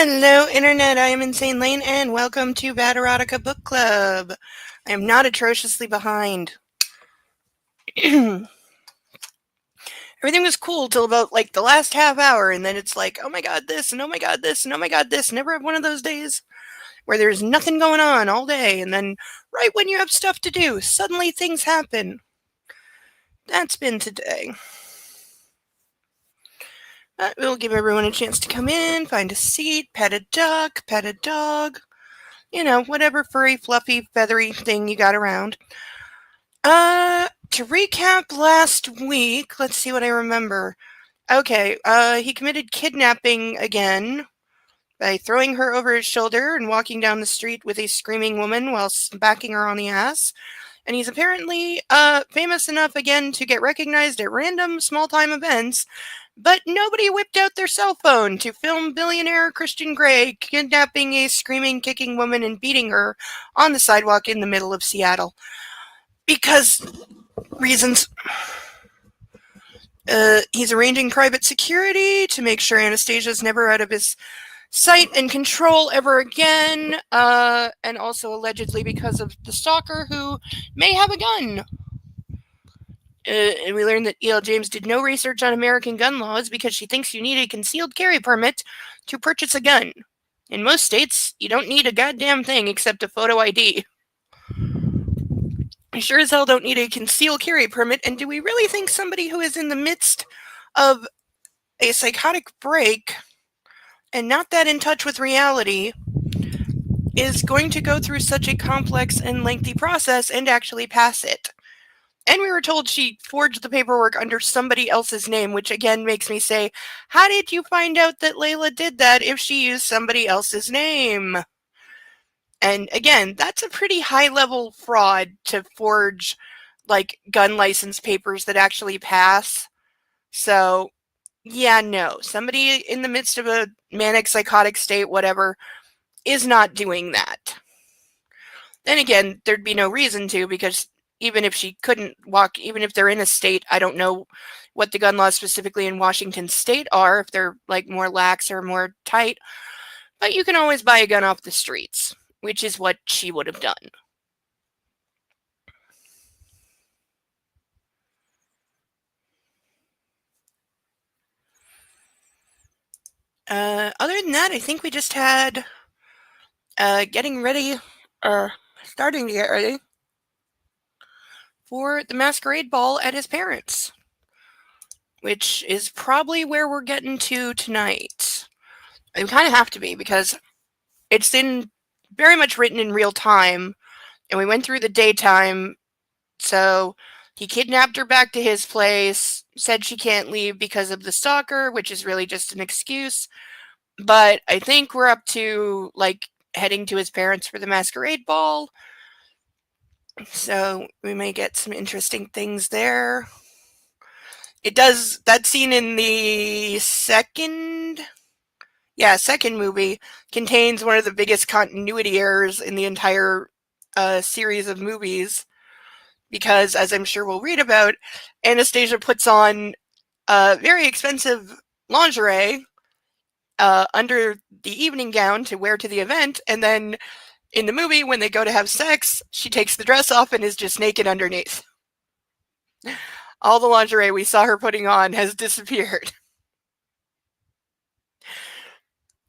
Hello, Internet. I am Insane Lane, and welcome to Bad Erotica Book Club. I am not atrociously behind. Everything was cool till about the last half hour, and then it's like, oh my god, this, and oh my god, this, and oh my god, this. Never have one of those days where there's nothing going on all day, and then right when you have stuff to do, suddenly things happen. That's been today. But we'll give everyone a chance to come in, find a seat, pet a duck, pet a dog. Whatever furry, fluffy, feathery thing you got around. To recap last week, let's see what I remember. Okay, he committed kidnapping again by throwing her over his shoulder and walking down the street with a screaming woman while smacking her on the ass. And he's apparently, famous enough again to get recognized at random small-time events, but nobody whipped out their cell phone to film billionaire Christian Grey kidnapping a screaming, kicking woman and beating her on the sidewalk in the middle of Seattle. Because reasons. He's arranging private security to make sure Anastasia's never out of his sight and control ever again, and also allegedly because of the stalker who may have a gun. And we learned that E.L. James did no research on American gun laws because she thinks you need a concealed carry permit to purchase a gun. In most states, you don't need a goddamn thing except a photo ID. I sure as hell don't need a concealed carry permit, and do we really think somebody who is in the midst of a psychotic break and not that in touch with reality is going to go through such a complex and lengthy process and actually pass it? And we were told she forged the paperwork under somebody else's name, which again makes me say, how did you find out that Layla did that if she used somebody else's name? And again, that's a pretty high-level fraud to forge, gun license papers that actually pass. So, yeah, no. Somebody in the midst of a manic, psychotic state, whatever, is not doing that. Then again, there'd be no reason to, because even if she couldn't walk, even if they're in a state, I don't know what the gun laws specifically in Washington state are, if they're more lax or more tight, but you can always buy a gun off the streets, which is what she would have done. Other than that, I think we just had getting ready, or starting to get ready for the masquerade ball at his parents', which is probably where we're getting to tonight. We kind of have to be, because it's very much written in real time, and we went through the daytime, so he kidnapped her back to his place, said she can't leave because of the stalker, which is really just an excuse, but I think we're up to, heading to his parents for the masquerade ball, so we may get some interesting things there. It does, that scene in the second movie contains one of the biggest continuity errors in the entire series of movies, because, as I'm sure we'll read about, Anastasia puts on very expensive lingerie under the evening gown to wear to the event, and then in the movie, when they go to have sex, she takes the dress off and is just naked underneath. All the lingerie we saw her putting on has disappeared.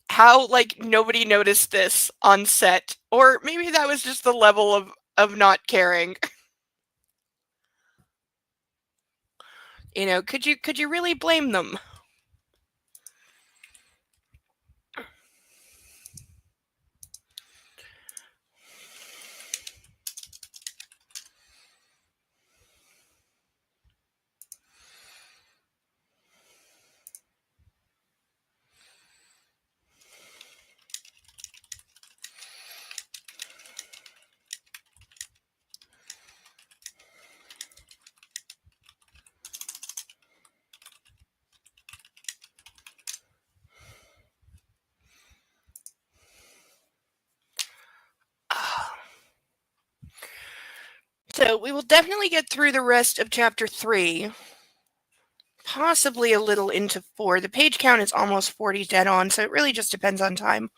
How, nobody noticed this on set. Or maybe that was just the level of not caring. Could you really blame them? So we will definitely get through the rest of chapter 3. possibly a little into 4. The page count is almost 40 dead on, so it really just depends on time.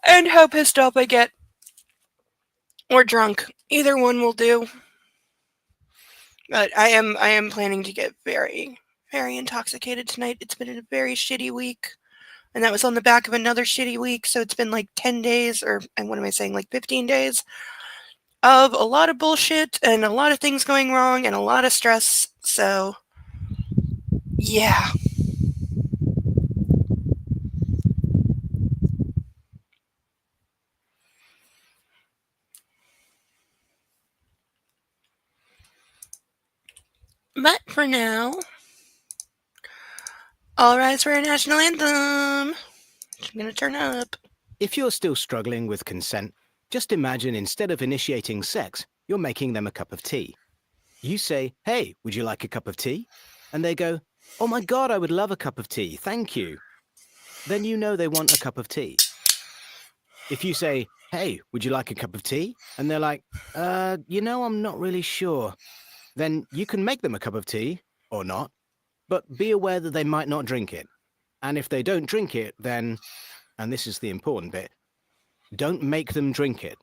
And how pissed off I get. Or drunk. Either one will do. But I am planning to get very, very intoxicated tonight. It's been a very shitty week. And that was on the back of another shitty week, so it's been like 10 days, and what am I saying, like 15 days of a lot of bullshit and a lot of things going wrong and a lot of stress, so yeah. But for now, all rise for our national anthem. I'm gonna turn up. If you're still struggling with consent, just imagine instead of initiating sex, you're making them a cup of tea. You say, "Hey, would you like a cup of tea?" And they go, "Oh my God, I would love a cup of tea, thank you." Then you know they want a cup of tea. If you say, "Hey, would you like a cup of tea?" And they're like, I'm not really sure. Then you can make them a cup of tea, or not, but be aware that they might not drink it. And if they don't drink it, then, and this is the important bit, don't make them drink it.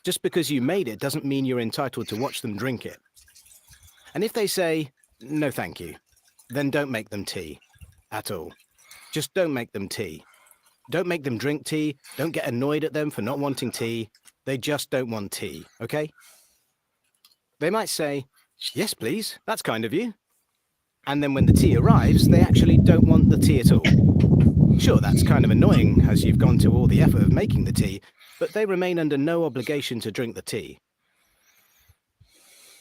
Just because you made it doesn't mean you're entitled to watch them drink it. And if they say, "No, thank you," then don't make them tea at all. Just don't make them tea. Don't make them drink tea. Don't get annoyed at them for not wanting tea. They just don't want tea, okay? They might say, "Yes, please, that's kind of you." And then when the tea arrives, they actually don't want the tea at all. Sure, that's kind of annoying as you've gone to all the effort of making the tea, but they remain under no obligation to drink the tea.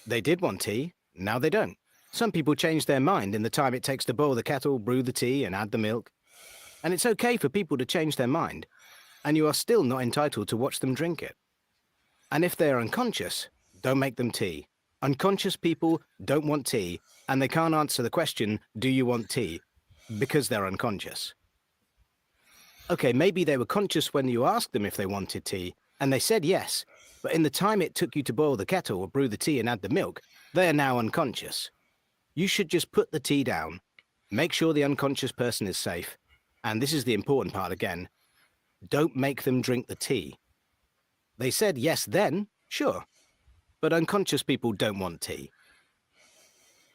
They did want tea, now they don't. Some people change their mind in the time it takes to boil the kettle, brew the tea, and add the milk. And it's okay for people to change their mind, and you are still not entitled to watch them drink it. And if they are unconscious, don't make them tea. Unconscious people don't want tea, and they can't answer the question, "Do you want tea?" because they're unconscious. Okay, maybe they were conscious when you asked them if they wanted tea, and they said yes, but in the time it took you to boil the kettle or brew the tea and add the milk, they are now unconscious. You should just put the tea down, make sure the unconscious person is safe, and this is the important part again, don't make them drink the tea. They said yes then, sure, but unconscious people don't want tea.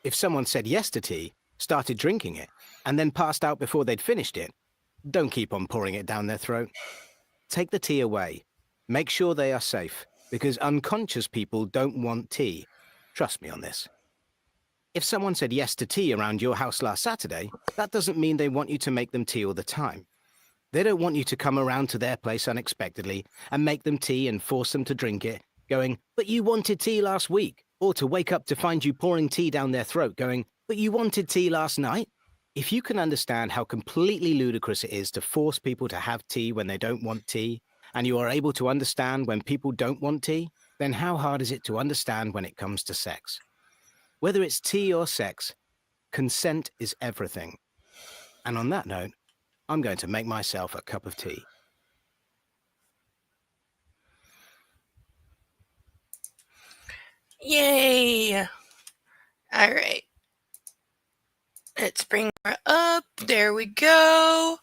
If someone said yes to tea, started drinking it, and then passed out before they'd finished it, don't keep on pouring it down their throat. Take the tea away. Make sure they are safe, because unconscious people don't want tea. Trust me on this. If someone said yes to tea around your house last Saturday, that doesn't mean they want you to make them tea all the time. They don't want you to come around to their place unexpectedly and make them tea and force them to drink it, going, "But you wanted tea last week," or to wake up to find you pouring tea down their throat going, "But you wanted tea last night." If you can understand how completely ludicrous it is to force people to have tea when they don't want tea, and you are able to understand when people don't want tea, then how hard is it to understand when it comes to sex? Whether it's tea or sex, consent is everything. And on that note, I'm going to make myself a cup of tea. Yay! All right. Let's bring her up. There we go.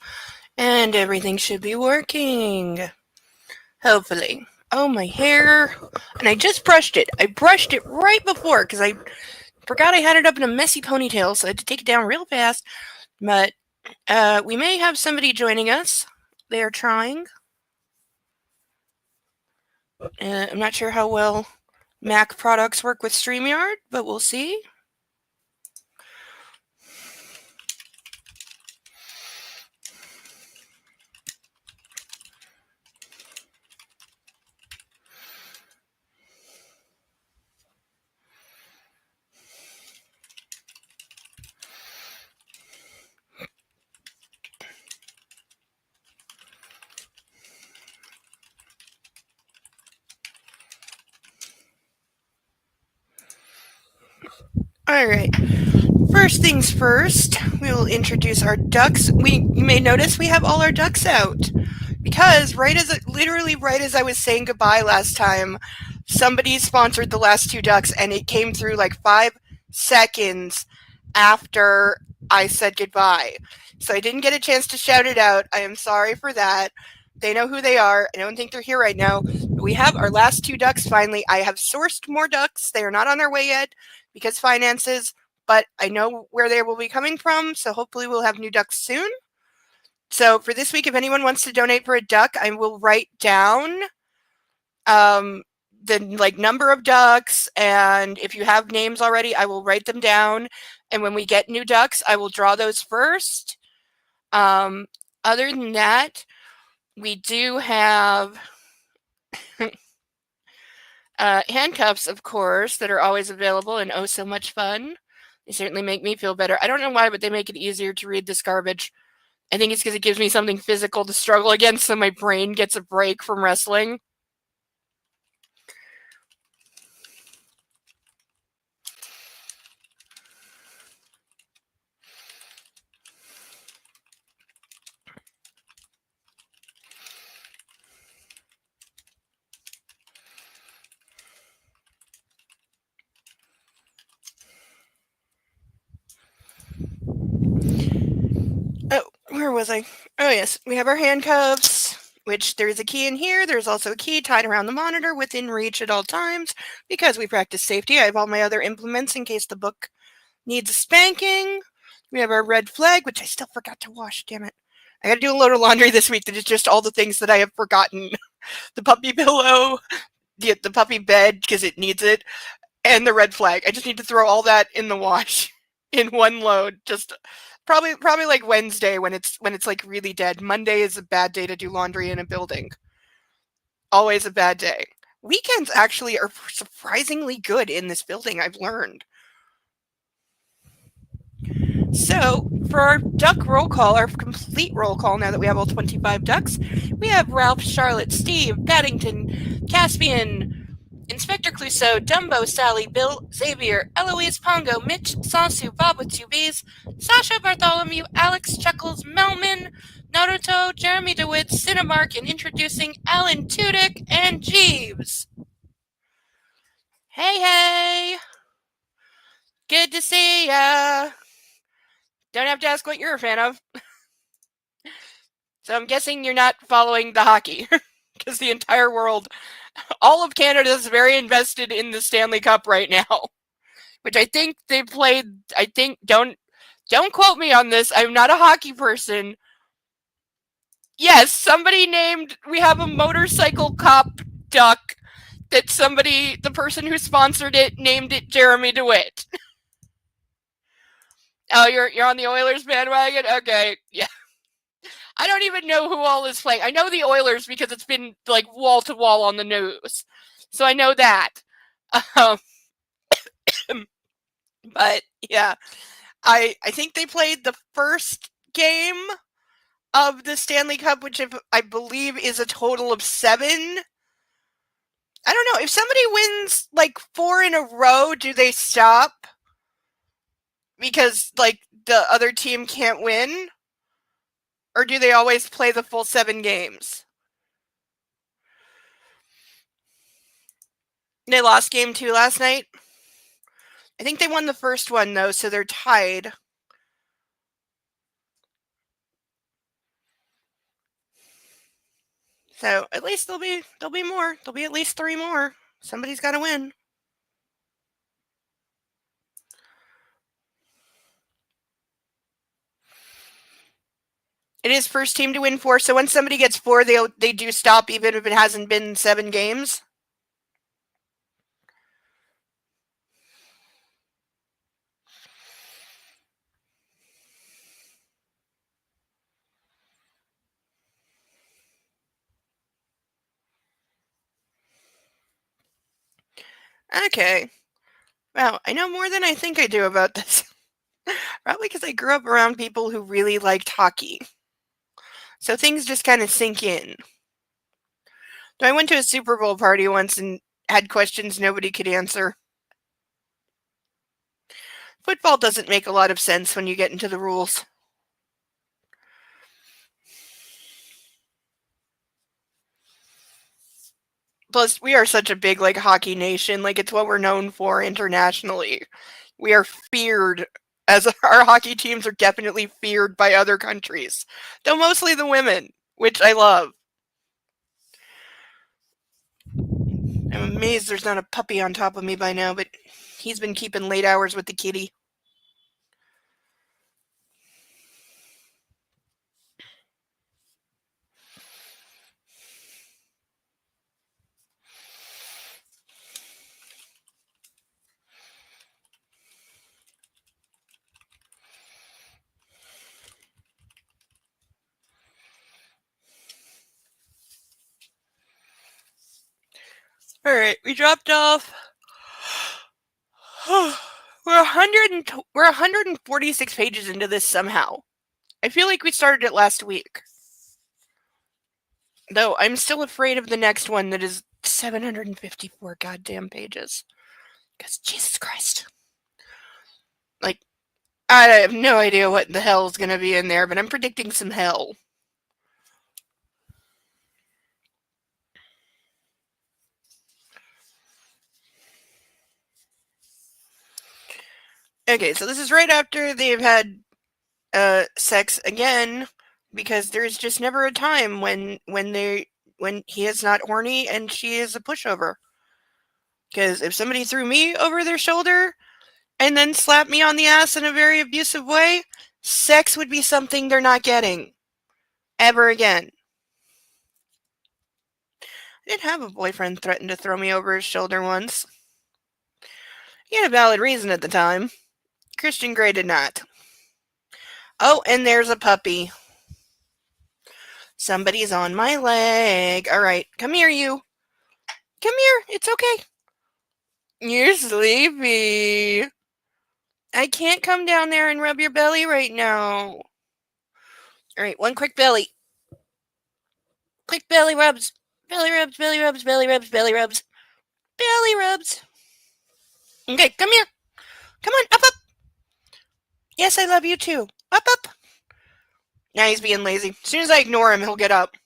And everything should be working. Hopefully. Oh, my hair. And I just brushed it. I brushed it right before because I forgot I had it up in a messy ponytail, so I had to take it down real fast. But we may have somebody joining us. They are trying. I'm not sure how well Mac products work with StreamYard, but we'll see. All right. First things first, we will introduce our ducks. You may notice we have all our ducks out because literally right as I was saying goodbye last time, somebody sponsored the last 2 ducks and it came through like 5 seconds after I said goodbye. So I didn't get a chance to shout it out. I am sorry for that. They know who they are. I don't think they're here right now. But we have our last 2 ducks finally. I have sourced more ducks. They are not on their way yet because finances, but I know where they will be coming from. So hopefully we'll have new ducks soon. So for this week, if anyone wants to donate for a duck, I will write down the number of ducks, and if you have names already, I will write them down. And when we get new ducks, I will draw those first. Other than that, we do have handcuffs, of course, that are always available and oh so much fun. They certainly make me feel better. I don't know why, but they make it easier to read this garbage. I think it's because it gives me something physical to struggle against, so my brain gets a break from wrestling. Oh, where was I? Oh, yes. We have our handcuffs, which there's a key in here. There's also a key tied around the monitor within reach at all times because we practice safety. I have all my other implements in case the book needs a spanking. We have our red flag, which I still forgot to wash. Damn it. I got to do a load of laundry this week that is just all the things that I have forgotten. The puppy pillow, the puppy bed because it needs it, and the red flag. I just need to throw all that in the wash in one load. Just probably like Wednesday when it's like really dead. Monday is a bad day to do laundry in a building. Always a bad day. Weekends actually are surprisingly good in this building, I've learned. So, for our duck roll call, our complete roll call, now that we have all 25 ducks, we have Ralph, Charlotte, Steve, Paddington, Caspian, Inspector Clouseau, Dumbo, Sally, Bill, Xavier, Eloise, Pongo, Mitch, Sasu, Bob with 2 B's, Sasha, Bartholomew, Alex, Chuckles, Melman, Naruto, Jeremy DeWitt, Cinemark, and introducing Alan Tudyk and Jeeves. Hey, hey! Good to see ya! Don't have to ask what you're a fan of. So I'm guessing you're not following the hockey, because the entire world, all of Canada is very invested in the Stanley Cup right now, which I think they played. I think don't quote me on this. I'm not a hockey person. Yes, somebody named. We have a motorcycle cop duck that somebody, the person who sponsored it, named it Jeremy DeWitt. Oh, you're on the Oilers bandwagon? Okay, yeah. I don't even know who all is playing. I know the Oilers because it's been like wall to wall on the news, so I know that. Um, but yeah, I think they played the first game of the Stanley Cup, which I believe is a total of 7. I don't know if somebody wins like 4 in a row, do they stop because like the other team can't win, or do they always play the full 7 games? They lost game 2 last night. I think they won the first one though, so they're tied. So at least there'll be more. There'll be at least 3 more. Somebody's got to win. It is first team to win 4. So when somebody gets 4, they do stop even if it hasn't been 7 games. Okay. Wow, I know more than I think I do about this. Probably because I grew up around people who really liked hockey. So things just kind of sink in. I went to a Super Bowl party once and had questions nobody could answer. Football doesn't make a lot of sense when you get into the rules. Plus, we are such a big like hockey nation. Like it's what we're known for internationally. We are feared, as our hockey teams are definitely feared by other countries, though mostly the women, which I love. I'm amazed there's not a puppy on top of me by now, but he's been keeping late hours with the kitty. Alright, we dropped off. We're 146 pages into this somehow. I feel like we started it last week. Though I'm still afraid of the next one that is 754 goddamn pages. Because Jesus Christ. Like, I have no idea what the hell is going to be in there, but I'm predicting some hell. Okay, so this is right after they've had sex again, because there's just never a time when he is not horny and she is a pushover. Because if somebody threw me over their shoulder and then slapped me on the ass in a very abusive way, sex would be something they're not getting ever again. I did have a boyfriend threaten to throw me over his shoulder once. He had a valid reason at the time. Christian Grey did not. Oh, and there's a puppy. Somebody's on my leg. All right, come here, you. Come here. It's okay. You're sleepy. I can't come down there and rub your belly right now. All right, one quick belly. Quick belly rubs. Belly rubs, belly rubs, belly rubs, belly rubs. Belly rubs. Okay, come here. Come on, up, up. Yes, I love you too. Up, up. Now he's being lazy. As soon as I ignore him, he'll get up.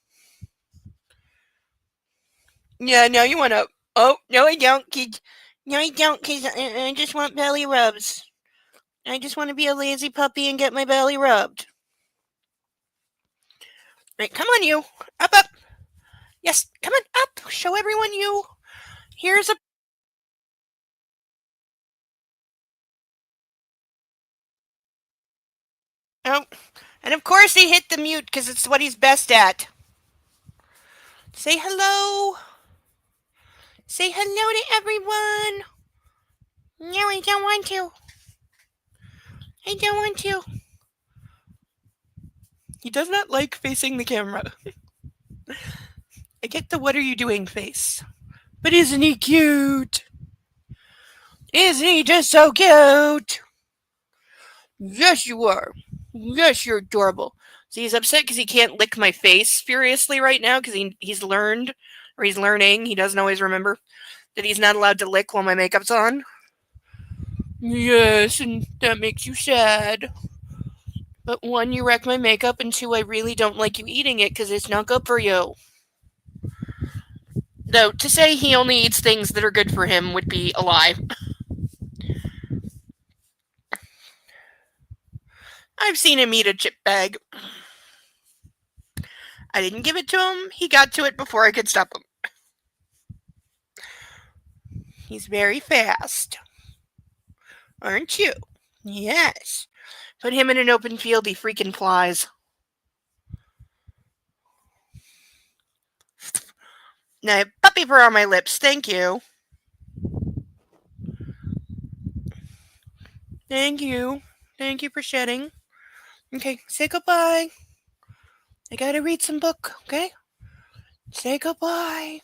Yeah, now you want up. Oh, no, I don't, kid. No, I don't, because I just want belly rubs. I just want to be a lazy puppy and get my belly rubbed. Right, come on, you. Up, up. Yes, come on, up. Show everyone you. Here's a... Oh, and of course he hit the mute because it's what he's best at. Say hello. Say hello to everyone. No, I don't want to. I don't want to. He does not like facing the camera. I get the what are you doing face. But isn't he cute? Isn't he just so cute? Yes, you are. Yes, you're adorable. So he's upset because he can't lick my face furiously right now because he's learned, or he's learning, he doesn't always remember, that he's not allowed to lick while my makeup's on. Yes, and that makes you sad. But one, you wreck my makeup, and two, I really don't like you eating it because it's not good for you. Though, to say he only eats things that are good for him would be a lie. I've seen him eat a chip bag. I didn't give it to him. He got to it before I could stop him. He's very fast. Aren't you? Yes. Put him in an open field, he freaking flies. Now I have puppy fur on my lips. Thank you. Thank you. Thank you for shedding. Okay, say goodbye. I gotta read some book, okay? Say goodbye.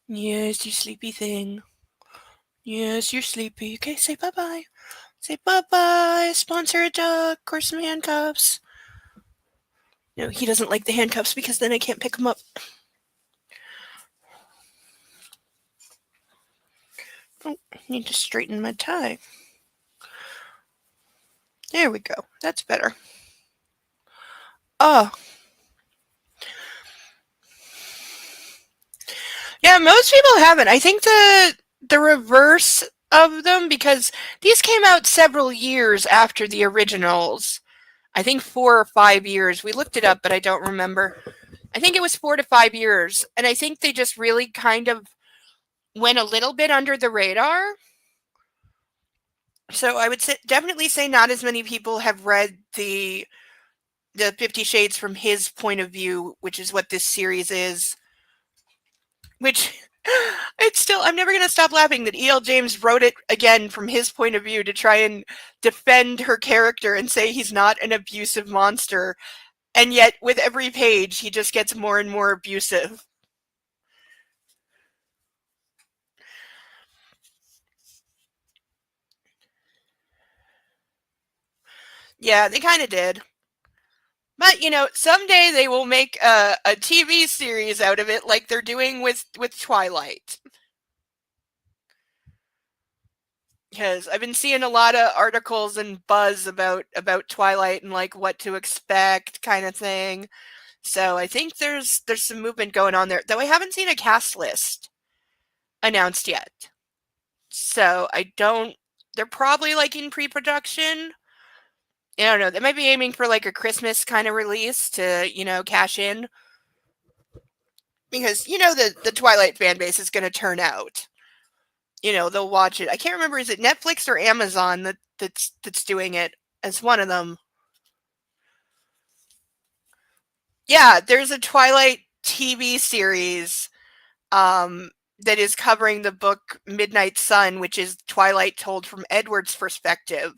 Yes, you sleepy thing. Yes, you're sleepy. Okay, say bye-bye. Say bye-bye. Sponsor a dog or some handcuffs. No, he doesn't like the handcuffs because then I can't pick him up. Oh, I need to straighten my tie. There we go. That's better. Oh. Yeah, most people haven't. I think the reverse of them because these came out several years after the originals. I think 4 or 5 years. We looked it up, but I don't remember. I think it was 4 to 5 years. And I think they just really kind of went a little bit under the radar. So I would definitely say not as many people have read the 50 Shades from his point of view, which is what this series is. Which it's still, I'm never going to stop laughing that E.L. James wrote it again from his point of view to try and defend her character and say he's not an abusive monster. And yet, with every page, he just gets more and more abusive. Yeah, they kind of did. But, someday they will make a TV series out of it like they're doing with Twilight. Because I've been seeing a lot of articles and buzz about Twilight and like what to expect kind of thing. So I think there's some movement going on there. Though I haven't seen a cast list announced yet. So I don't they're probably like in pre-production. I don't know. They might be aiming for like a Christmas kind of release to, cash in. Because the Twilight fan base is going to turn out. They'll watch it. I can't remember, is it Netflix or Amazon that's doing it? As one of them. Yeah, there's a Twilight TV series that is covering the book Midnight Sun, which is Twilight told from Edward's perspective.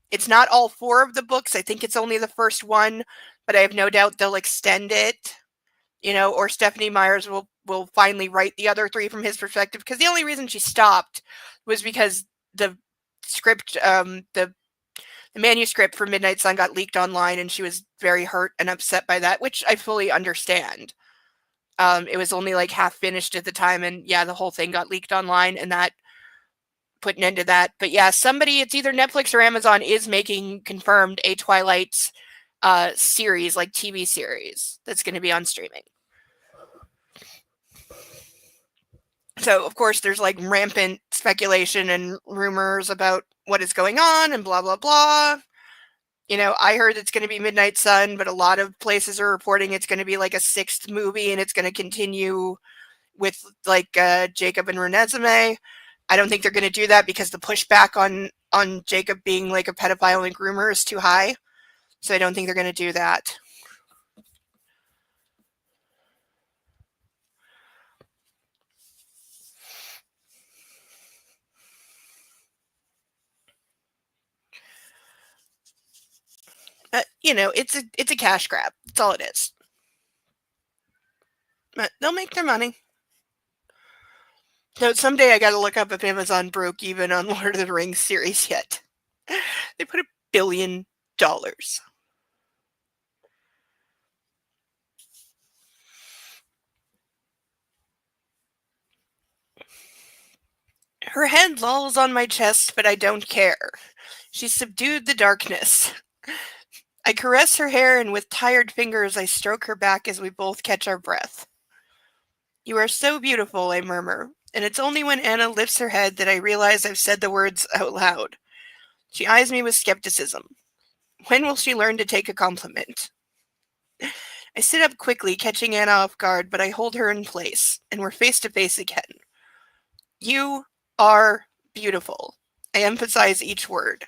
It's not all 4 of the books. I think it's only the first one, but I have no doubt they'll extend it. Or Stephanie Myers will finally write the other 3 from his perspective, because the only reason she stopped was because the script, the manuscript for Midnight Sun got leaked online, and she was very hurt and upset by that, which I fully understand. It was only like half finished at the time, and yeah, the whole thing got leaked online, and that put an end to that. But yeah, somebody, it's either Netflix or Amazon, is making confirmed a Twilight series, like TV series, that's going to be on streaming. So, of course, there's like rampant speculation and rumors about what is going on and blah, blah, blah. I heard it's going to be Midnight Sun, but a lot of places are reporting it's going to be like a 6th movie and it's going to continue with like Jacob and Renesmee. I don't think they're going to do that because the pushback on Jacob being like a pedophile and groomer is too high. So I don't think they're going to do that. It's a cash grab. That's all it is. But they'll make their money. So someday I got to look up if Amazon broke even on Lord of the Rings series yet. They put $1 billion. Her head lolls on my chest, but I don't care. She subdued the darkness. I caress her hair, and with tired fingers I stroke her back as we both catch our breath. You are so beautiful, I murmur, and it's only when Anna lifts her head that I realize I've said the words out loud. She eyes me with skepticism. When will she learn to take a compliment? I sit up quickly, catching Anna off guard, but I hold her in place, and we're face to face again. You are beautiful. I emphasize each word.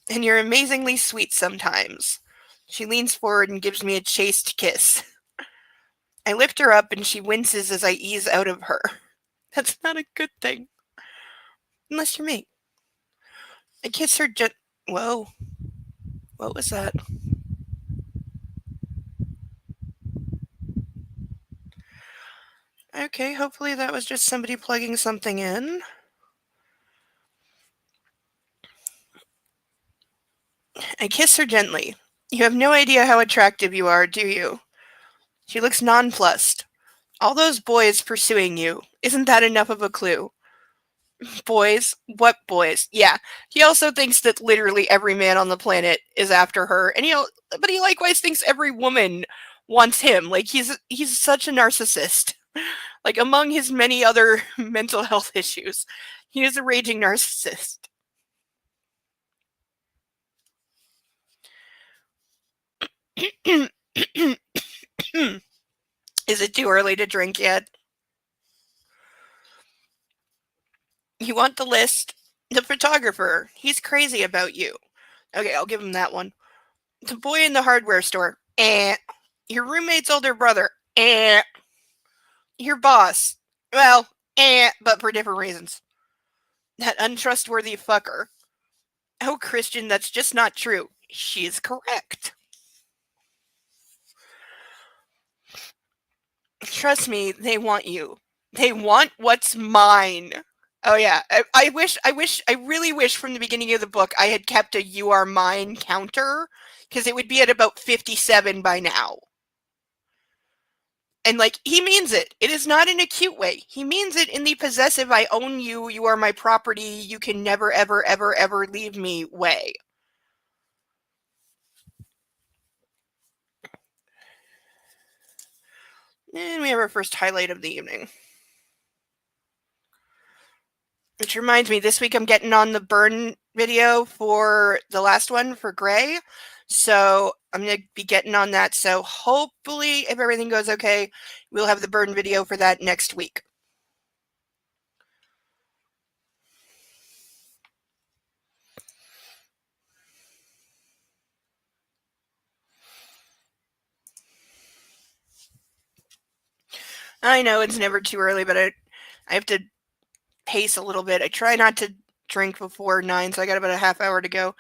And you're amazingly sweet sometimes. She leans forward and gives me a chaste kiss. I lift her up and she winces as I ease out of her. That's not a good thing. Unless you're me. I kiss her Whoa. What was that? Okay, hopefully that was just somebody plugging something in. I kiss her gently. You have no idea how attractive you are, do you? She looks nonplussed. All those boys pursuing you. Isn't that enough of a clue? Boys? What boys? Yeah. He also thinks that literally every man on the planet is after her, and but he likewise thinks every woman wants him. Like he's such a narcissist. Like, among his many other mental health issues, he is a raging narcissist. Is it too early to drink yet? You want the list? The photographer, he's crazy about you. Okay, I'll give him that one. The boy in the hardware store, eh. Your roommate's older brother, eh. Your boss, well, eh, but for different reasons. That untrustworthy fucker. Oh, Christian, that's just not true. She is correct. Trust me, they want you. They want what's mine. Oh yeah, I really wish from the beginning of the book I had kept a "you are mine" counter, because it would be at about 57 by now. And like, he means it. It is not in a cute way. He means it in the possessive, I own you, you are my property, you can never, ever, ever, ever leave me way. And we have our first highlight of the evening. Which reminds me, this week I'm getting on the burn video for the last one for Gray. So I'm going to be getting on that. So hopefully, if everything goes okay, we'll have the burn video for that next week. I know it's never too early, but I have to pace a little bit. I try not to drink before 9, so I got about a half hour to go.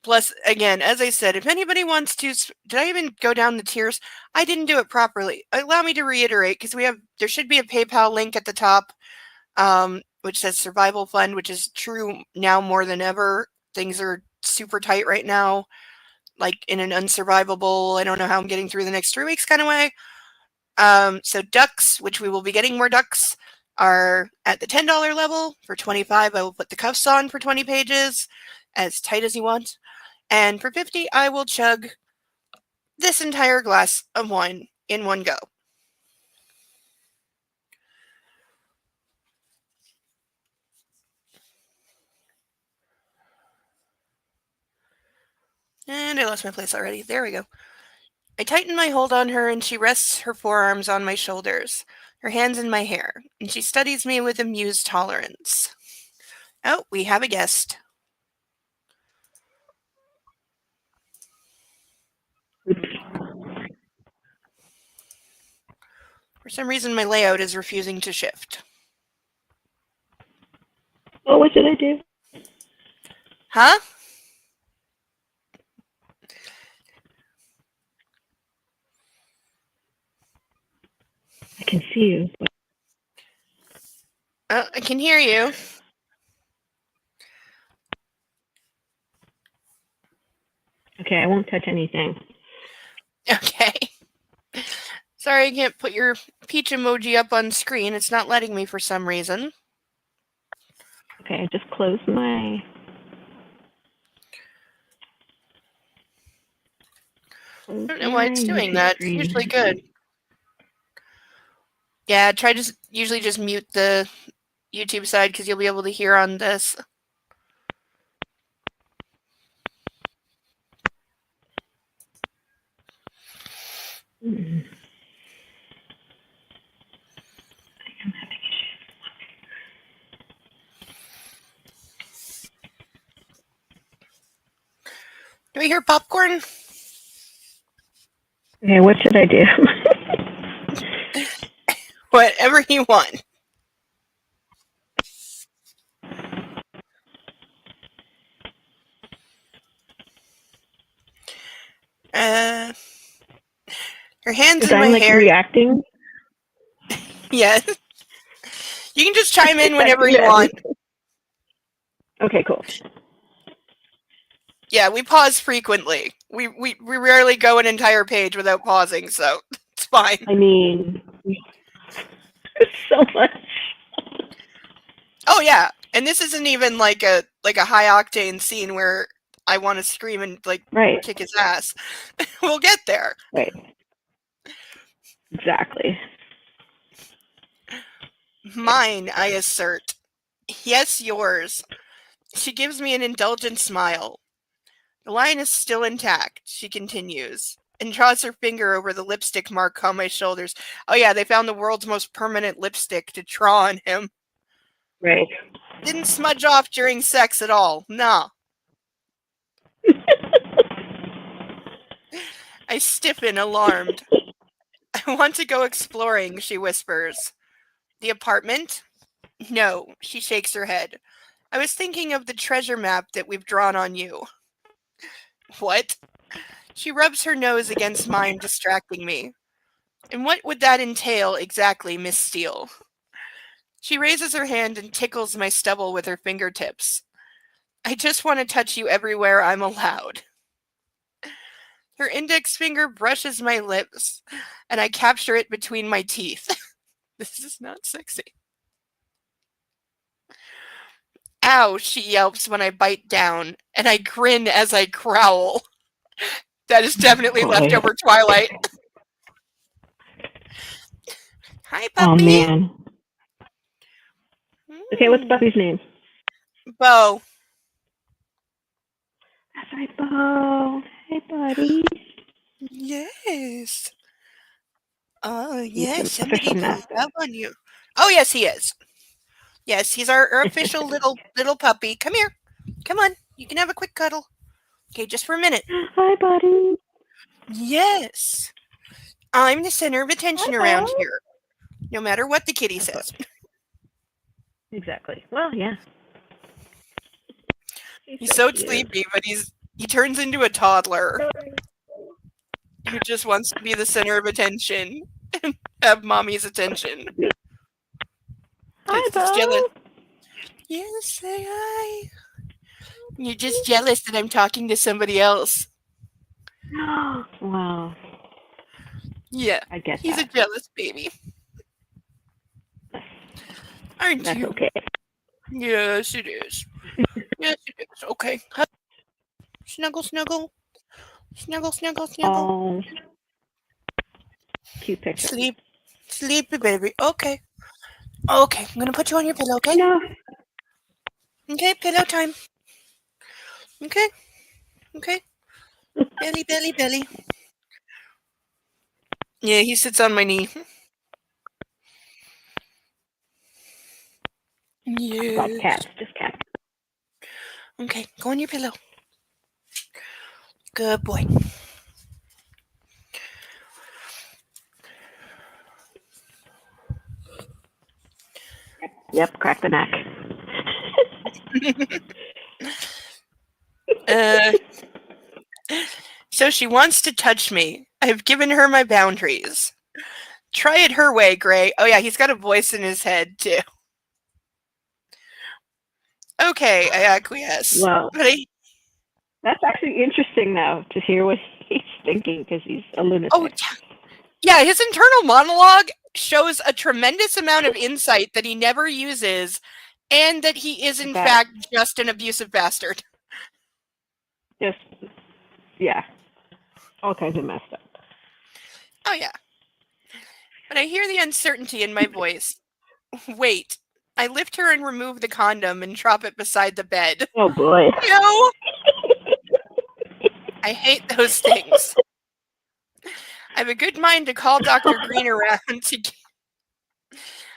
Plus, again, as I said, if anybody wants to, did I even go down the tiers? I didn't do it properly. Allow me to reiterate, because there should be a PayPal link at the top, which says Survival Fund, which is true now more than ever. Things are super tight right now, like in an unsurvivable, I don't know how I'm getting through the next 3 weeks kind of way. So ducks, which we will be getting more ducks, are at the $10 level. For $25, I will put the cuffs on for 20 pages, as tight as you want. And for $50, I will chug this entire glass of wine in one go. And I lost my place already. There we go. I tighten my hold on her, and she rests her forearms on my shoulders, her hands in my hair, and she studies me with amused tolerance. Oh, we have a guest. For some reason, my layout is refusing to shift. Oh, what did I do? Huh? I can see you. I can hear you. Okay, I won't touch anything. Okay. Sorry, I can't put your peach emoji up on screen. It's not letting me for some reason. Okay, I just closed my... I don't know why it's doing that. It's usually good. Yeah, try to usually just mute the YouTube side, because you'll be able to hear on this. Mm. Do we hear popcorn? Okay, what should I do? Whatever you want. Her hands Is in I my like hair. reacting? Yes. You can just chime in whenever you want. Okay, cool. Yeah, we pause frequently. We rarely go an entire page without pausing, so it's fine. I mean, so much. Oh yeah, and this isn't even like a high octane scene where I want to scream and Right. kick his ass. We'll get there. Right. Exactly. Mine, I assert. Yes, yours. She gives me an indulgent smile. The line is still intact, she continues, and draws her finger over the lipstick mark on my shoulders. Oh yeah, they found the world's most permanent lipstick to draw on him. Right. Didn't smudge off during sex at all. Nah. I stiffen, alarmed. I want to go exploring, she whispers. The apartment? No, she shakes her head. I was thinking of the treasure map that we've drawn on you. What? She rubs her nose against mine, distracting me. And what would that entail exactly, Miss Steele? She raises her hand and tickles my stubble with her fingertips. I just want to touch you everywhere I'm allowed. Her index finger brushes my lips, and I capture it between my teeth. This is not sexy. Ow, she yelps when I bite down, and I grin as I growl. That is definitely leftover Twilight. Hi, puppy. Oh, man. Okay, what's Buffy's name? Bo. That's right, Bo. Hey, buddy. Yes. Oh, He's yes, an somebody official to master. love on you. Oh, yes, he is. Yes, he's our official little puppy. Come here. Come on. You can have a quick cuddle. Okay, just for a minute. Hi, buddy. Yes. I'm the center of attention Hi, around Bo. here, no matter what the kitty Of says. Exactly. Well, yeah. He's so cute. sleepy, but he turns into a toddler who just wants to be the center of attention and have mommy's attention. Hi, He's just jealous. Bo. Yes, say hi. You're just jealous that I'm talking to somebody else. Wow. Yeah, I get he's that. a jealous baby. Aren't That's you? okay. Yes, it is. Yes, it is. Okay. Snuggle, snuggle. Snuggle, snuggle, snuggle. Oh. Cute picture. Sleep. Sleepy baby. Okay. Okay, I'm gonna put you on your pillow, okay? No. Okay, pillow time. Okay. Okay. Belly, belly, belly. Yeah, he sits on my knee. Yeah. Got cats. Just cats. Okay, go on your pillow. Good boy. Yep, crack the neck. So she wants to touch me. I've given her my boundaries. Try it her way, Gray. Oh yeah, he's got a voice in his head too. Okay, I acquiesce. Wow. But That's actually interesting now to hear what he's thinking because he's a lunatic. oh yeah, his internal monologue shows a tremendous amount of insight that he never uses, and that he is in fact just an abusive bastard. Just, yeah. All kinds of messed up. Oh yeah. But I hear the uncertainty in my voice. Wait. I lift her and remove the condom and drop it beside the bed. Oh boy. No! I hate those things. I have a good mind to call Dr. Green around to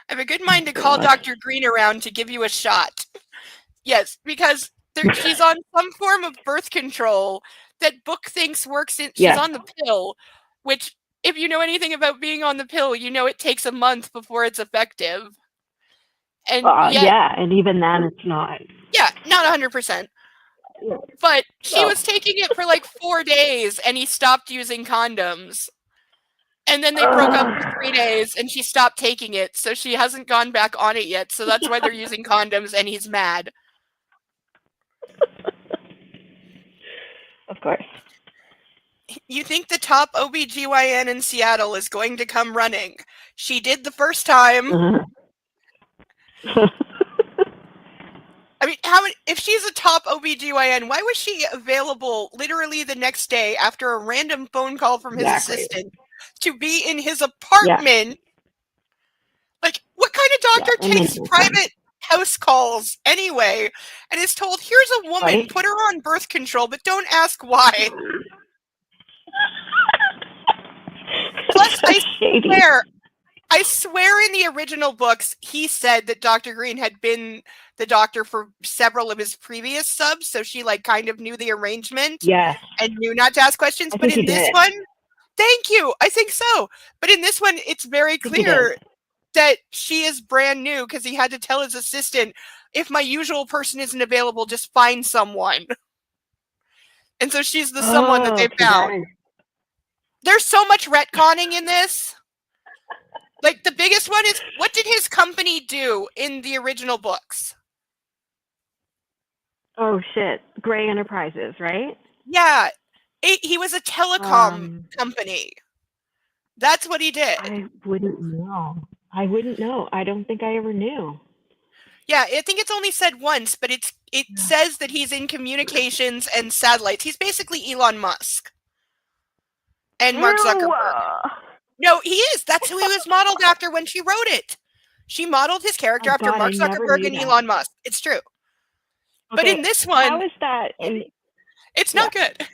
Dr. Green around to give you a shot. Yes, because she's on some form of birth control that Book thinks works in. She's on the pill, which, if you know anything about being on the pill, you know it takes a month before it's effective. And yeah, and even then it's not. Yeah, not 100%. But she was taking it for like 4 days, and he stopped using condoms. And then they broke up for 3 days, and she stopped taking it, so she hasn't gone back on it yet. So that's why they're using condoms, and he's mad. Of course. You think the top OBGYN in Seattle is going to come running? She did the first time. I mean, if she's a top OBGYN, why was she available literally the next day after a random phone call from his assistant to be in his apartment? Like, what kind of doctor Yeah, and takes then- private house calls anyway and is told, here's a woman, Right? put her on birth control, but don't ask why. Plus, So shady. I swear in the original books, he said that Dr. Green had been the doctor for several of his previous subs, so she like kind of knew the arrangement Yes. and knew not to ask questions. I But think in he this did. one, thank you. I think so. But in this one, it's very think he clear did. that she is brand new because he had to tell his assistant, if my usual person isn't available, just find someone. And so she's the someone that they okay, found. There's so much retconning in this. Like, the biggest one is, what did his company do in the original books? Oh shit, Gray Enterprises, right? Yeah, he was a telecom company. That's what he did. I wouldn't know. I don't think I ever knew. Yeah, I think it's only said once, but it says that he's in communications and satellites. He's basically Elon Musk and Mark Zuckerberg. No, he is. That's who he was modeled after when she wrote it. She modeled his character after God, Mark I never Zuckerberg knew and that. Elon Musk. It's true. But in this one, how is that? it's not good.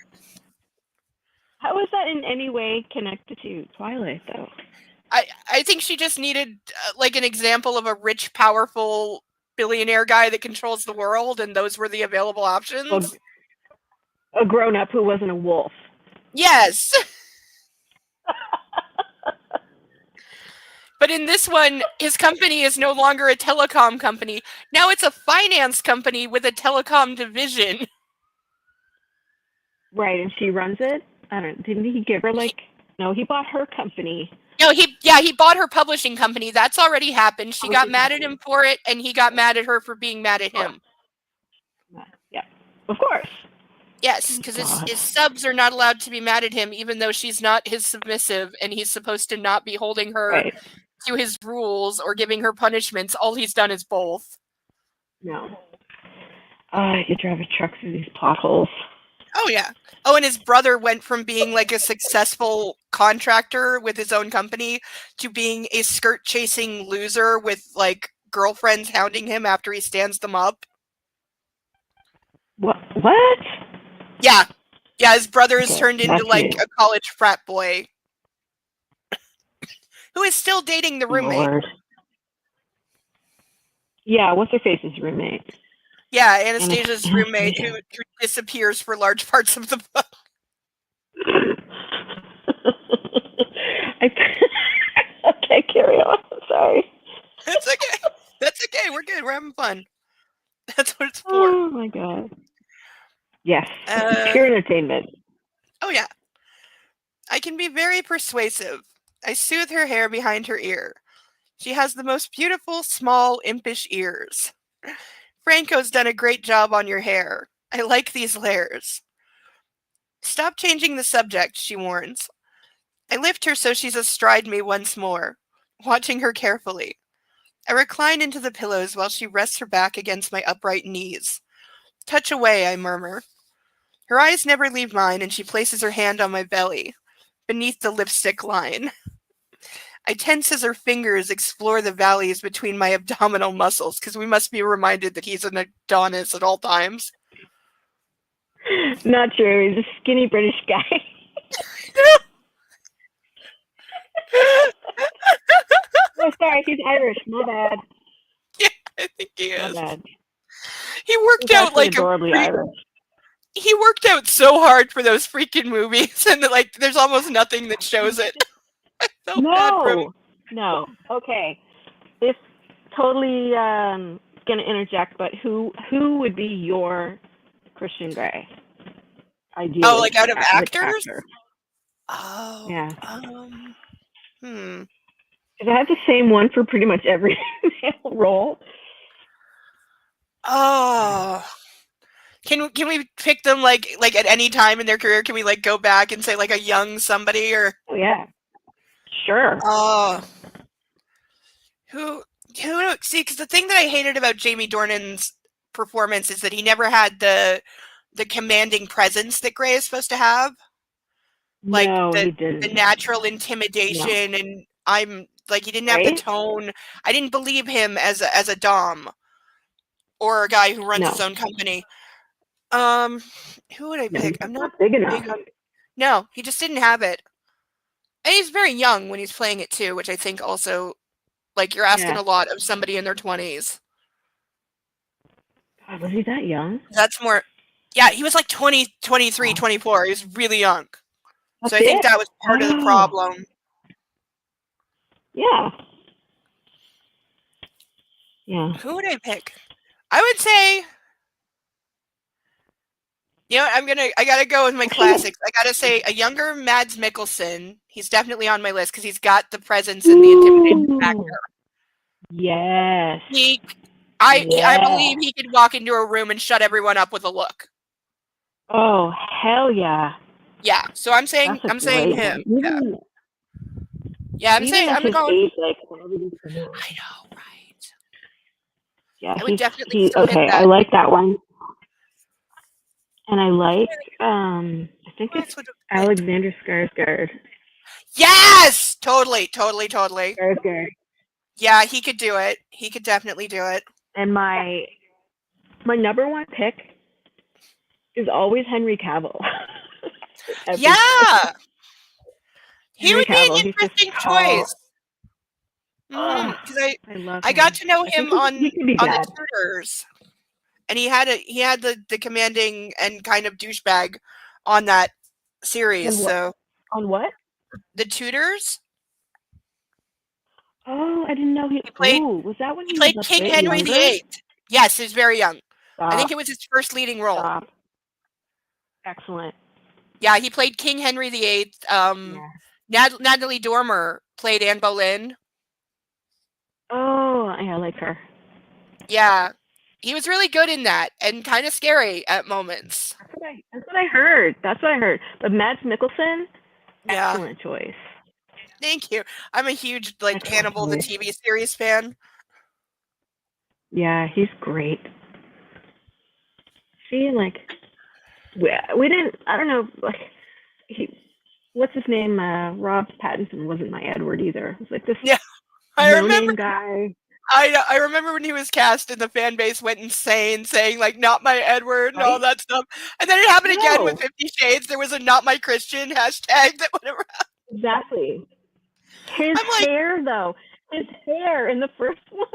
How is that in any way connected to Twilight, though? I think she just needed like an example of a rich, powerful billionaire guy that controls the world, and those were the available options. A grown-up who wasn't a wolf. Yes. But in this one, his company is no longer a telecom company. Now it's a finance company with a telecom division. Right, and she runs it? I don't. Didn't he give her no, he bought her company. No, he bought her publishing company. That's already happened. She got mad at him for it, and he got mad at her for being mad at him. Yeah, of course. Yes, because his subs are not allowed to be mad at him, even though she's not his submissive, and he's supposed to not be holding her to his rules or giving her punishments. All he's done is both. No. You drive a truck through these potholes. Oh, yeah. Oh, and his brother went from being like a successful contractor with his own company to being a skirt-chasing loser with like girlfriends hounding him after he stands them up. What? Yeah. Yeah, his brother has turned into like a college frat boy who is still dating the roommate. Lord. Yeah, what's her face's roommate? Yeah, Anastasia's roommate who disappears for large parts of the book. Okay, carry on. Sorry. That's okay. That's okay. We're good. We're having fun. That's what it's for. Oh my god. Yes. Pure entertainment. Oh yeah. I can be very persuasive. I soothe her hair behind her ear. She has the most beautiful, small, impish ears. Franco's done a great job on your hair. I like these layers. Stop changing the subject, she warns. I lift her so she's astride me once more, watching her carefully. I recline into the pillows while she rests her back against my upright knees. Touch away, I murmur. Her eyes never leave mine, and she places her hand on my belly, beneath the lipstick line. I tense as her fingers explore the valleys between my abdominal muscles, because we must be reminded that he's an Adonis at all times. Not true. He's a skinny British guy. Oh, sorry. He's Irish. My bad. Yeah, I think he is. My bad. He worked out like adorably Irish. He worked out so hard for those freaking movies, and like, there's almost nothing that shows it. I felt bad for him. No. Okay. This totally gonna interject, but who would be your Christian Grey? Ideally. Oh, like out of actors? Actor. Oh. Yeah. Because I have the same one for pretty much every male role. Oh. Can we pick them like at any time in their career? Can we like go back and say like a young somebody or? Oh yeah. Sure. Oh. Who see? Because the thing that I hated about Jamie Dornan's performance is that he never had the commanding presence that Grey is supposed to have. Like no, he didn't. The natural intimidation, and I'm Like, he didn't have the Right? tone. I didn't believe him as a dom or a guy who runs No. his own company. Who would I No, pick? he's I'm just not not big enough. big on. No, he just didn't have it. And he's very young when he's playing it too, which I think also, like, you're asking Yeah. a lot of somebody in their 20s. God, was he that young? That's more. Yeah, he was like 20, 23, 24. He was really young. That's So I think it? that was part of the Oh. problem. Yeah. Yeah. Who would I pick? I would say, you know, I gotta go with my classics. I gotta say a younger Mads Mikkelsen. He's definitely on my list because he's got the presence and the intimidation factor. Ooh. Yes. I Yeah. believe he could walk into a room and shut everyone up with a look. Oh, hell yeah. Yeah, so I'm saying That's a great him. one. Yeah, I'm Even at I'm his going. age, like, whenever he's coming. I know, right? Yeah, I would definitely he still hit okay, I that. like that one. And I like I think Who it's else would have picked? Alexander Skarsgård. Yes, totally. Skarsgård. Yeah, he could do it. He could definitely do it. And my number one pick is always Henry Cavill. Yeah, he Henry would be Cavill, an he's just interesting tall. choice. Oh, Because I love I him. got to know I him think he can be on the bad. Tutors, and he had the commanding and kind of douchebag on that series. On what? So On what? the Tutors. Oh, I didn't know he. He played Oh, was that when he he was played a King bit Henry younger? VIII. Yes, he was very young. I think Stop. it was his first leading role. Stop. Excellent. Yeah, he played King Henry VIII. Natalie Dormer played Anne Boleyn. Oh, yeah, I like her. Yeah, he was really good in that and kind of scary at moments. That's what I heard. That's what I heard. But Mads Mikkelsen, Yeah, excellent choice. thank you. I'm a huge like Excellent Hannibal the choice. TV series fan. Yeah, he's great. See, like, we didn't. I don't know. Like, what's his name? Rob Pattinson wasn't my Edward either. It was like this Yeah, I remember. no-name guy. I remember when he was cast and the fan base went insane, saying like "Not my Edward" and all Right? that stuff. And then it happened again with No, 50 Shades. There was a "Not my Christian" hashtag that went around. exactly. His I'm like, hair, though. His hair in the first one.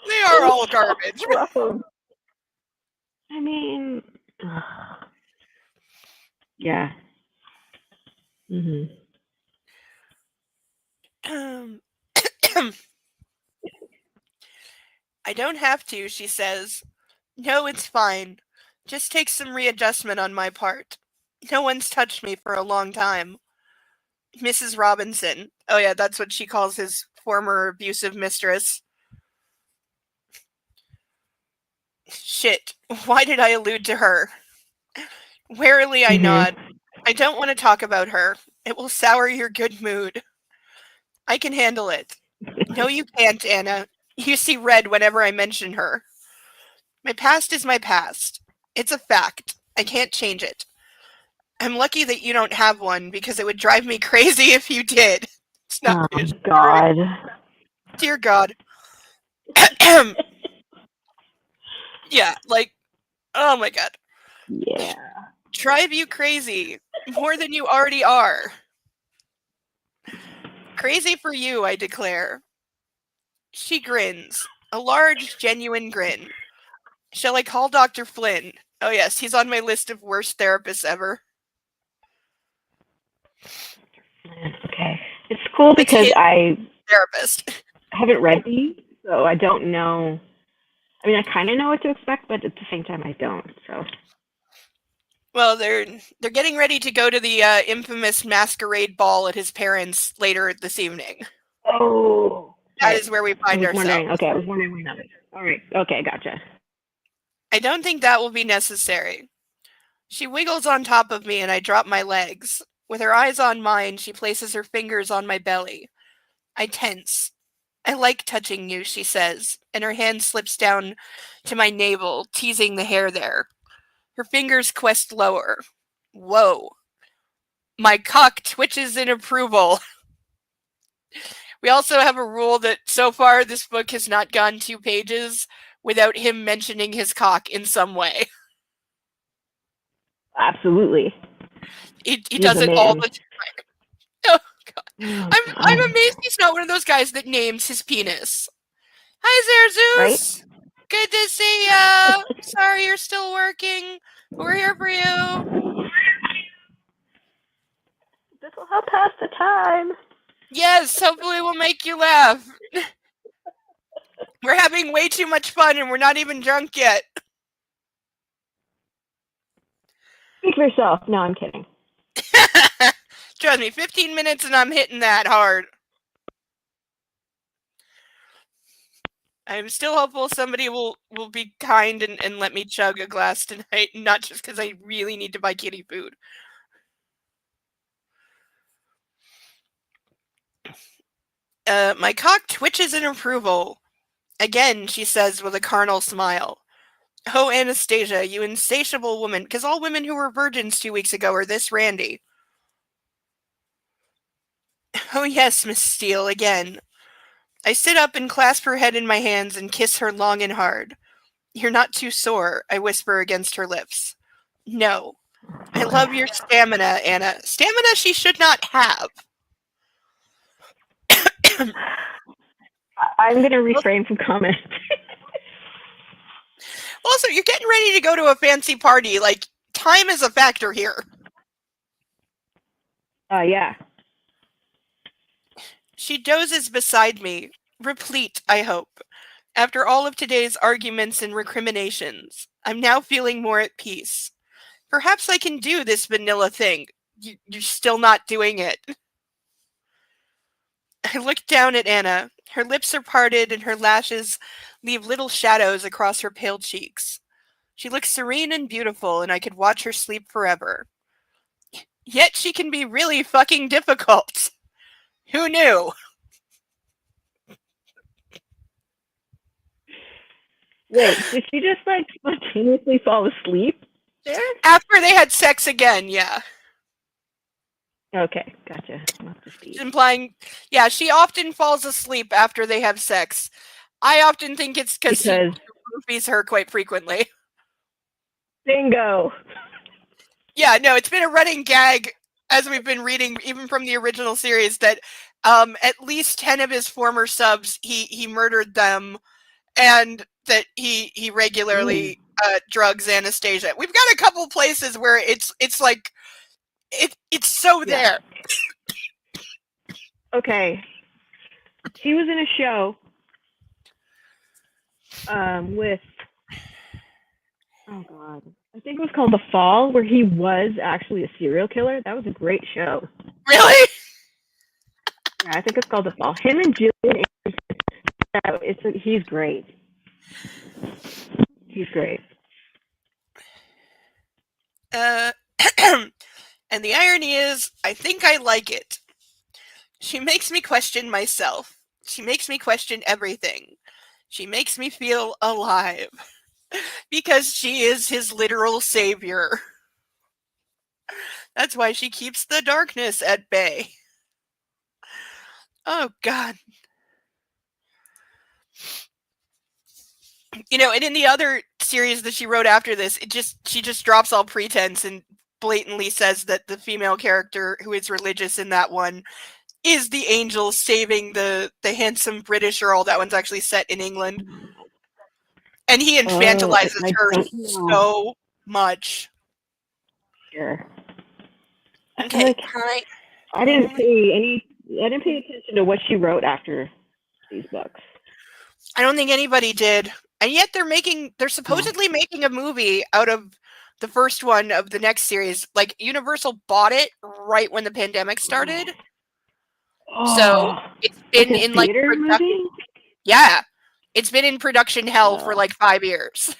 they are all garbage. Gross. I mean, yeah. Mhm. Um, I don't have to, she says. No, it's fine. Just takes some readjustment on my part. No one's touched me for a long time. Mrs. Robinson. Oh, yeah, that's what she calls his former abusive mistress. Shit. Why did I allude to her? Warily I nod. I don't want to talk about her. It will sour your good mood. I can handle it. No, you can't, Anna. You see red whenever I mention her. My past is my past. It's a fact. I can't change it. I'm lucky that you don't have one because it would drive me crazy if you did. It's not. Oh It's God. Dear God. Yeah, like, oh my God. Yeah. Drive you crazy more than you already are. Crazy for you, I declare. She grins. A large, genuine grin. Shall I call Dr. Flynn? Oh, yes, he's on my list of worst therapists ever. Okay. It's cool It's because his I therapist. haven't read these, so I don't know. I mean, I kind of know what to expect, but at the same time, I don't. So. Well, they're getting ready to go to the infamous masquerade ball at his parents' later this evening. Oh. That Okay. is where we I find was ourselves. wondering. Okay, I was wondering when that was. All right. Okay, gotcha. I don't think that will be necessary. She wiggles on top of me and I drop my legs. With her eyes on mine, she places her fingers on my belly. I tense. I like touching you, she says, and her hand slips down to my navel, teasing the hair there. Her fingers quest lower. Whoa. My cock twitches in approval. We also have a rule that so far this book has not gone 2 pages without him mentioning his cock in some way. Absolutely. He He's does a it all man. the time. Oh, God. Oh, I'm God. amazed he's not one of those guys that names his penis. Hi there, Right? Zeus. Good to see ya. Sorry you're still working. We're here for you. This will help pass the time. Yes, hopefully we'll make you laugh. We're having way too much fun and we're not even drunk yet. Speak for yourself. No, I'm kidding. Trust me, 15 minutes and I'm hitting that hard. I'm still hopeful somebody will be kind and let me chug a glass tonight, not just because I really need to buy kitty food. My cock twitches in approval. Again, she says with a carnal smile. Oh, Anastasia, you insatiable woman, because all women who were virgins 2 weeks ago are this randy. Oh yes, Miss Steele, again. I sit up and clasp her head in my hands and kiss her long and hard. You're not too sore, I whisper against her lips. No. I love your stamina, Anna. Stamina she should not have. I'm going to refrain from comment. Also, you're getting ready to go to a fancy party. Like, time is a factor here. Yeah. She dozes beside me, replete, I hope. After all of today's arguments and recriminations, I'm now feeling more at peace. Perhaps I can do this vanilla thing. You're still not doing it. I look down at Anna. Her lips are parted and her lashes leave little shadows across her pale cheeks. She looks serene and beautiful, and I could watch her sleep forever. Yet she can be really fucking difficult. Who knew? Wait, did she just like spontaneously fall asleep there? After they had sex again, yeah. Okay, gotcha. She's implying, yeah, she often falls asleep after they have sex. I often think it's because he roofies her quite frequently. Bingo. Yeah, no, it's been a running gag as we've been reading, even from the original series, that at least 10 of his former subs, he murdered them, and that he regularly drugs Anastasia. We've got a couple places where it's like it's so there. Okay. He was in a show with, oh god, I think it was called The Fall, where he was actually a serial killer. That was a great show. Really? Yeah, I think it's called The Fall. Him and Julian Anderson. He's great. He's great. And the irony is, I think I like it. She makes me question myself. She makes me question everything. She makes me feel alive. Because she is his literal savior. That's why she keeps the darkness at bay. Oh, God. You know, and in the other series that she wrote after this, she just drops all pretense and blatantly says that the female character who is religious in that one is the angel saving the handsome British Earl. That one's actually set in England. And he infantilizes her so much. Sure. Okay, I didn't pay attention to what she wrote after these books. I don't think anybody did. And yet they're supposedly making a movie out of the first one of the next series. Like, Universal bought it right when the pandemic started. So it's been like in like production. Yeah. It's been in production hell for like 5 years.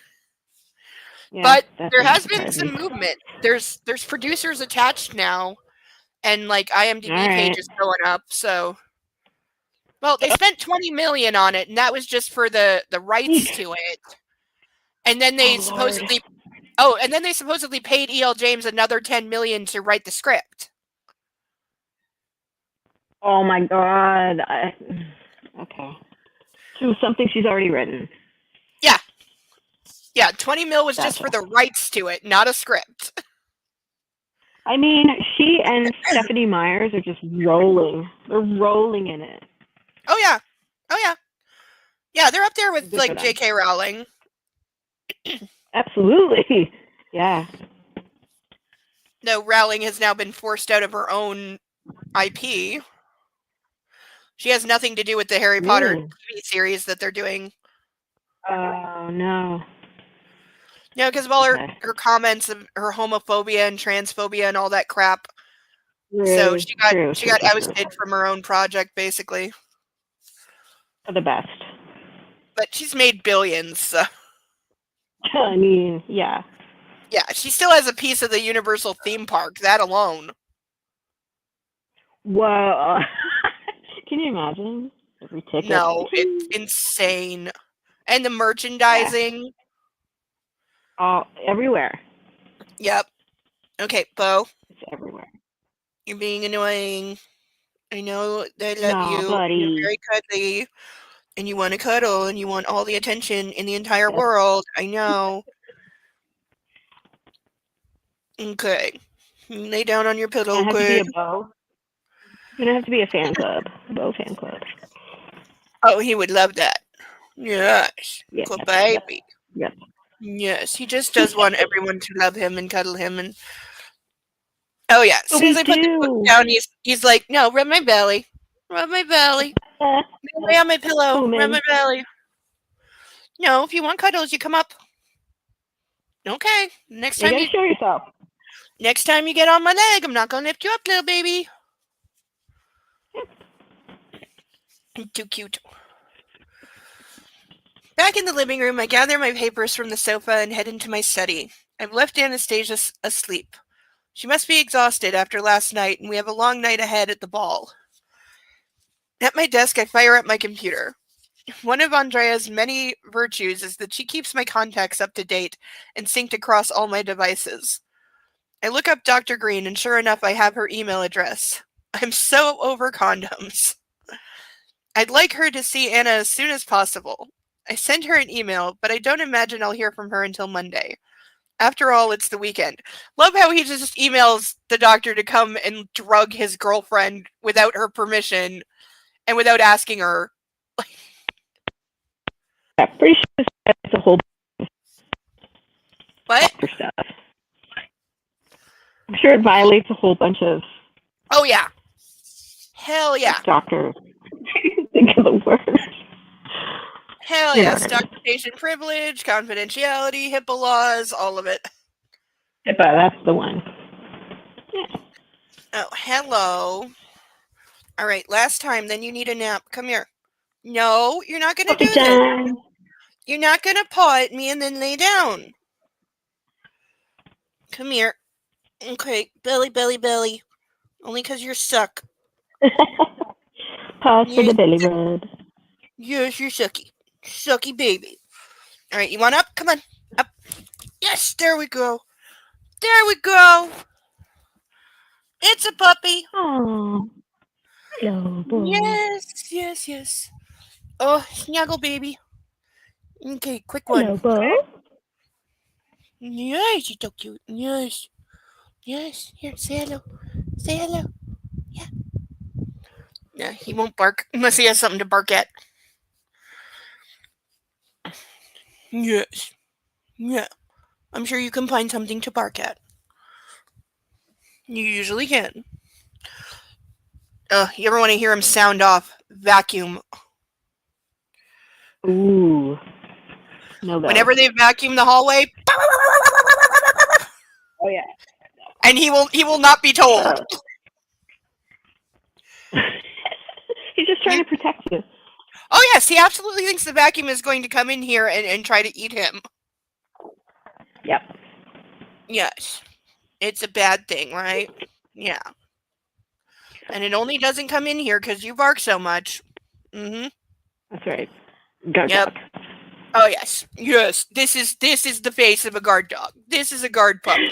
Yeah, but there has been some movement. There's producers attached now, and like IMDb pages going up. So, well, they spent $20 million on it, and that was just for the rights to it. And then they supposedly Oh, and then they supposedly paid E.L. James another $10 million to write the script. Oh my god. Okay. To something she's already written. Yeah, 20 mil was just Gotcha. for the rights to it, not a script. I mean, she and Stephanie Myers are just rolling. They're rolling in it. Oh yeah. Oh yeah. Yeah, they're up there with Good for like them. J.K. Rowling. Absolutely. Yeah. No, Rowling has now been forced out of her own IP. She has nothing to do with the Harry Potter Really? TV series that they're doing. Oh no. No, because of all Okay. her comments of her homophobia and transphobia and all that crap. So True. she got True. ousted from her own project, basically. For the best. But she's made billions, so I mean, yeah. yeah, she still has a piece of the Universal theme park, that alone. Whoa. Can you imagine? Every ticket. No, it's insane. And the merchandising. All everywhere. Yep. Okay, Bo, It's everywhere. you're being annoying. I know I love No, you. buddy. And you're very cuddly. And you want to cuddle and you want all the attention in the entire Yes. world. I know. Okay. Lay down on your pillow, Gonna have to be okay? a bow. Gonna have to be a fan club. A bow fan club. Oh, he would love that. Yes. Yeah. Good baby. Yep. Yes, he just does want everyone to love him and cuddle him. And oh yeah, as But soon as we I put the book do. down, he's like, no, rub my belly, rub my belly, lay on my pillow, Oh, man. rub my belly. No, if you want cuddles, you come up. Okay, next You time gotta show yourself. next time you get on my leg, I'm not gonna lift you up, little baby. Too cute. Back in the living room, I gather my papers from the sofa and head into my study. I've left Anastasia asleep. She must be exhausted after last night, and we have a long night ahead at the ball. At my desk, I fire up my computer. One of Andrea's many virtues is that she keeps my contacts up to date and synced across all my devices. I look up Dr. Green, and sure enough, I have her email address. I'm so over condoms. I'd like her to see Anna as soon as possible. I send her an email, but I don't imagine I'll hear from her until Monday. After all, it's the weekend. Love how he just emails the doctor to come and drug his girlfriend without her permission and without asking her. Yeah, pretty sure it's a whole What? doctor stuff. I'm sure it violates a whole bunch of Oh, yeah. Hell yeah. doctor. Think of the word. Hell You know yes. what I mean. Doctor patient privilege, confidentiality, HIPAA laws, all of it. HIPAA, that's the one. Yeah. Oh, hello. All right, last time, then you need a nap. Come here. No, you're not going to do Puppy this. time. You're not going to paw at me and then lay down. Come here. Okay, belly, belly, belly. Only because you're suck. Pause for Yes, the belly rub. yes, you're sucky. Sucky baby. All right, you want up? Come on. Up. Yes, there we go. There we go. It's a puppy. Oh, hello, boy. Yes, yes, yes. Oh, snuggle, baby. Okay, quick Hello, one. Bo. Yes, you're so cute. Yes. Yes. Here, say hello. Say hello. Yeah. Yeah, he won't bark unless he has something to bark at. Yes. Yeah. I'm sure you can find something to bark at. You usually can. You ever want to hear him sound off? Vacuum. Ooh. No go. Whenever they vacuum the hallway, Oh yeah. and he will not be told. He's just trying to protect you. Oh yes, he absolutely thinks the vacuum is going to come in here and try to eat him. Yep. Yes. It's a bad thing, right? Yeah. And it only doesn't come in here because you bark so much. Mm-hmm. That's right. Go Yep. dog. Oh yes, yes. This is the face of a guard dog. This is a guard puppy.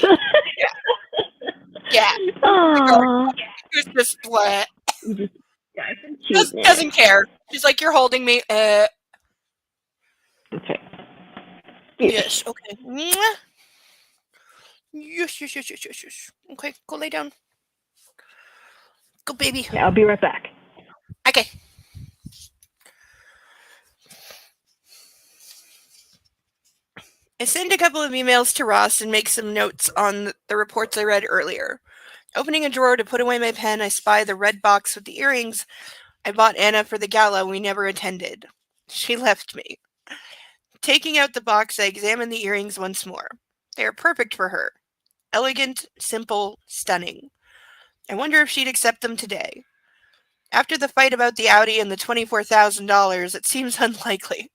Yeah, the guard Aww. who's just splat. Just got some cuteness. Doesn't care. She's like, you're holding me. Okay. Yes. Okay. Mwah. Yes. Yes. Yes. Yes. Yes. Yes. Okay. Go lay down. Go, baby. Yeah, I'll be right back. Okay. I send a couple of emails to Ross and make some notes on the reports I read earlier. Opening a drawer to put away my pen, I spy the red box with the earrings I bought Anna for the gala we never attended. She left me. Taking out the box, I examine the earrings once more. They are perfect for her. Elegant, simple, stunning. I wonder if she'd accept them today. After the fight about the Audi and the $24,000, it seems unlikely.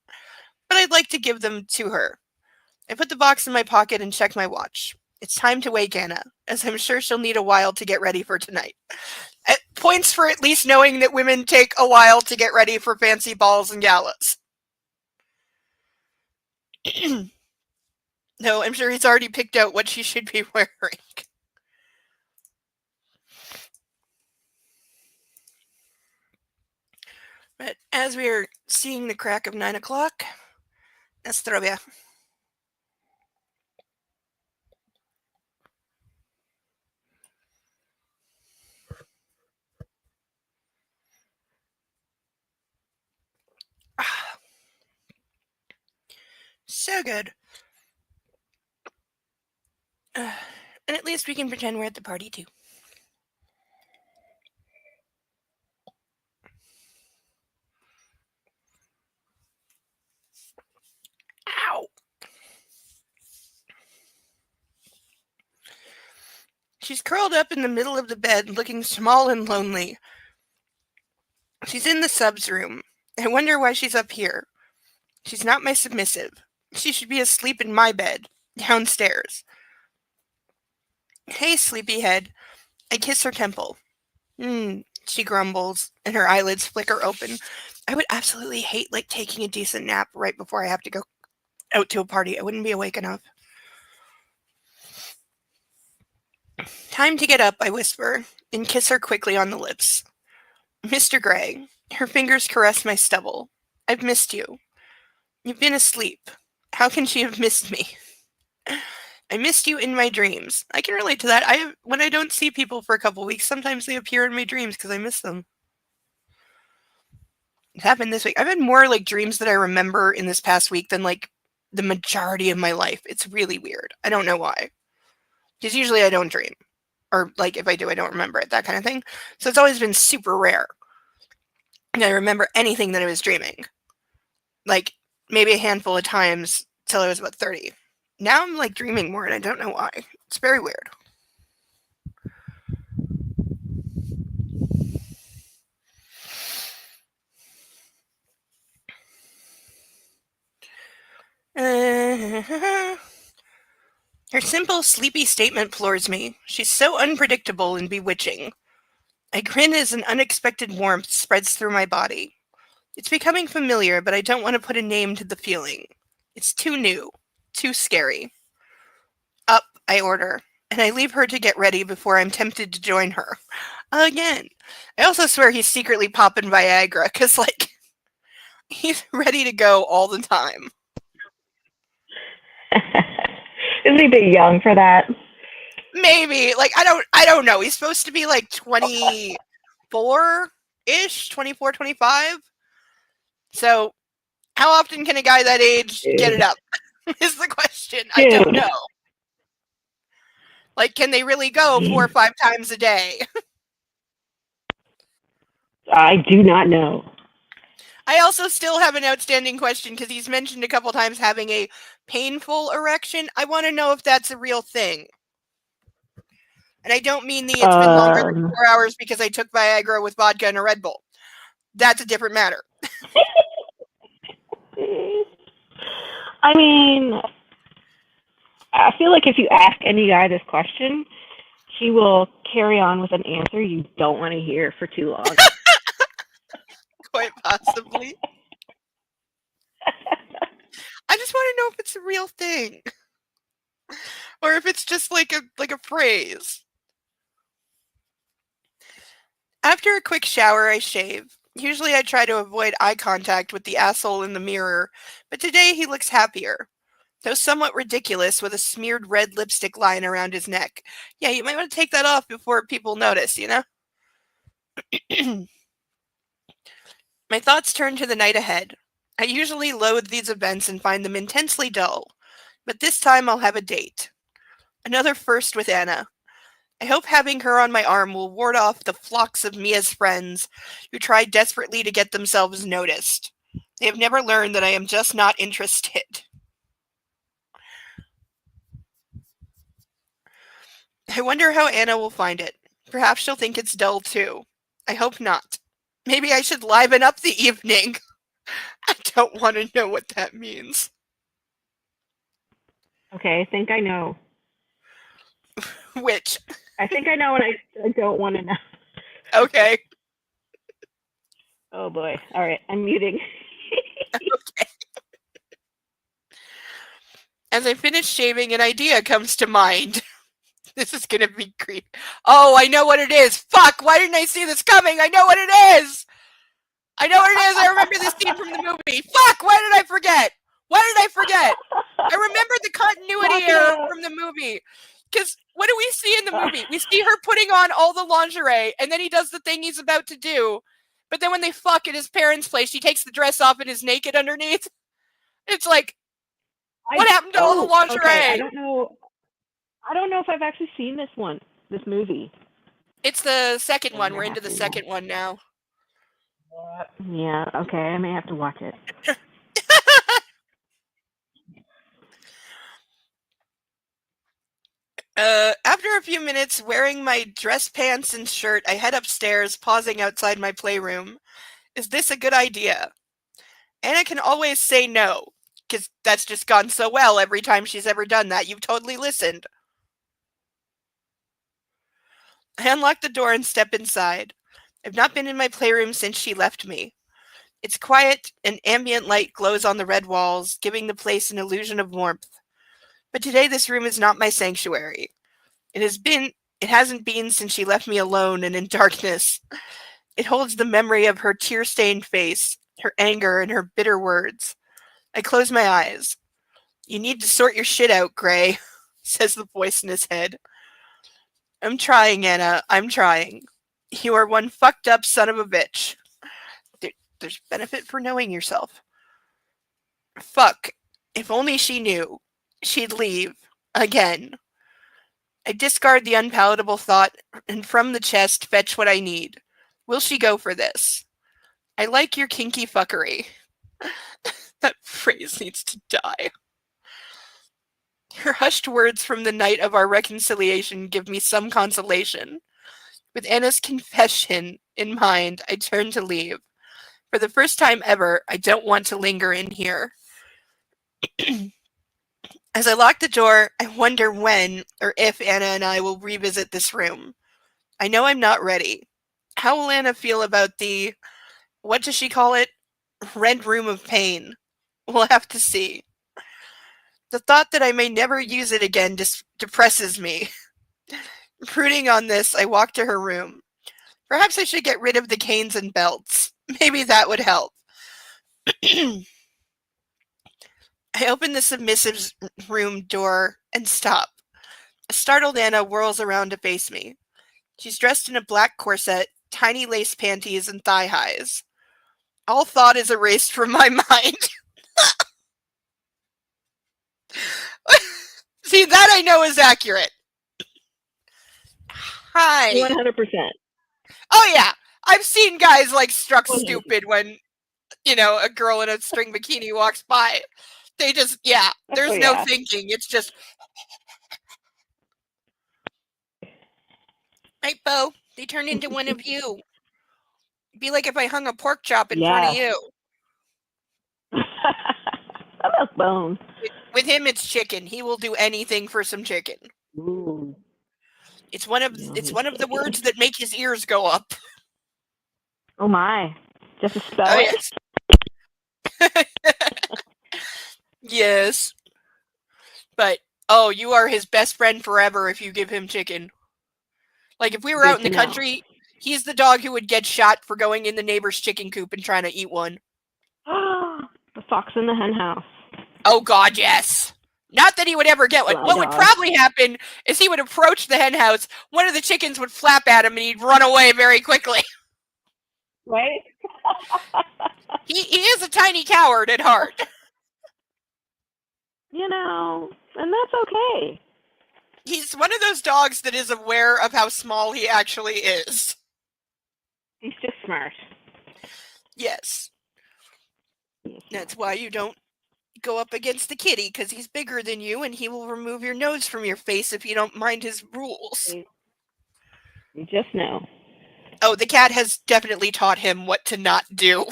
But I'd like to give them to her. I put the box in my pocket and check my watch. It's time to wake Anna, as I'm sure she'll need a while to get ready for tonight. Points for at least knowing that women take a while to get ready for fancy balls and galas. No, I'm sure he's already picked out what she should be wearing. But as we are seeing the crack of 9 o'clock, Estrovia. So good. And at least we can pretend we're at the party too. Ow! She's curled up in the middle of the bed, looking small and lonely. She's in the subs room. I wonder why she's up here. She's not my submissive. She should be asleep in my bed, downstairs. Hey, sleepyhead. I kiss her temple. She grumbles, and her eyelids flicker open. I would absolutely hate, taking a decent nap right before I have to go out to a party. I wouldn't be awake enough. Time to get up, I whisper, and kiss her quickly on the lips. Mr. Gray. Her fingers caress my stubble. I've missed you. You've been asleep. How can she have missed me? I missed you in my dreams. I can relate to that. When I don't see people for a couple weeks, sometimes they appear in my dreams because I miss them. It happened this week. I've had more dreams that I remember in this past week than the majority of my life. It's really weird. I don't know why. Because usually I don't dream. Or if I do, I don't remember it, that kind of thing. So it's always been super rare. And I remember anything that I was dreaming. Maybe a handful of times till I was about 30. Now I'm dreaming more and I don't know why. It's very weird. Her simple, sleepy statement floors me. She's so unpredictable and bewitching. I grin as an unexpected warmth spreads through my body. It's becoming familiar, but I don't want to put a name to the feeling. It's too new, too scary. Up, I order, and I leave her to get ready before I'm tempted to join her. Again. I also swear he's secretly popping Viagra, because, he's ready to go all the time. Is he a bit young for that? Maybe. I don't know. He's supposed to be 24-ish, 24, 25. So, how often can a guy that age get it up? Is the question. I don't know. Can they really go 4 or 5 times a day? I do not know. I also still have an outstanding question because he's mentioned a couple times having a painful erection. I want to know if that's a real thing. And I don't mean it's been longer than 4 hours because I took Viagra with vodka and a Red Bull. That's a different matter. I mean, I feel like if you ask any guy this question, he will carry on with an answer you don't want to hear for too long. Quite possibly. I just want to know if it's a real thing. Or if it's just like a phrase. After a quick shower, I shave. Usually I try to avoid eye contact with the asshole in the mirror, but today he looks happier. Though somewhat ridiculous with a smeared red lipstick line around his neck. Yeah, you might want to take that off before people notice, you know? My thoughts turn to the night ahead. I usually loathe these events and find them intensely dull, but this time I'll have a date. Another first with Anna. I hope having her on my arm will ward off the flocks of Mia's friends who try desperately to get themselves noticed. They have never learned that I am just not interested. I wonder how Anna will find it. Perhaps she'll think it's dull too. I hope not. Maybe I should liven up the evening. I don't want to know what that means. Okay, I think I know. Which? I think I know, and I don't want to know. Okay. Oh boy. All right, I'm muting. Okay. As I finish shaving, an idea comes to mind. This is gonna be creepy. Oh, I know what it is. Fuck, why didn't I see this coming? I know what it is. I know what it is. I remember this scene from the movie. Fuck, why did I forget? Why did I forget? I remember the continuity error from the movie. Because what do we see in the movie? We see her putting on all the lingerie, and then he does the thing he's about to do. But then when they fuck at his parents' place, she takes the dress off and is naked underneath. It's like, what happened to all the lingerie? Okay, I don't know if I've actually seen this movie. It's the second one. We're into the second one now. Yeah, okay, I may have to watch it. After a few minutes, wearing my dress pants and shirt, I head upstairs, pausing outside my playroom. Is this a good idea? Anna can always say no, because that's just gone so well every time she's ever done that. You've totally listened. I unlock the door and step inside. I've not been in my playroom since she left me. It's quiet, and ambient light glows on the red walls, giving the place an illusion of warmth. But today this room is not my sanctuary. It hasn't been since she left me alone and in darkness. It holds the memory of her tear-stained face, her anger, and her bitter words. I close my eyes. You need to sort your shit out, Gray, says the voice in his head. I'm trying, Anna. I'm trying. You are one fucked up son of a bitch. There's benefit for knowing yourself. Fuck. If only she knew. She'd leave. Again. I discard the unpalatable thought and from the chest fetch what I need. Will she go for this? I like your kinky fuckery. That phrase needs to die. Her hushed words from the night of our reconciliation give me some consolation. With Anna's confession in mind, I turn to leave. For the first time ever, I don't want to linger in here. As I lock the door, I wonder when or if Anna and I will revisit this room. I know I'm not ready. How will Anna feel about the, what does she call it? Red Room of Pain. We'll have to see. The thought that I may never use it again depresses me. Brooding on this, I walk to her room. Perhaps I should get rid of the canes and belts. Maybe that would help. I open the submissive's room door and stop. A startled Anna whirls around to face me. She's dressed in a black corset, tiny lace panties, and thigh highs. All thought is erased from my mind. See, that I know is accurate. Hi. 100%. Oh, yeah. I've seen guys, like, struck stupid when, you know, a girl in a string bikini walks by. They just, yeah, there's no thinking. It's just, right, Bo? They turn into one of you. It'd be like if I hung a pork chop in front of you. I love bones. With him, it's chicken. He will do anything for some chicken. Ooh. It's one of the words that make his ears go up. Oh my! Just a spell. Oh, yes. Yes. But, oh, you are his best friend forever if you give him chicken. Like, if we were Good out in the to know. country, he's the dog who would get shot for going in the neighbor's chicken coop and trying to eat one. The fox in the hen house. Oh, God, yes. Not that he would ever get one. My What would dog. probably happen is he would approach the hen house, one of the chickens would flap at him, and he'd run away very quickly. Right? He is a tiny coward at heart. You know, and that's okay. He's one of those dogs that is aware of how small he actually is. He's just smart. Yes. He's That's smart. why you don't go up against the kitty, because he's bigger than you, and he will remove your nose from your face if you don't mind his rules. You just know. Oh, the cat has definitely taught him what to not do.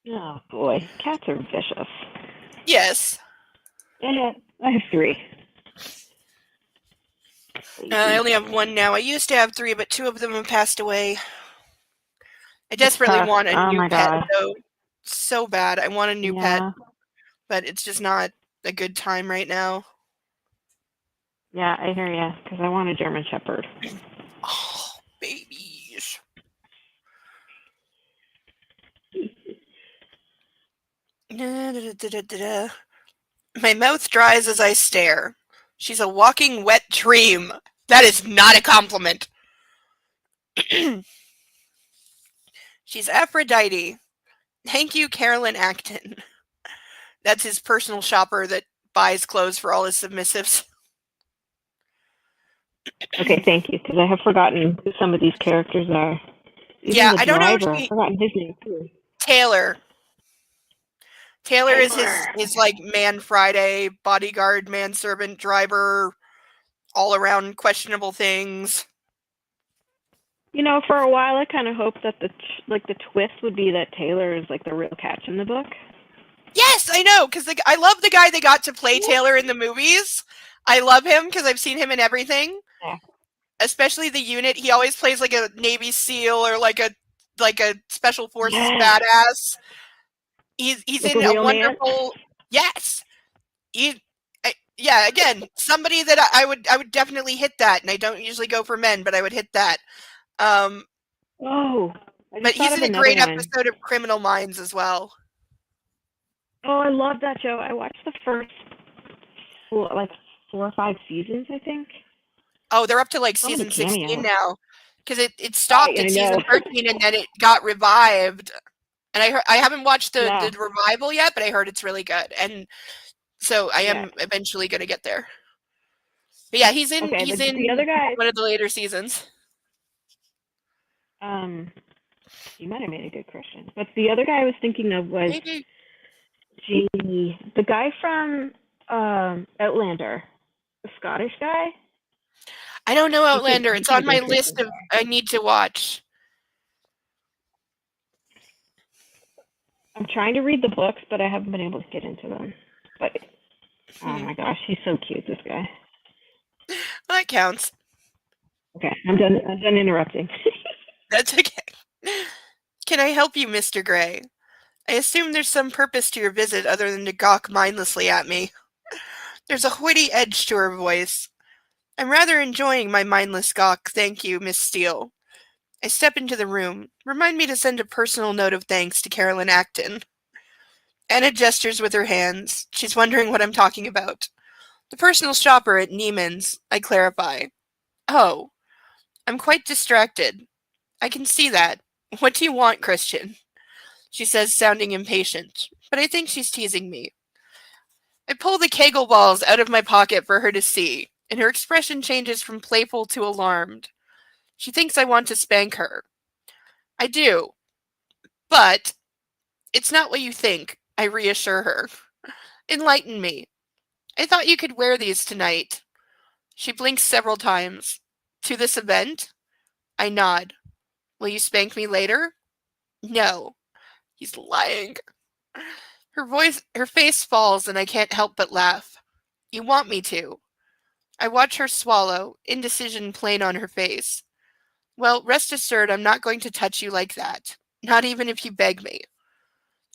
Oh boy, cats are vicious. Yes. And I have 3. I only have 1 now. I used to have 3, but 2 of them have passed away. I desperately tough. want a Oh new my pet, God. though. So bad. I want a new pet, Yeah. but it's just not a good time right now. Yeah, I hear ya. Because I want a German Shepherd. Oh, babies. Da-da-da-da-da-da. My mouth dries as I stare. She's a walking wet dream. That is not a compliment. She's Aphrodite. Thank you, Carolyn Acton. That's his personal shopper that buys clothes for all his submissives. Okay, thank you. Because I have forgotten who some of these characters are. Even Yeah, the I don't know if driver. she... I've forgotten his name too. Taylor. Taylor is his like Man Friday, bodyguard, manservant, driver, all around questionable things. You know, for a while I kind of hoped that the twist would be that Taylor is like the real catch in the book. Yes, I know, because I love the guy they got to play Taylor in the movies. I love him because I've seen him in everything. Yeah. Especially the unit. He always plays like a Navy SEAL or like a Special Forces Yes. badass. He's Like in a a real man? wonderful... Yes. Yeah, again, somebody that I would definitely hit that, and I don't usually go for men, but I would hit that. Oh, I But just thought he's of in a another great one. episode of Criminal Minds as well. Oh, I love that show. I watched the first 4 or 5 seasons, I think. Oh, they're up to like Some of the season 16 cameos. now. Because it stopped I at know. season 13 and then it got revived. And I haven't watched the revival yet, but I heard it's really good. And so I am eventually going to get there. But yeah, he's in the other guy. one of the later seasons. You might have made a good Christian. But the other guy I was thinking of was the guy from Outlander, the Scottish guy. I don't know Outlander. He It's could on be my interesting. list of I need to watch. I'm trying to read the books, but I haven't been able to get into them. But oh my gosh, he's so cute, this guy. That counts. Okay, I'm done interrupting. That's okay. Can I help you, Mr. Gray? I assume there's some purpose to your visit other than to gawk mindlessly at me. There's a hoity edge to her voice. I'm rather enjoying my mindless gawk, thank you, Miss Steele. I step into the room. Remind me to send a personal note of thanks to Carolyn Acton. Anna gestures with her hands. She's wondering what I'm talking about. The personal shopper at Neiman's, I clarify. Oh, I'm quite distracted. I can see that. What do you want, Christian? She says, sounding impatient, but I think she's teasing me. I pull the Kegel balls out of my pocket for her to see, and her expression changes from playful to alarmed. She thinks I want to spank her. I do. But it's not what you think, I reassure her. Enlighten me. I thought you could wear these tonight. She blinks several times. To this event? I nod. Will you spank me later? No. He's lying. Her face falls and I can't help but laugh. You want me to. I watch her swallow, indecision plain on her face. Well, rest assured I'm not going to touch you like that. Not even if you beg me.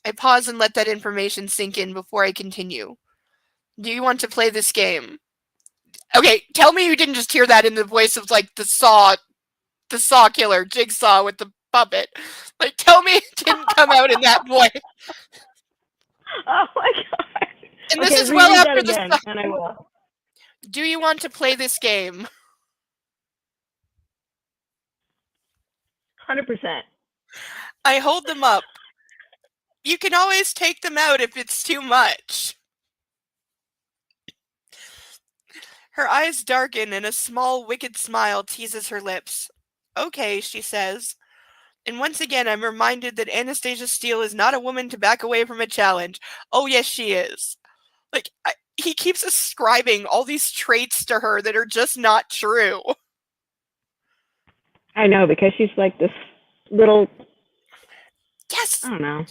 I pause and let that information sink in before I continue. Do you want to play this game? Okay, tell me you didn't just hear that in the voice of, like, the Saw killer, Jigsaw with the puppet. Like, tell me it didn't come out in that voice. Oh my god. And Okay, this is well reread that after the again, and I will. Do you want to play this game? 100%. I hold them up. You can always take them out if it's too much. Her eyes darken and a small, wicked smile teases her lips. Okay, she says. And once again, I'm reminded that Anastasia Steele is not a woman to back away from a challenge. Oh, yes, she is. Like, he keeps ascribing all these traits to her that are just not true. I know, because she's like this little, Yes. I don't know,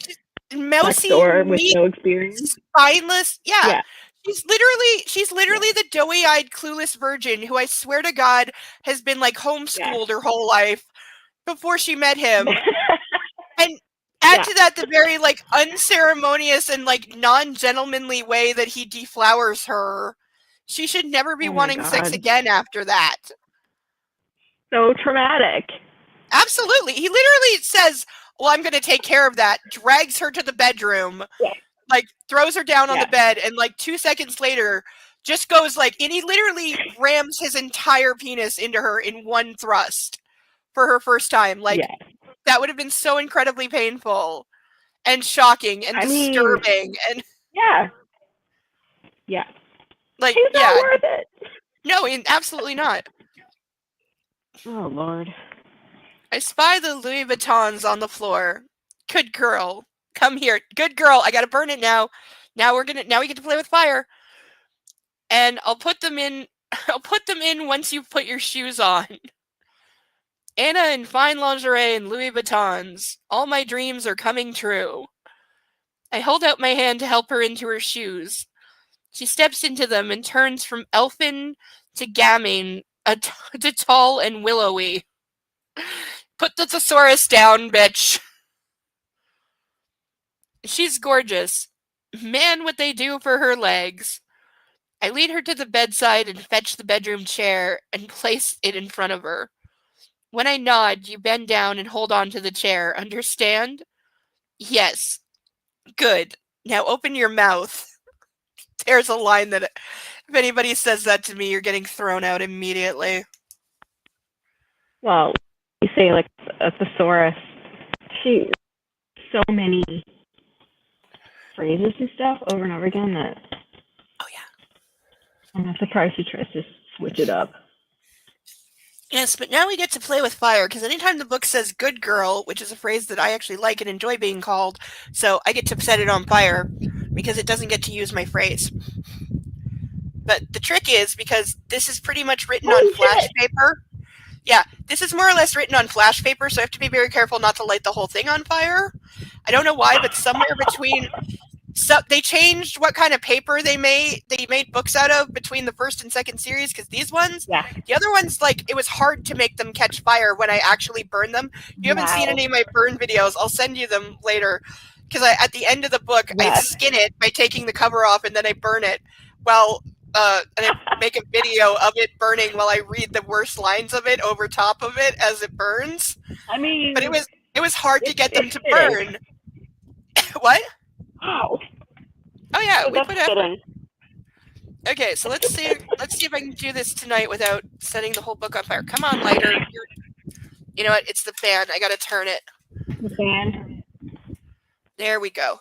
Mousy, door with meek, no experience. spineless. Yeah. Yeah. She's literally the doughy-eyed, clueless virgin who I swear to God has been like homeschooled her whole life before she met him. And add to that the very like unceremonious and like non-gentlemanly way that he deflowers her. She should never be wanting sex again after that. So traumatic. Absolutely. He literally says, well, I'm going to take care of that, drags her to the bedroom, like throws her down on the bed, and like 2 seconds later just goes like, and he literally rams his entire penis into her in one thrust for her first time. Like, that would have been so incredibly painful and shocking and disturbing. And like, she's not worth it. No, absolutely not. Oh, Lord. I spy the Louis Vuittons on the floor. Good girl. Come here. Good girl. I gotta burn it now. Now we get to play with fire. And I'll put them in once you've put your shoes on. Anna in fine lingerie and Louis Vuittons. All my dreams are coming true. I hold out my hand to help her into her shoes. She steps into them and turns from elfin to gamming, to tall and willowy. Put the thesaurus down, bitch. She's gorgeous. Man, what they do for her legs. I lead her to the bedside and fetch the bedroom chair and place it in front of her. When I nod, you bend down and hold on to the chair. Understand? Yes. Good. Now open your mouth. There's a line that if anybody says that to me, you're getting thrown out immediately. Well, you say like a thesaurus. She so many phrases and stuff over and over again that. Oh yeah. I'm not surprised she tries to switch it up. Yes, but now we get to play with fire, because anytime the book says good girl, which is a phrase that I actually like and enjoy being called, so I get to set it on fire, because it doesn't get to use my phrase. But the trick is, because this is pretty much written on flash paper. Yeah, this is more or less written on flash paper, so I have to be very careful not to light the whole thing on fire. I don't know why, but somewhere between... So they changed what kind of paper they made books out of between the first and second series, because these ones, the other ones, like, it was hard to make them catch fire when I actually burned them. If you haven't seen any of my burn videos, I'll send you them later, because at the end of the book, I skin it by taking the cover off, and then I burn it. Well, and I make a video of it burning while I read the worst lines of it over top of it as it burns. I mean... But it was hard to get them to burn. What? Wow. Oh yeah, we put effort. Okay, so let's see if I can do this tonight without setting the whole book on fire. Come on, lighter. You know what? It's the fan. I gotta turn it. The fan. There we go.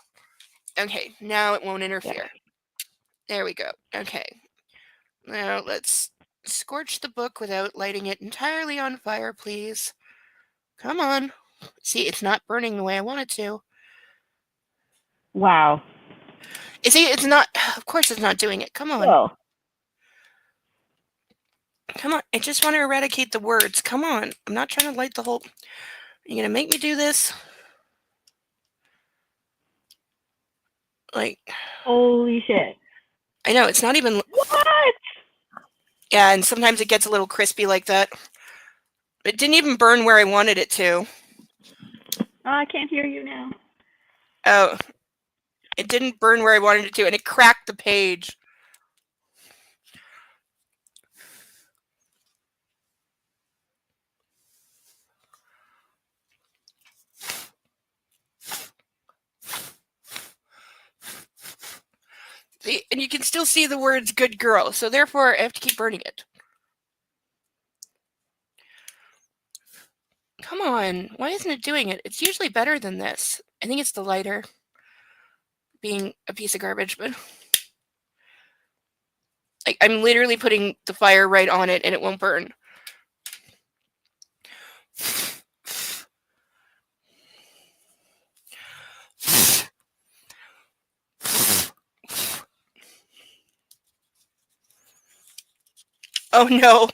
Okay, now it won't interfere. There we go. Okay. Now let's scorch the book without lighting it entirely on fire, please. Come on. See, it's not burning the way I want it to. Wow. You see, it's not... Of course it's not doing it. Come on. Whoa. Come on. I just want to eradicate the words. Come on. I'm not trying to light the whole... Are you going to make me do this? Like... Holy shit. I know, it's not even... What? Yeah, and sometimes it gets a little crispy like that. It didn't even burn where I wanted it to. Oh, I can't hear you now. Oh, It didn't burn where I wanted it to, and it cracked the page. See, and you can still see the words good girl, so therefore I have to keep burning it. Come on, why isn't it doing it? It's usually better than this. I think it's the lighter being a piece of garbage, but I'm literally putting the fire right on it and it won't burn. Oh no.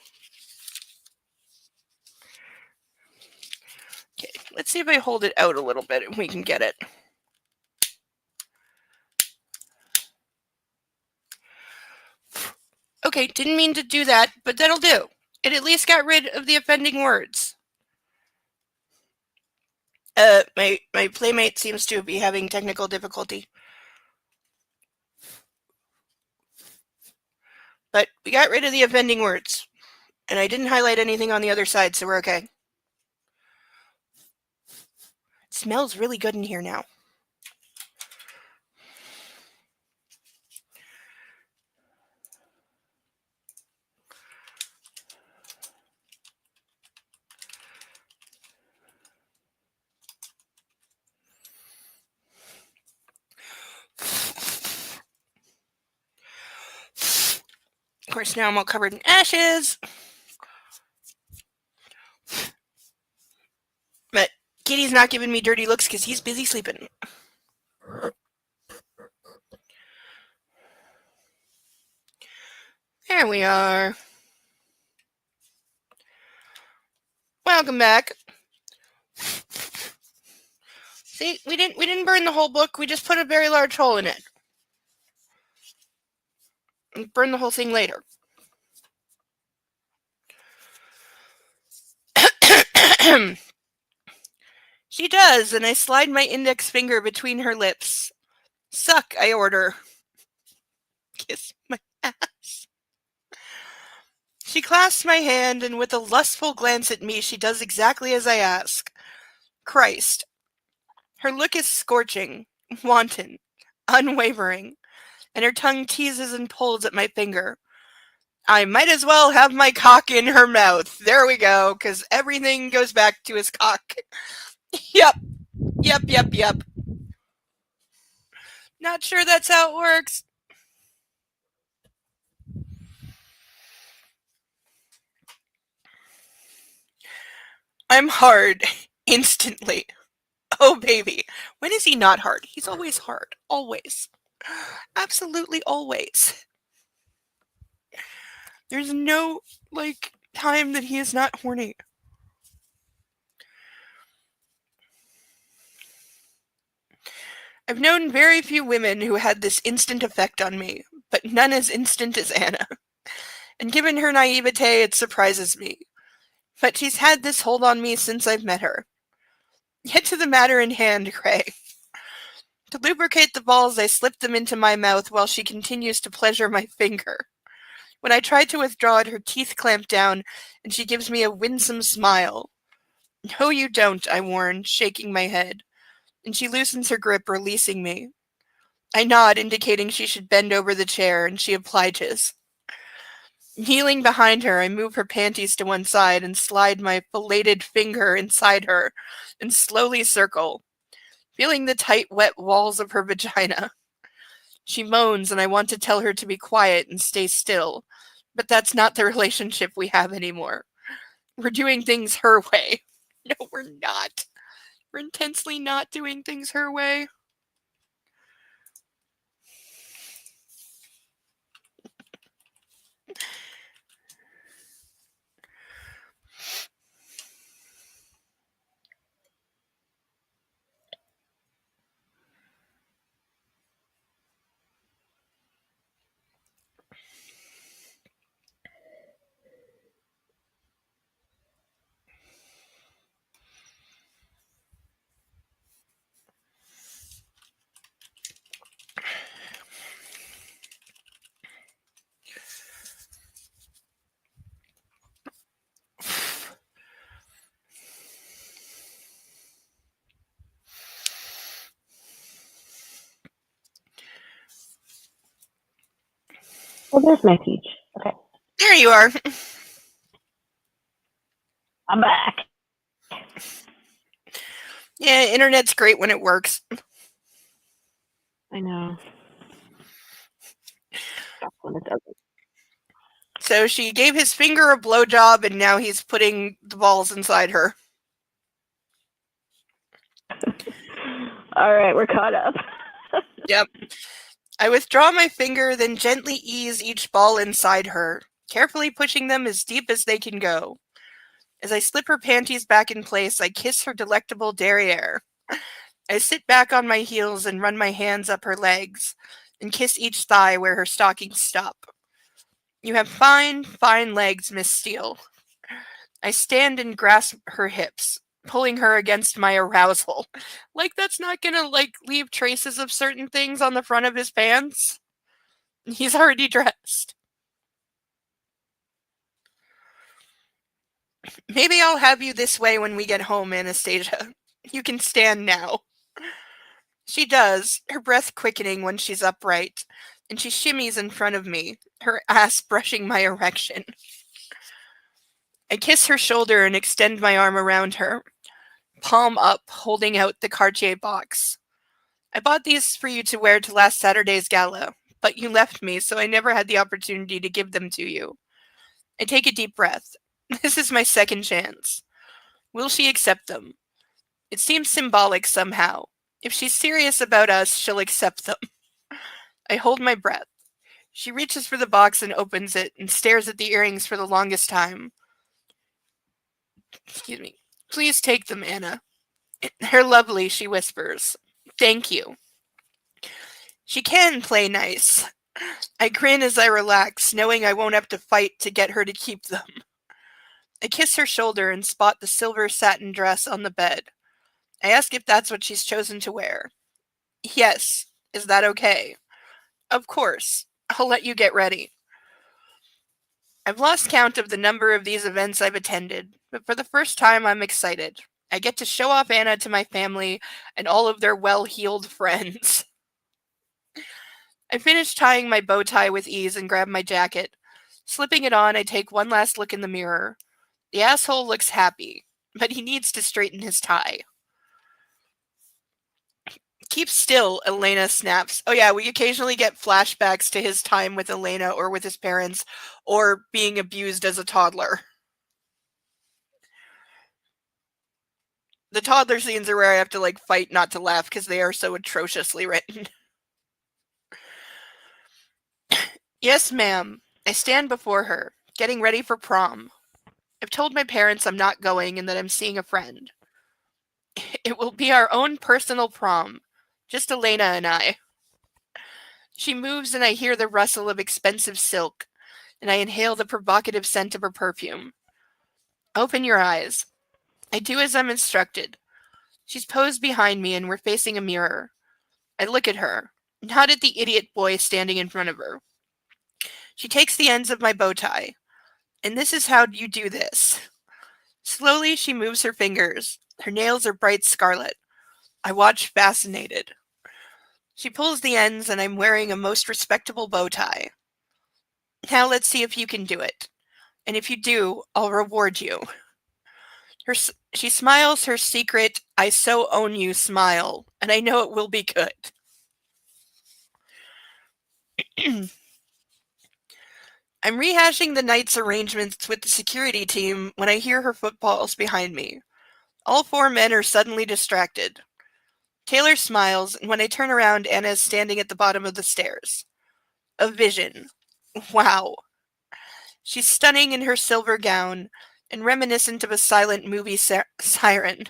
Okay, let's see if I hold it out a little bit and we can get it. Okay, didn't mean to do that, but that'll do. It at least got rid of the offending words. My playmate seems to be having technical difficulty. But we got rid of the offending words. And I didn't highlight anything on the other side, so we're okay. It smells really good in here now. Of course, now I'm all covered in ashes. But Kitty's not giving me dirty looks because he's busy sleeping. There we are. Welcome back. See, we didn't burn the whole book. We just put a very large hole in it. And burn the whole thing later. She does, and I slide my index finger between her lips. Suck, I order. Kiss my ass. She clasps my hand, and with a lustful glance at me, she does exactly as I ask. Christ. Her look is scorching, wanton, unwavering, and her tongue teases and pulls at my finger. I might as well have my cock in her mouth. There we go, because everything goes back to his cock. Yep. Not sure that's how it works. I'm hard. Instantly. Oh, baby. When is he not hard? He's always hard. Always. Absolutely always. There's no, time that he is not horny. I've known very few women who had this instant effect on me, but none as instant as Anna. And given her naivete, it surprises me. But she's had this hold on me since I've met her. Get to the matter in hand, Gray. To lubricate the balls, I slip them into my mouth while she continues to pleasure my finger. When I try to withdraw it, her teeth clamp down, and she gives me a winsome smile. No, you don't, I warn, shaking my head. And she loosens her grip, releasing me. I nod, indicating she should bend over the chair, and she obliges. Kneeling behind her, I move her panties to one side and slide my filleted finger inside her and slowly circle, feeling the tight, wet walls of her vagina. She moans, and I want to tell her to be quiet and stay still, but that's not the relationship we have anymore. We're doing things her way. No, we're not. We're intensely not doing things her way. Oh, there's my peach. Okay. There you are. I'm back. Yeah, internet's great when it works. I know. That's when it doesn't. So she gave his finger a blowjob, and now he's putting the balls inside her. All right, we're caught up. Yep. I withdraw my finger, then gently ease each ball inside her, carefully pushing them as deep as they can go. As I slip her panties back in place, I kiss her delectable derriere. I sit back on my heels and run my hands up her legs, and kiss each thigh where her stockings stop. You have fine, fine legs, Miss Steele. I stand and grasp her hips, pulling her against my arousal. Like that's not gonna, leave traces of certain things on the front of his pants? He's already dressed. Maybe I'll have you this way when we get home, Anastasia. You can stand now. She does, her breath quickening when she's upright, and she shimmies in front of me, her ass brushing my erection. I kiss her shoulder and extend my arm around her, palm up, holding out the Cartier box. I bought these for you to wear to last Saturday's gala, but you left me, so I never had the opportunity to give them to you. I take a deep breath. This is my second chance. Will she accept them? It seems symbolic somehow. If she's serious about us, she'll accept them. I hold my breath. She reaches for the box and opens it and stares at the earrings for the longest time. Excuse me. Please take them, Anna. They're lovely, she whispers. Thank you. She can play nice. I grin as I relax, knowing I won't have to fight to get her to keep them. I kiss her shoulder and spot the silver satin dress on the bed. I ask if that's what she's chosen to wear. Yes. Is that okay? Of course. I'll let you get ready. I've lost count of the number of these events I've attended, but for the first time I'm excited. I get to show off Anna to my family and all of their well-heeled friends. I finish tying my bow tie with ease and grab my jacket. Slipping it on, I take one last look in the mirror. The asshole looks happy, but he needs to straighten his tie. Keep still, Elena snaps. Oh yeah, we occasionally get flashbacks to his time with Elena or with his parents or being abused as a toddler. The toddler scenes are where I have to fight not to laugh because they are so atrociously written. Yes, ma'am. I stand before her, getting ready for prom. I've told my parents I'm not going and that I'm seeing a friend. It will be our own personal prom. Just Elena and I. She moves and I hear the rustle of expensive silk, and I inhale the provocative scent of her perfume. Open your eyes. I do as I'm instructed. She's posed behind me and we're facing a mirror. I look at her, not at the idiot boy standing in front of her. She takes the ends of my bow tie. And this is how you do this. Slowly she moves her fingers. Her nails are bright scarlet. I watch fascinated. She pulls the ends and I'm wearing a most respectable bow tie. Now let's see if you can do it. And if you do, I'll reward you. She smiles her secret, I so own you smile, and I know it will be good. I'm rehashing the night's arrangements with the security team when I hear her footfalls behind me. All four men are suddenly distracted. Taylor smiles, and when I turn around, Anna is standing at the bottom of the stairs. A vision. Wow. She's stunning in her silver gown, and reminiscent of a silent movie siren.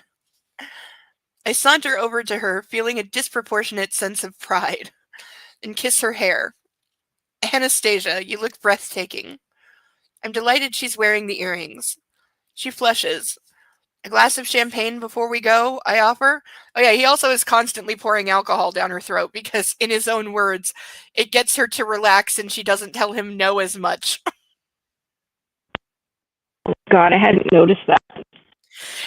I saunter over to her, feeling a disproportionate sense of pride, and kiss her hair. Anastasia, you look breathtaking. I'm delighted she's wearing the earrings. She flushes. A glass of champagne before we go, I offer. Oh yeah, he also is constantly pouring alcohol down her throat because, in his own words, it gets her to relax and she doesn't tell him no as much. God, I hadn't noticed that.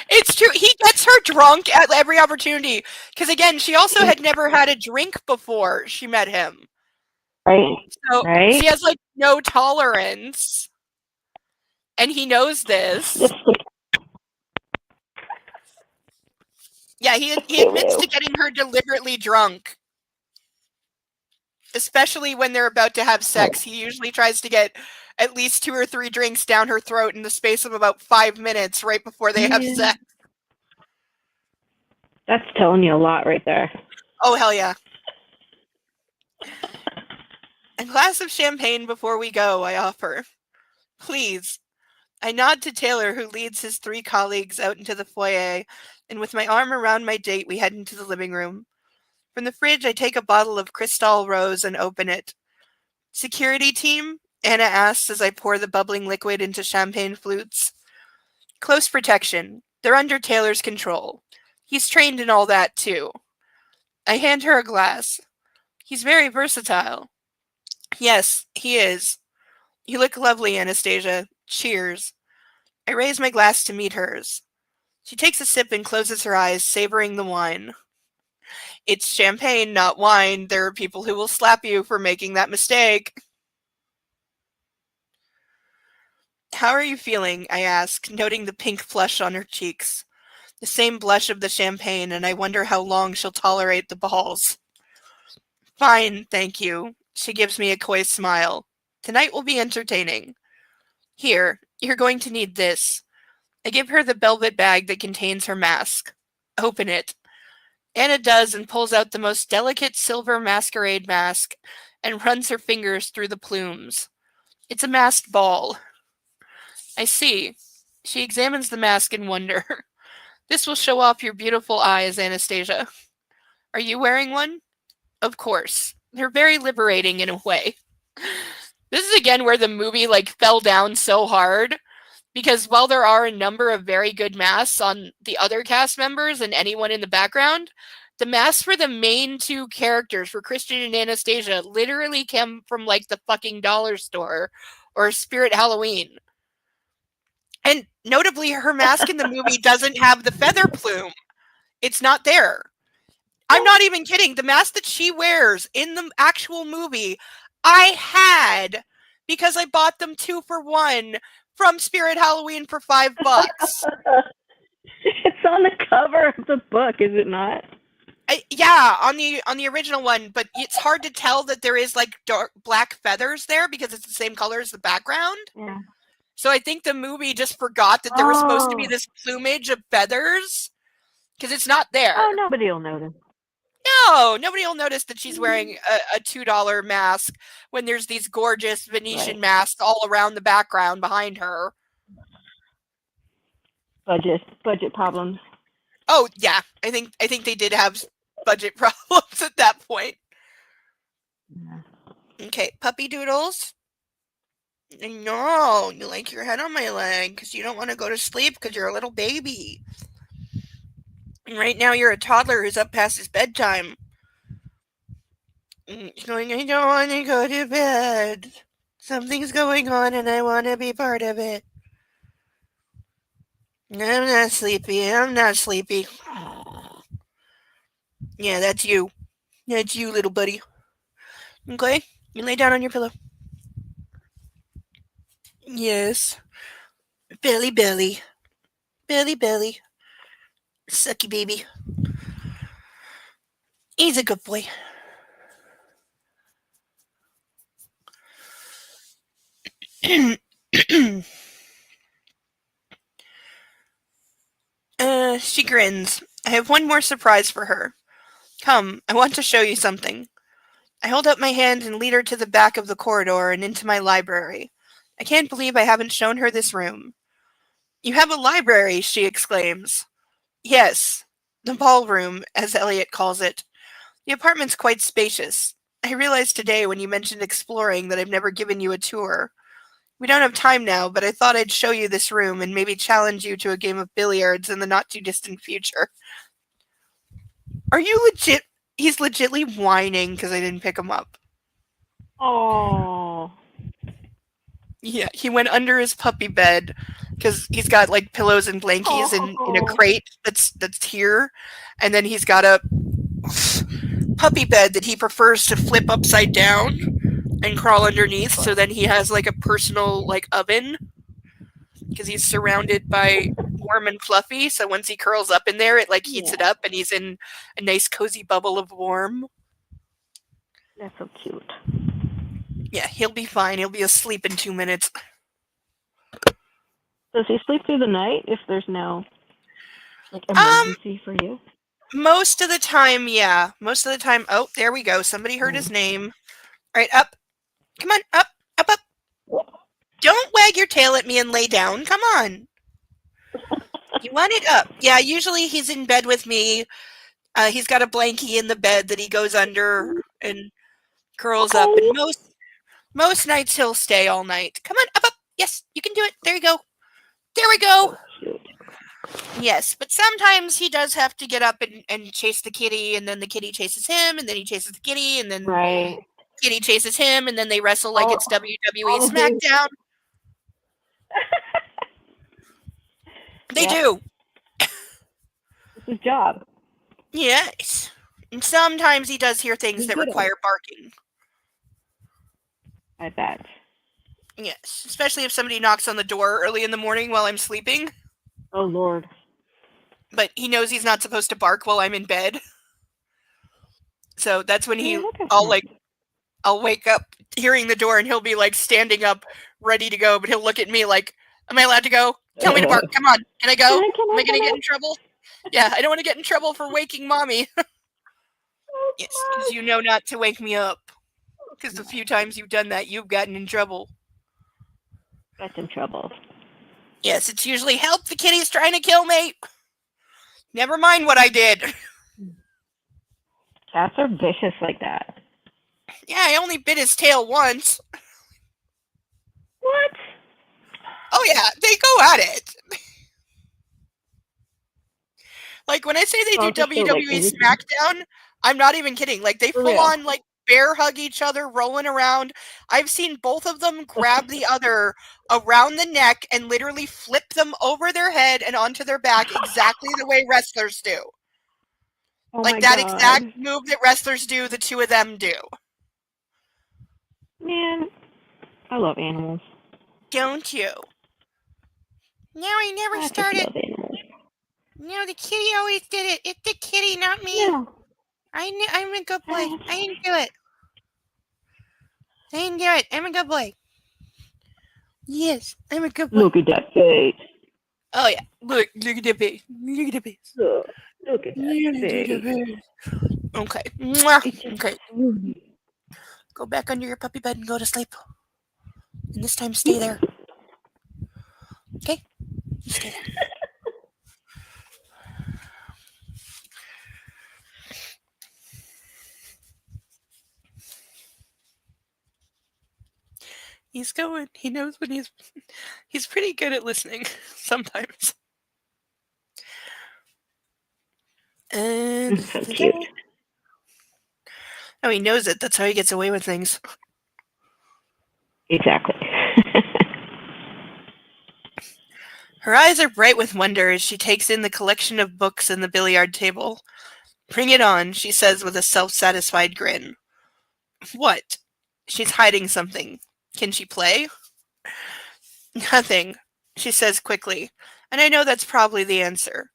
It's true. He gets her drunk at every opportunity. Because again, she also had never had a drink before she met him. Right. So right. she has no tolerance. And he knows this. Yeah, he admits to getting her deliberately drunk. Especially when they're about to have sex. He usually tries to get at least 2 or 3 drinks down her throat in the space of about 5 minutes right before they have sex. That's telling you a lot right there. Oh, hell yeah. A glass of champagne before we go, I offer. Please. I nod to Taylor, who leads his 3 colleagues out into the foyer, and with my arm around my date, we head into the living room. From the fridge, I take a bottle of Cristal Rose and open it. Security team? Anna asks as I pour the bubbling liquid into champagne flutes. Close protection. They're under Taylor's control. He's trained in all that, too. I hand her a glass. He's very versatile. Yes, he is. You look lovely, Anastasia. Cheers. I raise my glass to meet hers. She takes a sip and closes her eyes, savoring the wine. It's champagne, not wine. There are people who will slap you for making that mistake. How are you feeling? I ask, noting the pink flush on her cheeks. The same blush of the champagne, and I wonder how long she'll tolerate the balls. Fine, thank you. She gives me a coy smile. Tonight will be entertaining. Here, you're going to need this. I give her the velvet bag that contains her mask. Open it. Anna does and pulls out the most delicate silver masquerade mask and runs her fingers through the plumes. It's a masked ball. I see. She examines the mask in wonder. This will show off your beautiful eyes, Anastasia. Are you wearing one? Of course. They're very liberating in a way. This is again where the movie fell down so hard, because while there are a number of very good masks on the other cast members and anyone in the background, the masks for the main 2 characters, for Christian and Anastasia, literally came from the fucking dollar store or Spirit Halloween. And notably, her mask in the movie doesn't have the feather plume. It's not there. I'm not even kidding. The mask that she wears in the actual movie, I had because I bought them 2 for 1 from Spirit Halloween for $5. It's on the cover of the book, is it not? Yeah, on the original one, but it's hard to tell that there is dark black feathers there because it's the same color as the background. Yeah. So I think the movie just forgot that there was supposed to be this plumage of feathers because it's not there. Oh, nobody will notice. No, nobody will notice that she's wearing a $2 mask when there's these gorgeous Venetian masks all around the background behind her. Budget problems. Oh yeah, I think they did have budget problems at that point. Yeah. Okay, puppy doodles. No, you like your head on my leg because you don't want to go to sleep because you're a little baby. And right now you're a toddler who's up past his bedtime. He's going, I don't want to go to bed. Something's going on and I want to be part of it. I'm not sleepy. Yeah, that's you. That's you, little buddy. Okay, you lay down on your pillow. Yes. Belly. Sucky baby. He's a good boy. She grins. I have one more surprise for her. Come, I want to show you something. I hold out my hand and lead her to the back of the corridor and into my library. I can't believe I haven't shown her this room. You have a library, she exclaims. Yes, the ballroom, as Elliot calls it. The apartment's quite spacious. I realized today when you mentioned exploring that I've never given you a tour. We don't have time now, but I thought I'd show you this room and maybe challenge you to a game of billiards in the not-too-distant future. Are you legit? He's legitly whining because I didn't pick him up. Oh. Yeah, he went under his puppy bed because he's got pillows and blankies in a crate that's here, and then he's got a puppy bed that he prefers to flip upside down, and crawl underneath, so then he has like a personal like oven because he's surrounded by warm and fluffy. So once he curls up in there, it like heats it up, and he's in a nice cozy bubble of warm. That's so cute. Yeah, he'll be fine. He'll be asleep in 2 minutes. Does he sleep through the night if there's no like emergency for you? Most of the time, yeah. Most of the time. Oh, there we go. Somebody heard his name. All right, up. Come on, up, up, up. Don't wag your tail at me and lay down. Come on. You want it up. Yeah, usually he's in bed with me. He's got a blankie in the bed that he goes under and curls up. And most nights he'll stay all night. Come on, up, up. Yes, you can do it. There you go. There we go. Yes, but sometimes he does have to get up and chase the kitty, and then the kitty chases him, and then he chases the kitty, and then Right. kitty chases him, and then they wrestle like it's WWE SmackDown. They do. It's his job. Yes. And sometimes he does hear things that require barking. I bet. Yes, especially if somebody knocks on the door early in the morning while I'm sleeping. Oh, Lord. But he knows he's not supposed to bark while I'm in bed. So that's when I'll wake up hearing the door, and he'll be like standing up, ready to go, but he'll look at me like, am I allowed to go? Tell me to bark. Come on. Can I go? Am I going to get in trouble? Yeah, I don't want to get in trouble for waking mommy. Yes, because you know not to wake me up. Because the few times you've done that, you've gotten in trouble. Got in trouble. Yes, it's usually, help, the kitty's trying to kill me. Never mind what I did. Cats are vicious like that. Yeah, I only bit his tail once. What? Oh yeah, they go at it. Like when I say they do WWE SmackDown, I'm not even kidding. Like they full on like bear hug each other, rolling around. I've seen both of them grab the other around the neck and literally flip them over their head and onto their back exactly the way wrestlers do. Oh like that exact move that wrestlers do, the two of them do. Man, I love animals. Don't you? No, I never started. Love animals. No, the kitty always did it. It's the kitty, not me. No. I'm a good boy. I didn't do it. I didn't do it. I'm a good boy. Yes, I'm a good boy. Look at that face. Oh yeah. Look at that face. Look at that face. Look at that face. Okay. Mwah. Okay. Go back under your puppy bed and go to sleep. And this time stay there. Okay? You stay there. He's going. He knows when he's pretty good at listening sometimes. And so cute. Oh, he knows it. That's how he gets away with things. Exactly. Her eyes are bright with wonder as she takes in the collection of books in the billiard table. Bring it on, she says with a self-satisfied grin. What? She's hiding something. Can she play? Nothing, she says quickly, and I know that's probably the answer.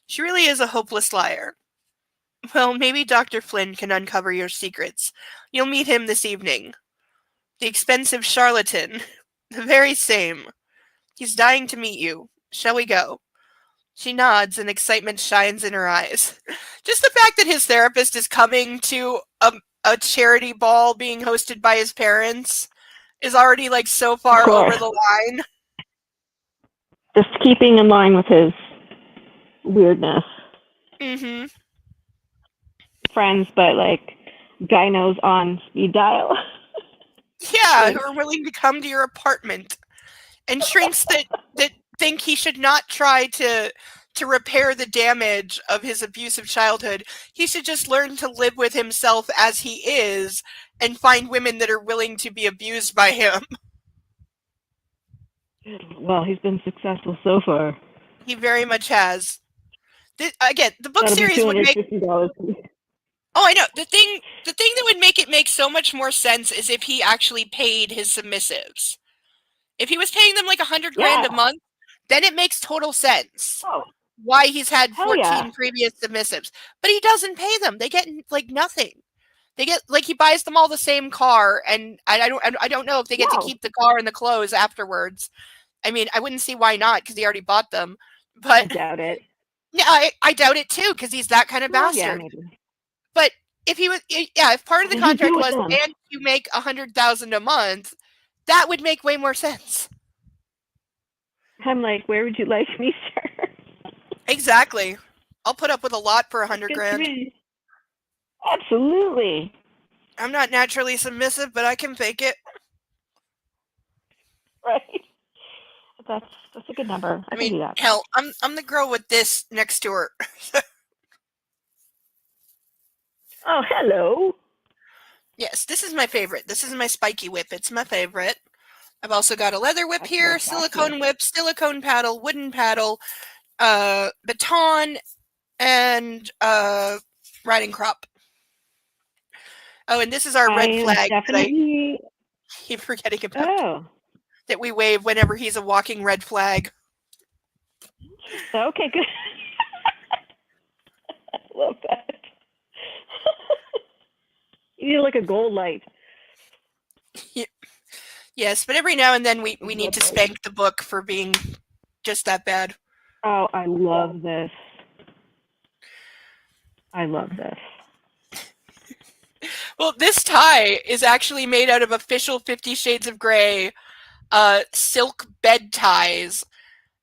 She really is a hopeless liar. Well, maybe Dr. Flynn can uncover your secrets. You'll meet him this evening. The expensive charlatan. The very same. He's dying to meet you. Shall we go? She nods and excitement shines in her eyes. Just the fact that his therapist is coming to a charity ball being hosted by his parents is already like so far over the line. Just keeping in line with his weirdness. Mm-hmm. Friends, but like gynos on speed dial. Yeah, who are willing to come to your apartment. And shrinks that think he should not try to repair the damage of his abusive childhood. He should just learn to live with himself as he is and find women that are willing to be abused by him. Well, he's been successful so far. He very much has. Again, the book series would make... Oh, I know. The thing that would make it make so much more sense is if he actually paid his submissives. If he was paying them like $100,000 Yeah. a month, then it makes total sense Oh, why he's had hell 14 yeah. previous submissives. But he doesn't pay them. They get like nothing. They get like he buys them all the same car, and I don't know if they get to No. keep the car and the clothes afterwards. I mean, I wouldn't see why not because he already bought them. I But doubt it. yeah, I doubt it too because he's that kind of Well, yeah, bastard. maybe. But if he was, yeah, if part of the What did he do contract with was them? and you make 100,000 a month, that would make way more sense. I'm like, where would you like me, sir? Exactly. I'll put up with a lot for Good to $100,000. me. Absolutely. I'm not naturally submissive, but I can fake it. Right. That's a good number. I I can do mean, that. hell, I'm the girl with this next to her. Oh, hello. Yes, this is my favorite. This is my spiky whip. It's my favorite. I've also got a leather whip That's here, more silicone whip, silicone paddle, wooden paddle, baton, and riding crop. Oh, and this is our I red am flag that I definitely. keep forgetting about. Oh. That we wave whenever he's a walking red flag. Okay, good. I love that. You need like a gold light. Yes, but every now and then we need to spank the book for being just that bad. Oh, I love this. I love this. Well, this tie is actually made out of official 50 Shades of Grey silk bed ties.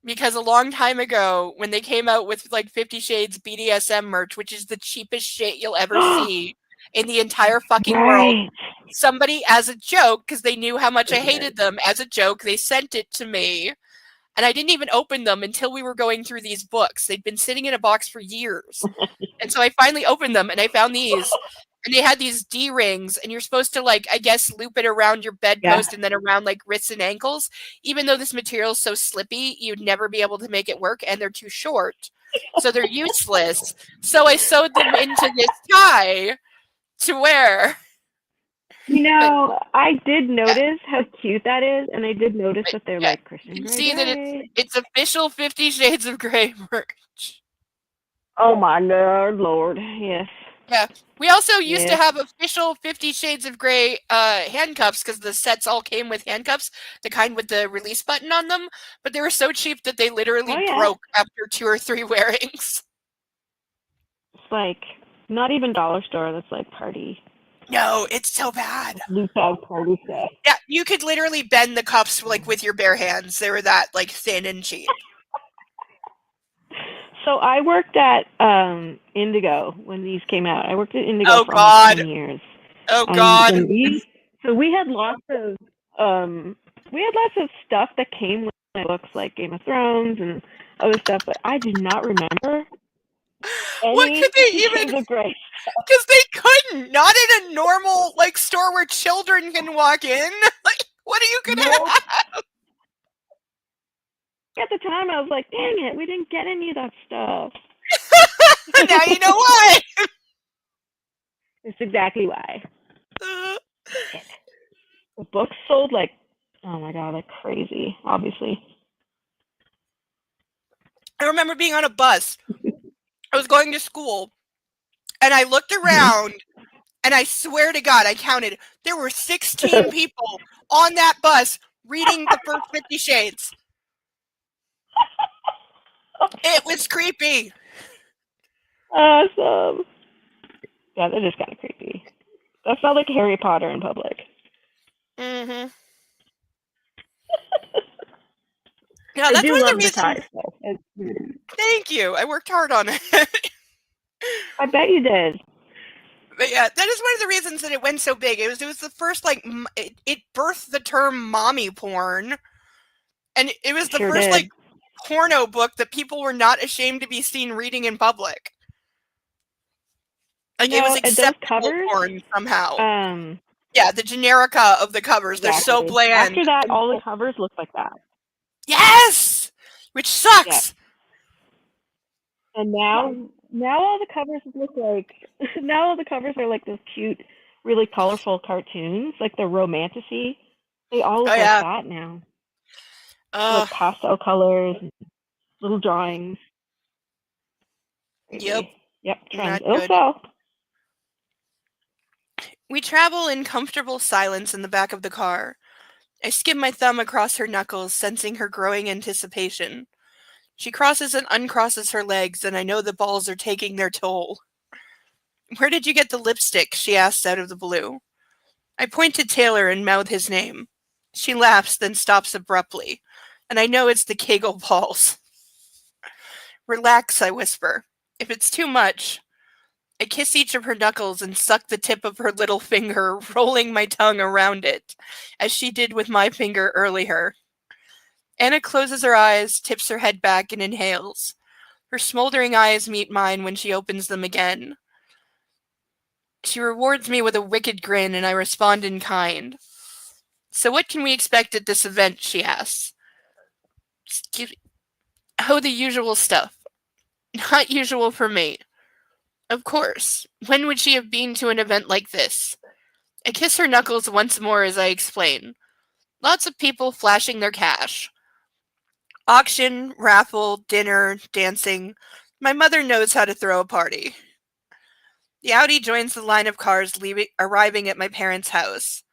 Because a long time ago, when they came out with like 50 Shades BDSM merch, which is the cheapest shit you'll ever see in the entire fucking world, Right. somebody, as a joke, because they knew how much I hated them, as a joke, they sent it to me. And I didn't even open them until we were going through these books. They'd been sitting in a box for years. And so I finally opened them and I found these. And they had these D rings, and you're supposed to, like, I guess, loop it around your bedpost and then around, like, wrists and ankles. Even though this material is so slippy, you'd never be able to make it work, and they're too short. So they're useless. So I sewed them into this tie to wear. You know, I did notice how cute that is, and I did notice that they're like Christian You can Grey. see that it's official 50 Shades of Grey merch. Oh my Lord, yes. Yeah. We also used to have official 50 Shades of Grey handcuffs because the sets all came with handcuffs, the kind with the release button on them, but they were so cheap that they literally broke after 2 or 3 wearings. It's like not even dollar store. That's like party. No, it's so bad. Loop out party set. Yeah, you could literally bend the cuffs like with your bare hands. They were that like thin and cheap. So I worked at Indigo when these came out. I worked at Indigo for God. 10 years. Oh God. So we had lots of stuff that came with books like Game of Thrones and other stuff, but I do not remember. What could they even? Because they couldn't. Not in a normal like store where children can walk in. Like, what are you gonna have? At the time, I was like, "Dang it, we didn't get any of that stuff." Now you know why. That's exactly why. The books sold like, oh my god, like crazy. Obviously. I remember being on a bus. I was going to school, and I looked around, and I swear to God, I counted. There were 16 people on that bus reading the first 50 Shades. It was creepy. Awesome. Yeah, that is kind of creepy. That felt like Harry Potter in public. Mm-hmm. Yeah, that's one of the reasons. Thank you. I worked hard on it. I bet you did. But yeah, that is one of the reasons that it went so big. It was the first, like, it birthed the term mommy porn. And it was the first, like, porno book that people were not ashamed to be seen reading in public. Like, it was acceptable porn somehow. Yeah, the generica of the covers. They're so bland. After that, all the covers look like that. Yes! Which sucks! Yeah. And now now all the covers look like now all the covers are like those cute, really colorful cartoons, like the romantasy. They all Oh look like yeah. that now. Uh, Like pastel colors, and little drawings. yep. Crazy. Yep, trend. Not It'll good. sell. We travel in comfortable silence in the back of the car. I skim my thumb across her knuckles, sensing her growing anticipation. She crosses and uncrosses her legs, and I know the balls are taking their toll. Where did you get the lipstick? She asks out of the blue. I point to Taylor and mouth his name. She laughs, then stops abruptly, and I know it's the Kegel balls. Relax, I whisper. If it's too much. I kiss each of her knuckles and suck the tip of her little finger, rolling my tongue around it, as she did with my finger earlier. Anna closes her eyes, tips her head back, and inhales. Her smoldering eyes meet mine when she opens them again. She rewards me with a wicked grin, and I respond in kind. So what can we expect at this event, she asks. Oh, the usual stuff. Not usual for me. Of course. When would she have been to an event like this? I kiss her knuckles once more as I explain. Lots of people flashing their cash. Auction, raffle, dinner, dancing. My mother knows how to throw a party. The Audi joins the line of cars arriving at my parents' house.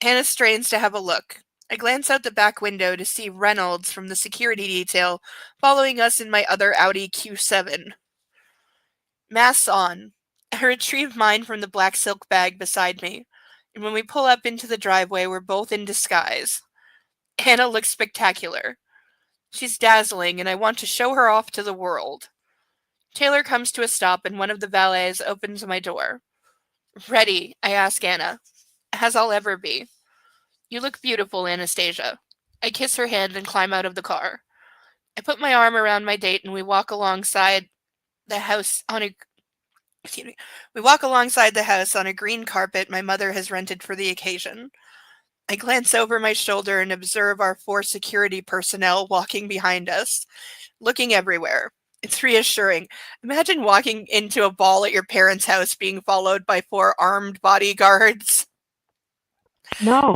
Hannah strains to have a look. I glance out the back window to see Reynolds from the security detail following us in my other Audi Q7. Masks on. I retrieve mine from the black silk bag beside me, and when we pull up into the driveway, we're both in disguise. Hannah looks spectacular. She's dazzling, and I want to show her off to the world. Taylor comes to a stop, and one of the valets opens my door. Ready, I ask Anna. As I'll ever be. You look beautiful, Anastasia. I kiss her hand and climb out of the car. I put my arm around my date, and we walk alongside the house on a green carpet my mother has rented for the occasion. I glance over my shoulder and observe our 4 security personnel walking behind us, looking everywhere. It's reassuring. Imagine walking into a ball at your parents' house being followed by 4 armed bodyguards No.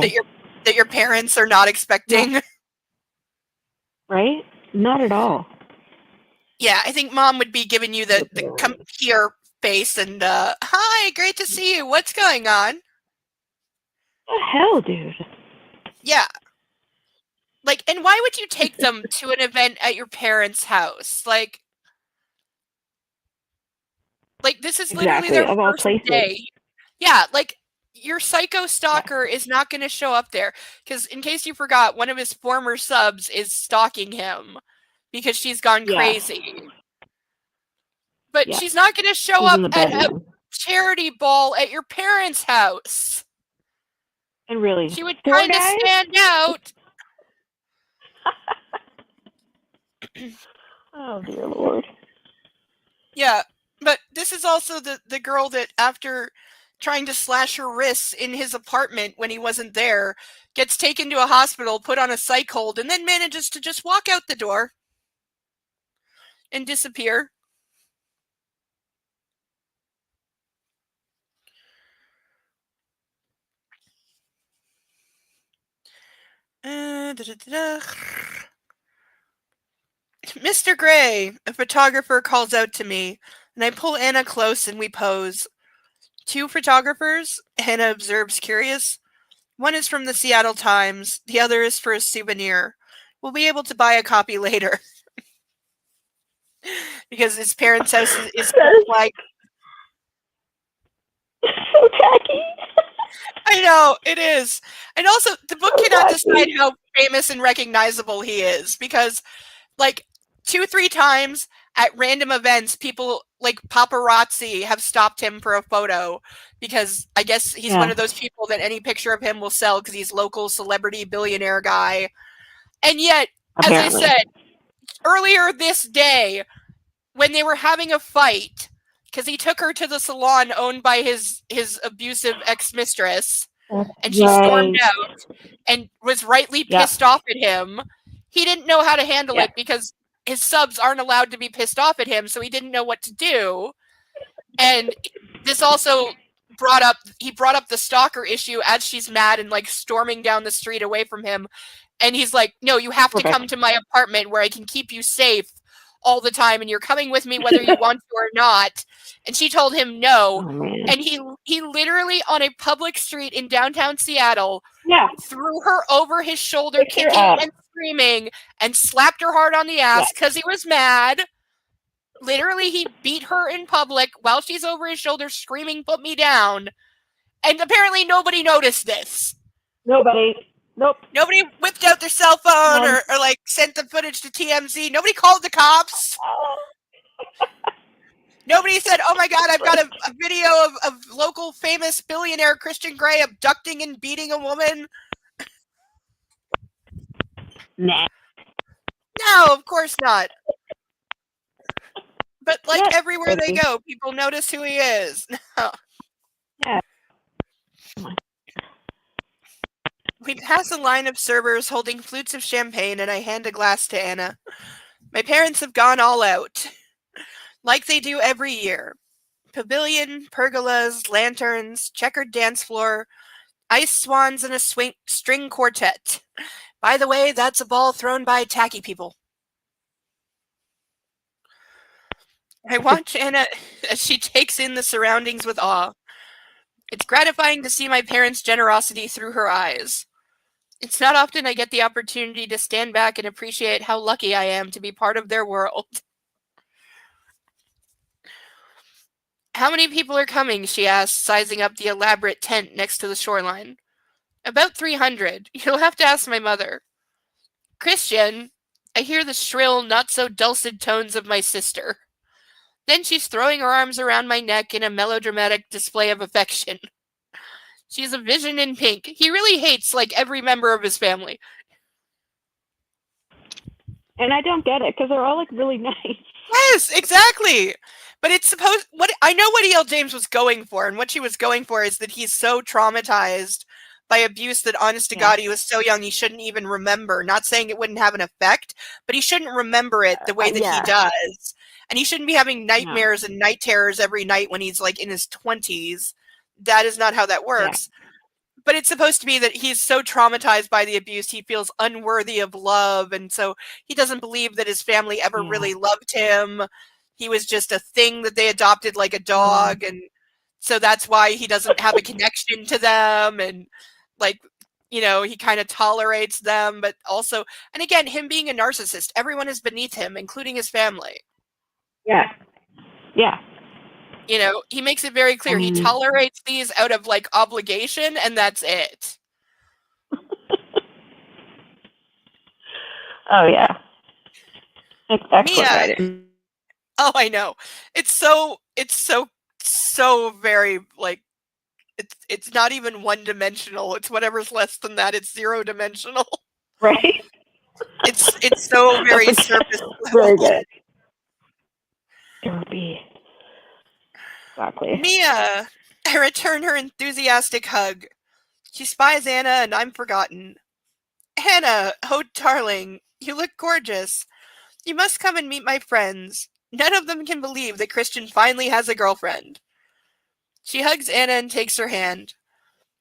that your parents are not expecting. No. Right? Not at all. Yeah, I think mom would be giving you the come here face and hi, great to see you. What's going on? The hell, dude? Yeah. Like, and why would you take them to an event at your parents' house? Like this is literally Exactly. their Of all first places. day. Yeah, like your psycho stalker is not going to show up there because, in case you forgot, one of his former subs is stalking him because she's gone crazy. But she's not going to show up at a charity ball at your parents' house. And really, she would kind of stand out. Oh, dear Lord. Yeah, but this is also the girl that, after trying to slash her wrists in his apartment when he wasn't there, gets taken to a hospital, put on a psych hold, and then manages to just walk out the door and disappear. Mr. Gray, a photographer, calls out to me, and I pull Anna close and we pose. 2 photographers, Hannah observes, curious. One is from the Seattle Times, the other is for a souvenir. We'll be able to buy a copy later. Because his parents' house is like... So tacky. I know, it is. And also, the book cannot decide how famous and recognizable he is, because, 2-3 times at random events, people, paparazzi, have stopped him for a photo, because I guess he's one of those people that any picture of him will sell because he's local celebrity billionaire guy. And yet, apparently, as I said, earlier this day, when they were having a fight, because he took her to the salon owned by his abusive ex-mistress, and she stormed out and was rightly pissed off at him. He didn't know how to handle it because his subs aren't allowed to be pissed off at him, so he didn't know what to do. And this also brought up the stalker issue as she's mad and like storming down the street away from him. And he's like, no, you have to come to my apartment where I can keep you safe all the time, and you're coming with me whether you want to or not. And she told him no. And he literally, on a public street in downtown Seattle, threw her over his shoulder, kicking and screaming, and slapped her hard on the ass because he was mad. Literally, he beat her in public while she's over his shoulder screaming, "Put me down." And apparently nobody noticed this. Nope. Nobody whipped out their cell phone or like sent the footage to TMZ. Nobody called the cops. Nobody said, oh my God, I've got a video of local famous billionaire Christian Grey abducting and beating a woman. Nah. No, of course not. But like everywhere they go, people notice who he is. No. Yeah. We pass a line of servers holding flutes of champagne, and I hand a glass to Anna. My parents have gone all out, like they do every year. Pavilion, pergolas, lanterns, checkered dance floor, ice swans, and a string quartet. By the way, that's a ball thrown by tacky people. I watch Anna as she takes in the surroundings with awe. It's gratifying to see my parents' generosity through her eyes. It's not often I get the opportunity to stand back and appreciate how lucky I am to be part of their world. How many people are coming? She asks, sizing up the elaborate tent next to the shoreline. About 300. You'll have to ask my mother. Christian, I hear the shrill, not-so-dulcet tones of my sister. Then she's throwing her arms around my neck in a melodramatic display of affection. She's a vision in pink. He really hates, like, every member of his family. And I don't get it, because they're all, like, really nice. Yes, exactly. But it's supposed... I know what E.L. James was going for, and what she was going for is that he's so traumatized by abuse that, honest to God, he was so young he shouldn't even remember. Not saying it wouldn't have an effect, but he shouldn't remember it the way that he does. And he shouldn't be having nightmares and night terrors every night when he's, like, in his 20s. That is not how that works. Yeah. But it's supposed to be that he's so traumatized by the abuse, he feels unworthy of love, and so he doesn't believe that his family ever really loved him. He was just a thing that they adopted like a dog, and so that's why he doesn't have a connection to them, and, like, you know, he kind of tolerates them, but also, and again, him being a narcissist, everyone is beneath him, including his family. Yeah. You know, he makes it very clear. He tolerates these out of, like, obligation, and that's it. Oh, yeah. It's excellent. Mia, oh, I know. It's so very, like, it's not even one-dimensional. It's whatever's less than that. It's zero-dimensional. Right? It's so very surface level. Very good. It would be. Exactly. Mia! I return her enthusiastic hug. She spies Anna, and I'm forgotten. Anna! Oh, darling, you look gorgeous. You must come and meet my friends. None of them can believe that Christian finally has a girlfriend. She hugs Anna and takes her hand.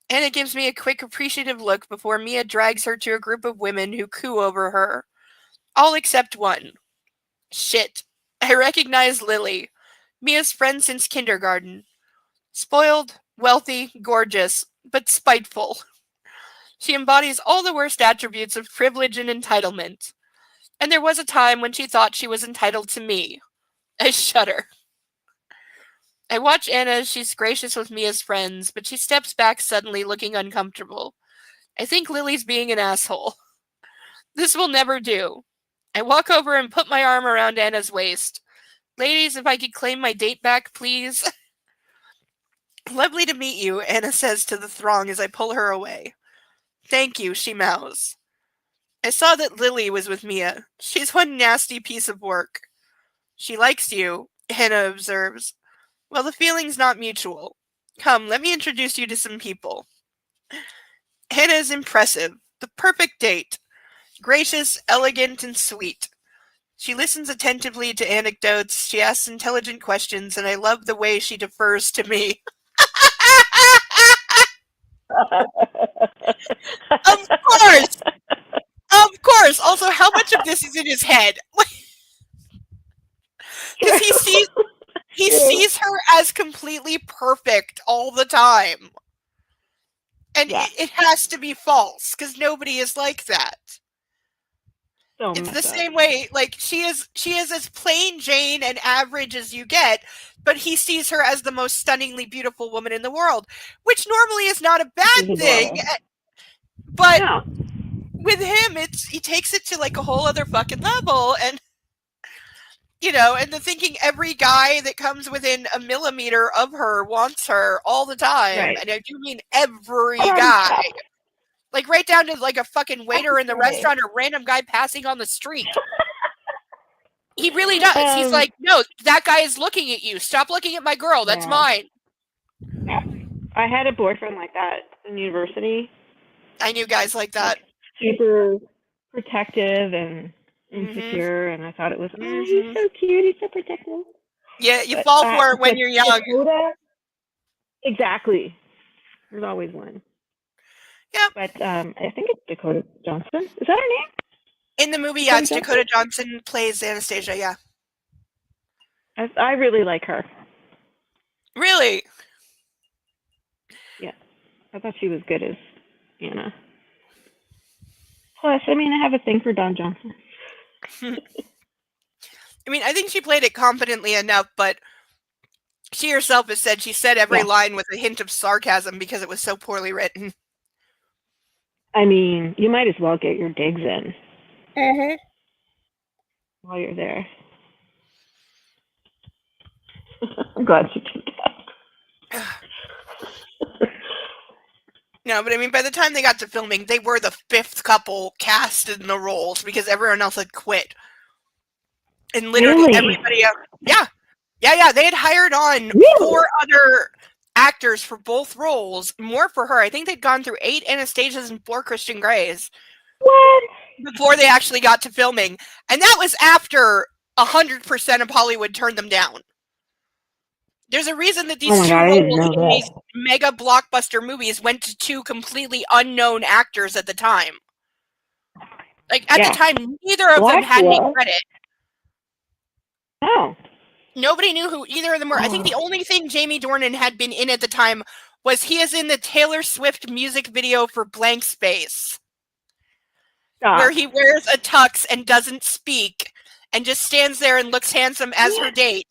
Anna gives me a quick, appreciative look before Mia drags her to a group of women who coo over her. All except one. Shit. I recognize Lily. Mia's friend since kindergarten. Spoiled, wealthy, gorgeous, but spiteful. She embodies all the worst attributes of privilege and entitlement. And there was a time when she thought she was entitled to me. I shudder. I watch Anna as she's gracious with Mia's friends, but she steps back suddenly, looking uncomfortable. I think Lily's being an asshole. This will never do. I walk over and put my arm around Anna's waist. Ladies, if I could claim my date back, please. Lovely to meet you, Anna says to the throng as I pull her away. Thank you, she mouths. I saw that Lily was with Mia. She's one nasty piece of work. She likes you, Anna observes. Well, the feeling's not mutual. Come, let me introduce you to some people. Anna is impressive. The perfect date. Gracious, elegant, and sweet. She listens attentively to anecdotes, she asks intelligent questions, and I love the way she defers to me. Of course! Of course! Also, how much of this is in his head? Because he sees her as completely perfect all the time. And Yeah. it has to be false, because nobody is like that. So It's the messed up. same way, like, she is as plain Jane and average as you get, but he sees her as the most stunningly beautiful woman in the world, which normally is not a She's bad thing, adorable. but No. with him, he takes it to like a whole other fucking level, and and the thinking every guy that comes within a millimeter of her wants her all the time, Right. and I do mean every I'm guy. shocked. Like, right down to, like, a fucking waiter in the Right. restaurant or random guy passing on the street. He really does. He's Um, like, no, that guy is looking at you. Stop looking at my girl. That's Yeah. mine. Yeah. I had a boyfriend like that in university. I knew guys like that. Super protective and insecure, and I thought it was, oh, Mhm. he's so cute, he's so protective. Yeah, you But, fall for it when you're young. Dakota, exactly. There's always one. Yep. But I think it's Dakota Johnson. Is that her name? In the movie, Dakota it's Dakota Johnson plays Anastasia, yeah. I really like her. Really? Yeah. I thought she was good as Anna. Plus, I mean, I have a thing for Don Johnson. I mean, I think she played it confidently enough, but she herself has said she said every line with a hint of sarcasm because it was so poorly written. I mean, you might as well get your digs in while you're there. I'm glad she did that. No, but I mean, by the time they got to filming, they were the fifth couple cast in the roles because everyone else had quit. And literally everybody else. Yeah. They had hired on 4 other actors for both roles, more for her. I think they'd gone through 8 Anastasias and 4 Christian Greys. What? Before they actually got to filming. And that was after 100% of Hollywood turned them down. There's a reason that these 2 roles in these mega blockbuster movies went to 2 completely unknown actors at the time. Like, at the time, neither of them had any credit. Oh. Nobody knew who either of them were. I think the only thing Jamie Dornan had been in at the time was he is in the Taylor Swift music video for Blank Space. Where he wears a tux and doesn't speak and just stands there and looks handsome as her date.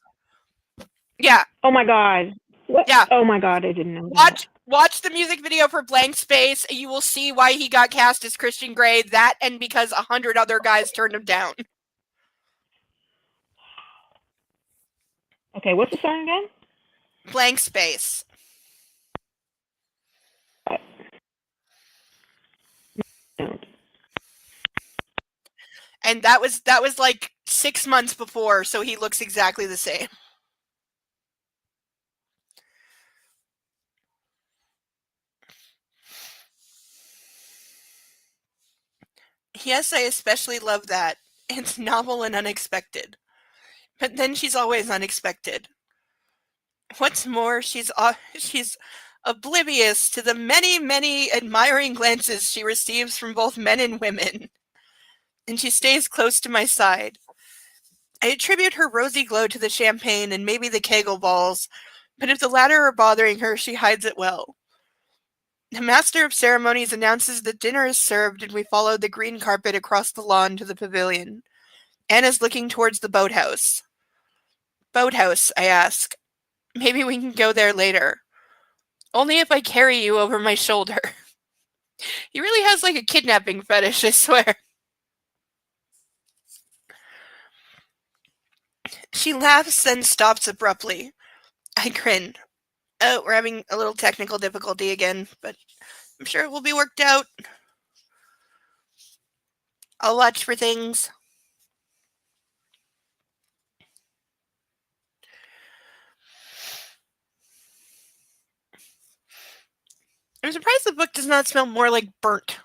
Yeah. Oh my god. What? Yeah. Oh my god, I didn't know that. Watch the music video for Blank Space. You will see why he got cast as Christian Grey. That and because 100 other guys turned him down. Okay, what's the song again? Blank Space. And that was like 6 months before, so he looks exactly the same. Yes, I especially love that. It's novel and unexpected. But then she's always unexpected. What's more, she's oblivious to the many, many admiring glances she receives from both men and women. And she stays close to my side. I attribute her rosy glow to the champagne and maybe the Kegel balls, but if the latter are bothering her, she hides it well. The master of ceremonies announces that dinner is served and we follow the green carpet across the lawn to the pavilion. Anna's looking towards the boathouse. Boathouse, I ask. Maybe we can go there later. Only if I carry you over my shoulder. He really has like a kidnapping fetish, I swear. She laughs, then stops abruptly. I grin. Oh, we're having a little technical difficulty again, but I'm sure it will be worked out. I'll watch for things. I'm surprised the book does not smell more like burnt.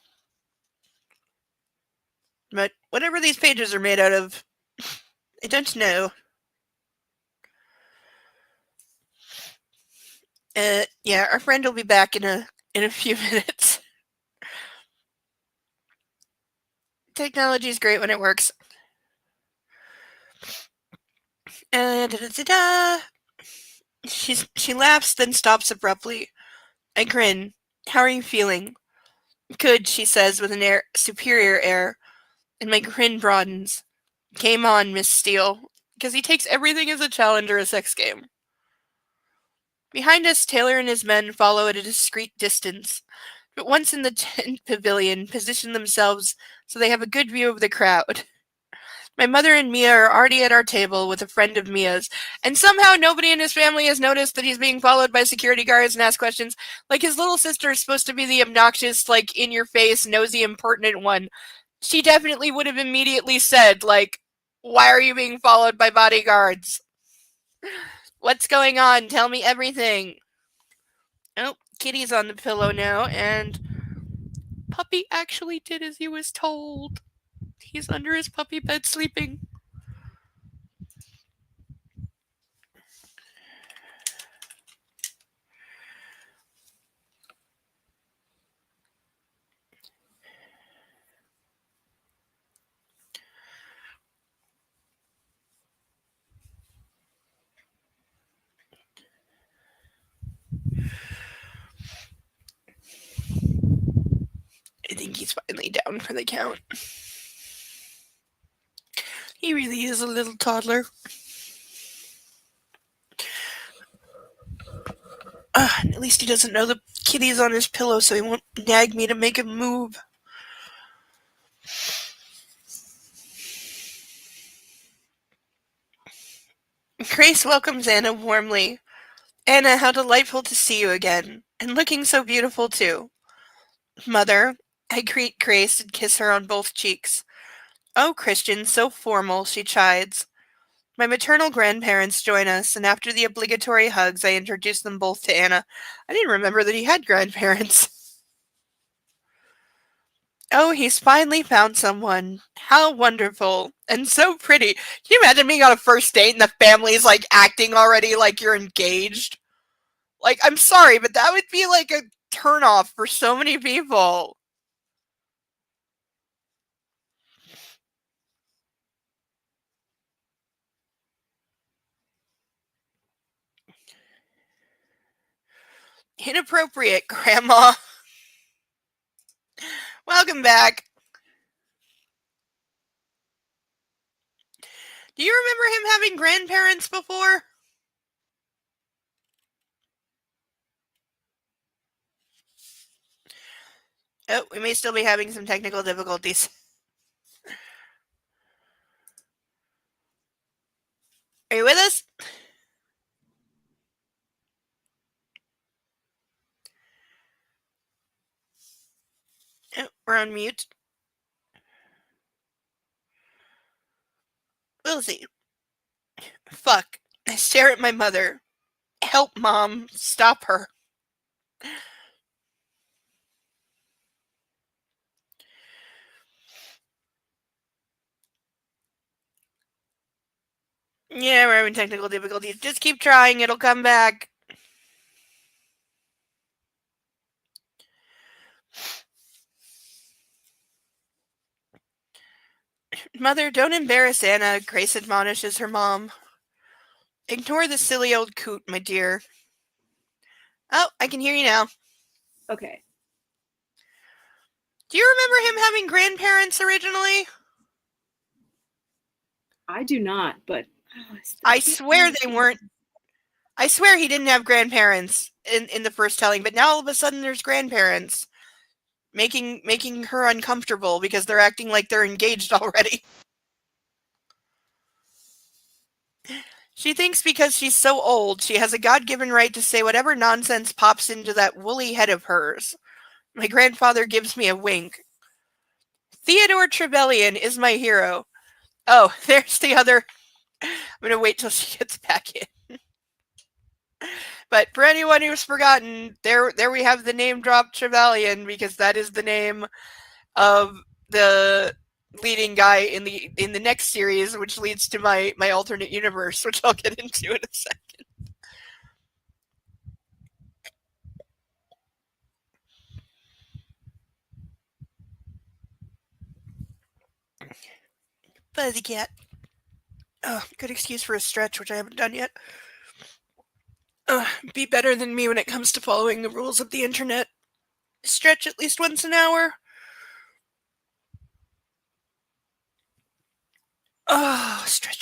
But whatever these pages are made out of, I don't know. Yeah, our friend will be back in a few minutes. Technology is great when it works. Da-da-da-da. She laughs, then stops abruptly. I grin. How are you feeling? Good, she says with an superior air, and my grin broadens. Game on, Miss Steele, because he takes everything as a challenge or a sex game. Behind us, Taylor and his men follow at a discreet distance, but once in the tent pavilion, position themselves so they have a good view of the crowd. My mother and Mia are already at our table with a friend of Mia's, and somehow nobody in his family has noticed that he's being followed by security guards and asked questions. Like, his little sister is supposed to be the obnoxious, like, in-your-face, nosy, impertinent one. She definitely would have immediately said, like, why are you being followed by bodyguards? What's going on? Tell me everything. Oh, Kitty's on the pillow now, and Puppy actually did as he was told. He's under his puppy bed sleeping. I think he's finally down for the count. He really is a little toddler. At least he doesn't know the kitty's on his pillow, so he won't nag me to make him move. Grace welcomes Anna warmly. Anna, how delightful to see you again, and looking so beautiful too. Mother, I greet Grace and kiss her on both cheeks. Oh, Christian, so formal, she chides. My maternal grandparents join us, and after the obligatory hugs, I introduce them both to Anna. I didn't remember that he had grandparents. Oh, he's finally found someone. How wonderful. And so pretty. Can you imagine being on a first date and the family's like acting already like you're engaged? Like, I'm sorry, but that would be like a turnoff for so many people. Inappropriate, Grandma. Welcome back. Do you remember him having grandparents before? Oh, we may still be having some technical difficulties. Are you with us? Oh, we're on mute. We'll see. Fuck. I stare at my mother. Help, Mom. Stop her. Yeah, we're having technical difficulties. Just keep trying. It'll come back. Mother, don't embarrass Anna, Grace admonishes her mom. Ignore the silly old coot, my dear. Oh, I can hear you now. Okay. Do you remember him having grandparents originally? I do not, but I swear they weren't. I swear he didn't have grandparents in the first telling, but now all of a sudden there's grandparents making her uncomfortable because they're acting like they're engaged already. She thinks because she's so old, she has a God-given right to say whatever nonsense pops into that woolly head of hers. My grandfather gives me a wink. Theodore Trevelyan is my hero. Oh, there's the other. I'm going to wait till she gets back in. But for anyone who's forgotten, there we have the name drop Trevelyan, because that is the name of the leading guy in the next series, which leads to my alternate universe, which I'll get into in a second. Fuzzy cat. Oh, good excuse for a stretch, which I haven't done yet. Be better than me when it comes to following the rules of the internet. Stretch at least once an hour. Oh, stretch.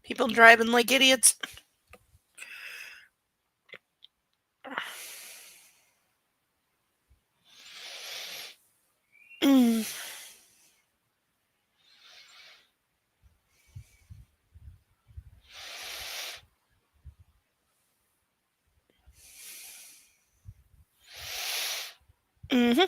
People driving like idiots. Mm-hmm.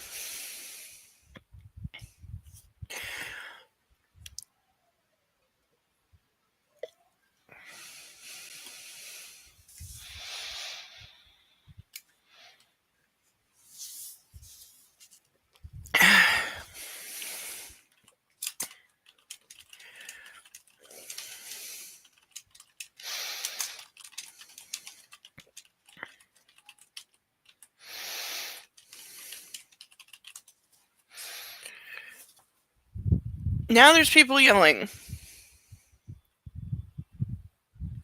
Now there's people yelling.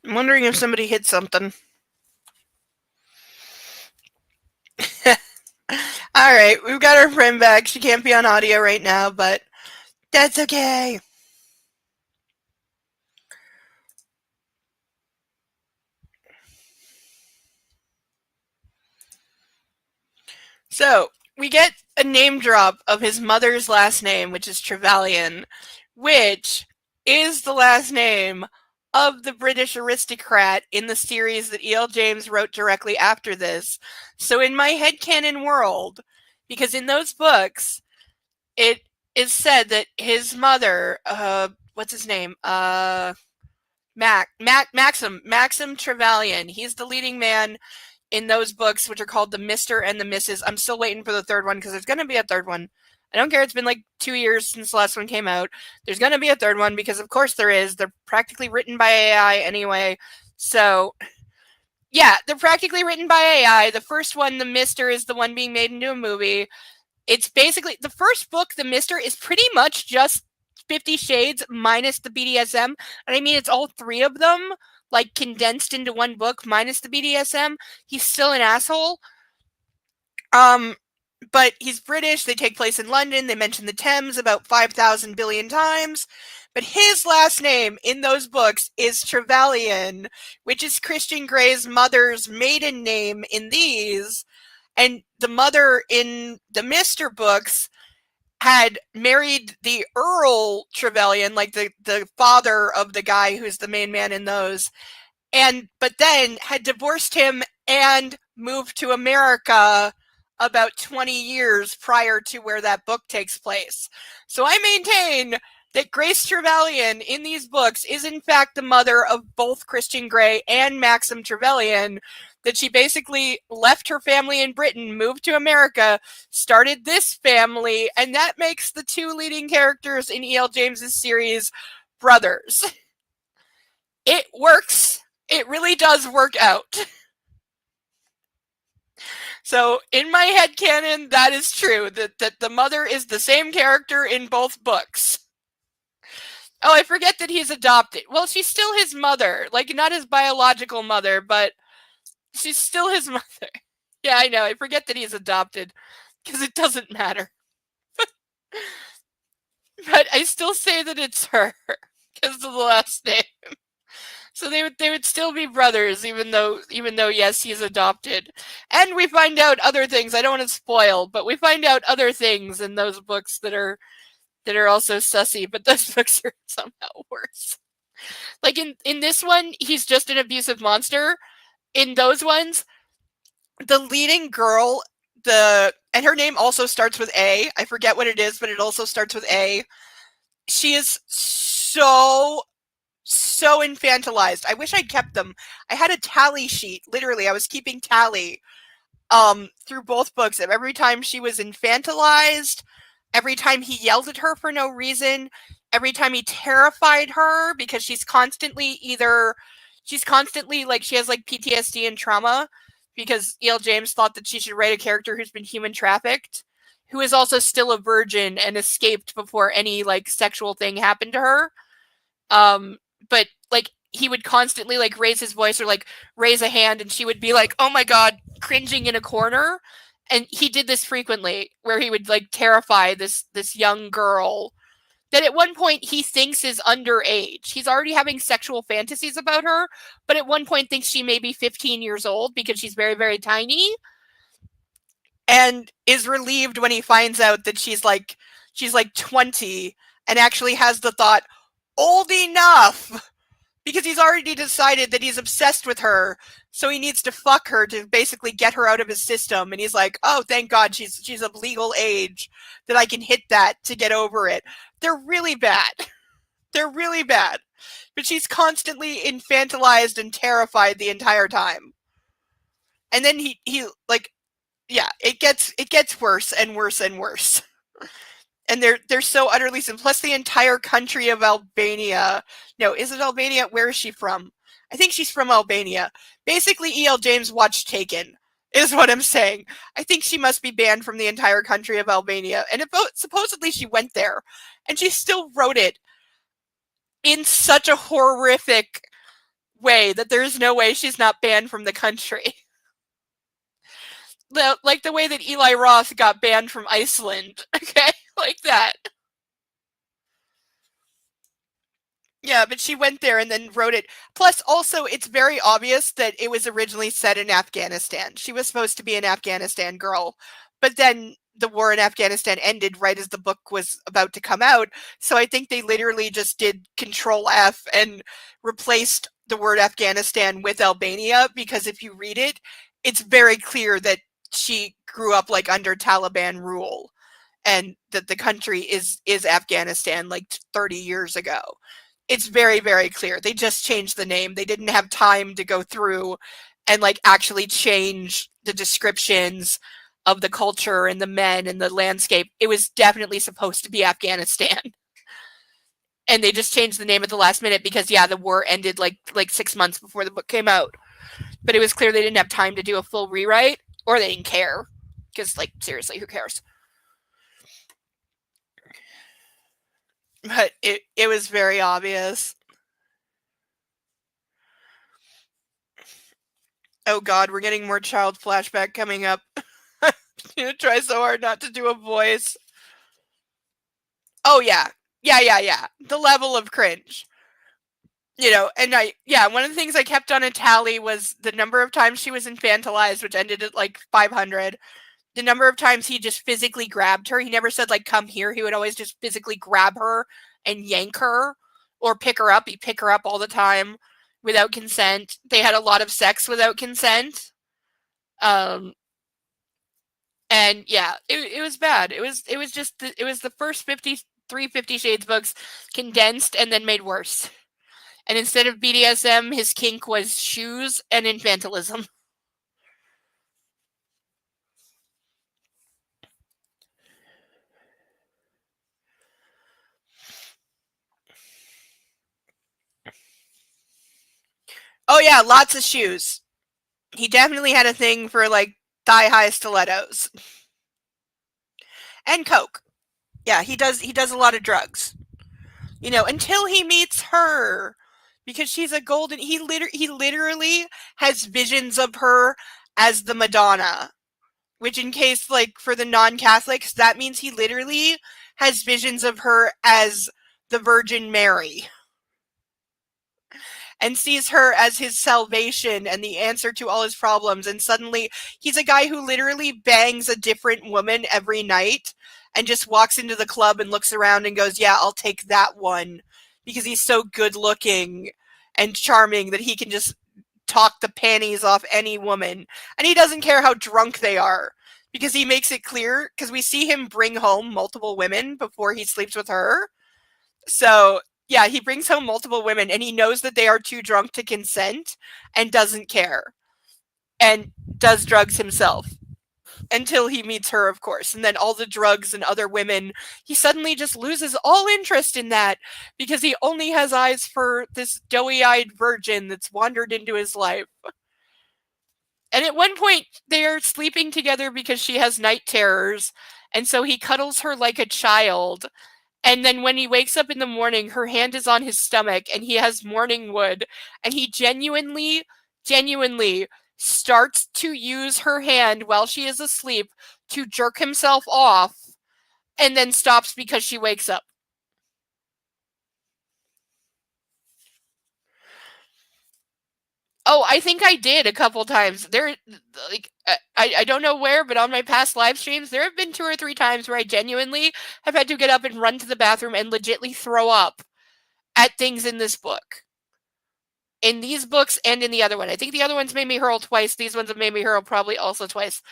I'm wondering if somebody hit something. Alright, we've got our friend back. She can't be on audio right now, but that's okay. So, we get a name drop of his mother's last name, which is Trevelyan, which is the last name of the British aristocrat in the series that E.L. James wrote directly after this. So in my headcanon world, because in those books, it is said that his mother, what's his name? Maxim Trevelyan. He's the leading man in those books, which are called the Mr. and the Mrs. I'm still waiting for the third one because there's going to be a third one. I don't care. It's been like 2 years since the last one came out. There's going to be a third one because, of course, there is. They're practically written by AI anyway. So, yeah, they're practically written by AI. The first one, the Mr., is the one being made into a movie. It's basically the first book, the Mr., is pretty much just 50 Shades minus the BDSM. And I mean, it's all three of them, like condensed into one book minus the BDSM. He's still an asshole. But he's British. They take place in London. They mention the Thames about 5,000 billion times. But his last name in those books is Trevelyan, which is Christian Grey's mother's maiden name in these. And the mother in the Mr. books had married the Earl Trevelyan, like the father of the guy who's the main man in those, but then had divorced him and moved to America about 20 years prior to where that book takes place. So I maintain that Grace Trevelyan in these books is in fact the mother of both Christian Grey and Maxim Trevelyan, that she basically left her family in Britain, moved to America, started this family, and that makes the two leading characters in E.L. James's series brothers. It works. It really does work out. So in my headcanon, that is true, that the mother is the same character in both books. Oh, I forget that he's adopted. Well, she's still his mother. Like, not his biological mother, but she's still his mother. Yeah, I know. I forget that he's adopted because it doesn't matter. But I still say that it's her because of the last name. So they would still be brothers, even though yes, he's adopted. And we find out other things. I don't want to spoil, but we find out other things in those books that are also sussy, but those books are somehow worse. Like in this one, he's just an abusive monster. In those ones, the leading girl, and her name also starts with A. I forget what it is, but it also starts with A. She is so infantilized. I wish I'd kept them. I had a tally sheet. Literally, I was keeping tally through both books of every time she was infantilized, every time he yelled at her for no reason, every time he terrified her because she's constantly like, she has like PTSD and trauma because E.L. James thought that she should write a character who's been human trafficked, who is also still a virgin and escaped before any like sexual thing happened to her. But like he would constantly like raise his voice or like raise a hand and she would be like, oh my God, cringing in a corner. And he did this frequently where he would like terrify this young girl that at one point he thinks is underage. He's already having sexual fantasies about her, but at one point thinks she may be 15 years old because she's very, very tiny. And is relieved when he finds out that she's like 20 and actually has the thought, old enough, because he's already decided that he's obsessed with her, so he needs to fuck her to basically get her out of his system. And he's like, oh, thank God she's of legal age that I can hit that to get over it. They're really bad. They're really bad. But she's constantly infantilized and terrified the entire time. And then he like, yeah, it gets worse and worse and worse. And they're so utterly simple. Plus the entire country of Albania. No, is it Albania? Where is she from? I think she's from Albania. Basically, E.L. James watched Taken, is what I'm saying. I think she must be banned from the entire country of Albania. And supposedly she went there. And she still wrote it in such a horrific way that there's no way she's not banned from the country. Like the way that Eli Roth got banned from Iceland. Okay? Like that. Yeah, but she went there and then wrote it. Plus, also, it's very obvious that it was originally set in Afghanistan. She was supposed to be an Afghanistan girl. But then the war in Afghanistan ended right as the book was about to come out. So I think they literally just did Control F and replaced the word Afghanistan with Albania, because if you read it, it's very clear that she grew up like under Taliban rule and that the country is Afghanistan like 30 years ago. It's very, very clear. They just changed the name. They didn't have time to go through and like actually change the descriptions of the culture and the men and the landscape. It was definitely supposed to be Afghanistan. And they just changed the name at the last minute because, yeah, the war ended like 6 months before the book came out. But it was clear they didn't have time to do a full rewrite, or they didn't care. Because, like, seriously, who cares? But it was very obvious. Oh God, we're getting more child flashback coming up. I'm gonna try so hard not to do a voice. Oh yeah. Yeah. The level of cringe. You know, and one of the things I kept on a tally was the number of times she was infantilized, which ended at like 500. The number of times he just physically grabbed her. He never said, like, come here. He would always just physically grab her and yank her or pick her up. He'd pick her up all the time without consent. They had a lot of sex without consent. And yeah, it was bad. It was the first 50 Shades books condensed and then made worse. And instead of BDSM, his kink was shoes and infantilism. Oh yeah, lots of shoes. He definitely had a thing for like thigh-high stilettos. And coke. Yeah, he does a lot of drugs. You know, until he meets her, because she's a golden. He literally has visions of her as the Madonna, which, in case like for the non-Catholics, that means he literally has visions of her as the Virgin Mary. and sees her as his salvation and the answer to all his problems. And suddenly he's a guy who literally bangs a different woman every night and just walks into the club and looks around and goes, yeah, I'll take that one, because he's so good looking and charming that he can just talk the panties off any woman. And he doesn't care how drunk they are, because he makes it clear, because we see him bring home multiple women before he sleeps with her. So yeah, he brings home multiple women and he knows that they are too drunk to consent and doesn't care and does drugs himself until he meets her, of course. And then all the drugs and other women, he suddenly just loses all interest in that because he only has eyes for this doughy-eyed virgin that's wandered into his life. And at one point, they are sleeping together because she has night terrors, and so he cuddles her like a child. And then when he wakes up in the morning, her hand is on his stomach and he has morning wood. And he genuinely starts to use her hand while she is asleep to jerk himself off, and then stops because she wakes up. Oh, I think I did a couple times. I don't know where, but on my past live streams, there have been 2 or 3 times where I genuinely have had to get up and run to the bathroom and legitly throw up at things in this book. In these books and in the other one. I think the other ones made me hurl twice. These ones have made me hurl probably also twice.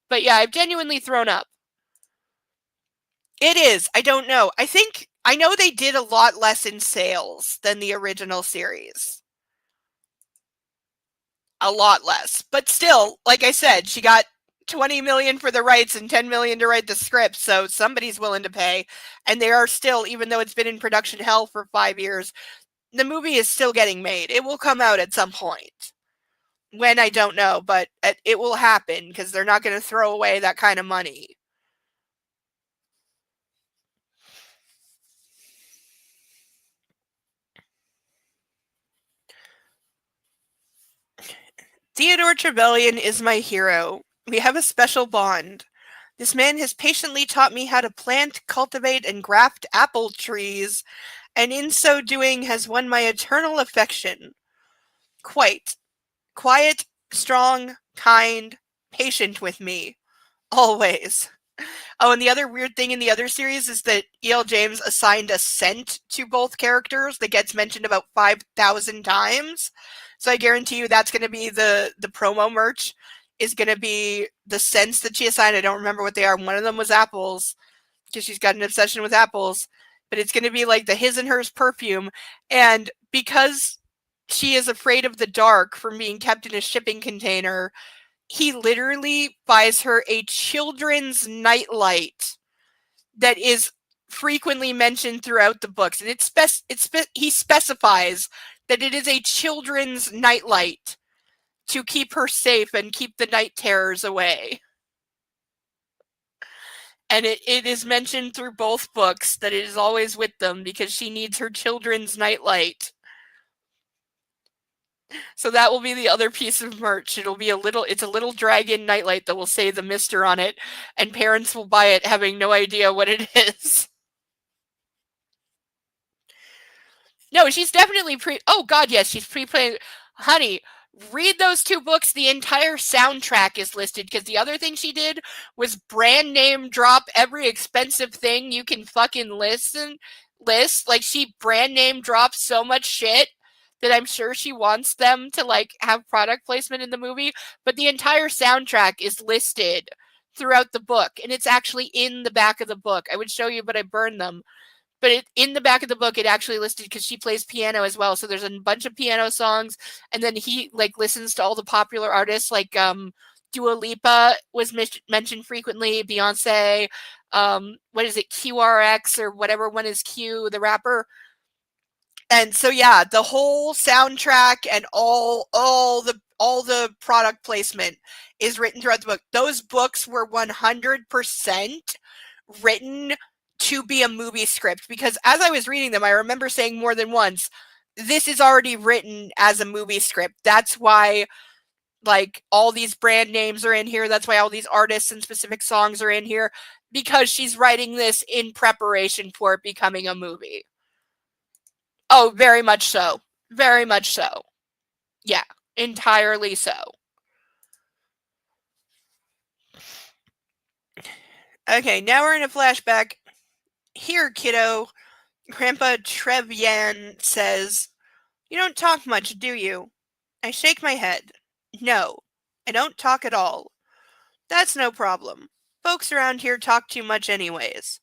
But yeah, I've genuinely thrown up. It is. I don't know. I know they did a lot less in sales than the original series. A lot less. But still, like I said, she got 20 million for the rights and 10 million to write the script, so somebody's willing to pay. And they are still, even though it's been in production hell for 5 years, the movie is still getting made. It will come out at some point. When, I don't know, but it will happen because they're not going to throw away that kind of money. Theodore Trevelyan is my hero. We have a special bond. This man has patiently taught me how to plant, cultivate, and graft apple trees, and in so doing has won my eternal affection. Quite. Quiet, strong, kind, patient with me. Always. Oh, and the other weird thing in the other series is that E.L. James assigned a scent to both characters that gets mentioned about 5,000 times. So I guarantee you that's going to be the promo merch, is going to be the scents that she assigned. I don't remember what they are. One of them was apples, because she's got an obsession with apples. But it's going to be like the his and hers perfume. And because she is afraid of the dark from being kept in a shipping container, he literally buys her a children's nightlight that is frequently mentioned throughout the books. And he specifies that it is a children's nightlight to keep her safe and keep the night terrors away. And it is mentioned through both books that it is always with them because she needs her children's nightlight. So that will be the other piece of merch. It's a little dragon nightlight that will say the Mister on it, and parents will buy it having no idea what it is. No, she's definitely oh god, yes, she's pre-playing. Honey, read those 2 books. The entire soundtrack is listed, because the other thing she did was brand name drop every expensive thing you can fucking list. Like, she brand name drops so much shit that I'm sure she wants them to, like, have product placement in the movie. But the entire soundtrack is listed throughout the book, and it's actually in the back of the book. I would show you, but I burned them. But in the back of the book, it actually listed, because she plays piano as well. So there's a bunch of piano songs, and then he, like, listens to all the popular artists, like Dua Lipa was mentioned frequently, Beyonce, what is it, QRX or whatever one is Q, the rapper. And so yeah, the whole soundtrack and all the product placement is written throughout the book. Those books were 100% written to be a movie script, because as I was reading them, I remember saying more than once, this is already written as a movie script. That's why, like, all these brand names are in here. That's why all these artists and specific songs are in here, because she's writing this in preparation for it becoming a movie. Oh, very much so. Very much so. Yeah, entirely so. Okay, now we're in a flashback. Here, kiddo, Grandpa Trevian says, "You don't talk much, do you?" I shake my head. No, I don't talk at all. That's no problem. Folks around here talk too much anyways.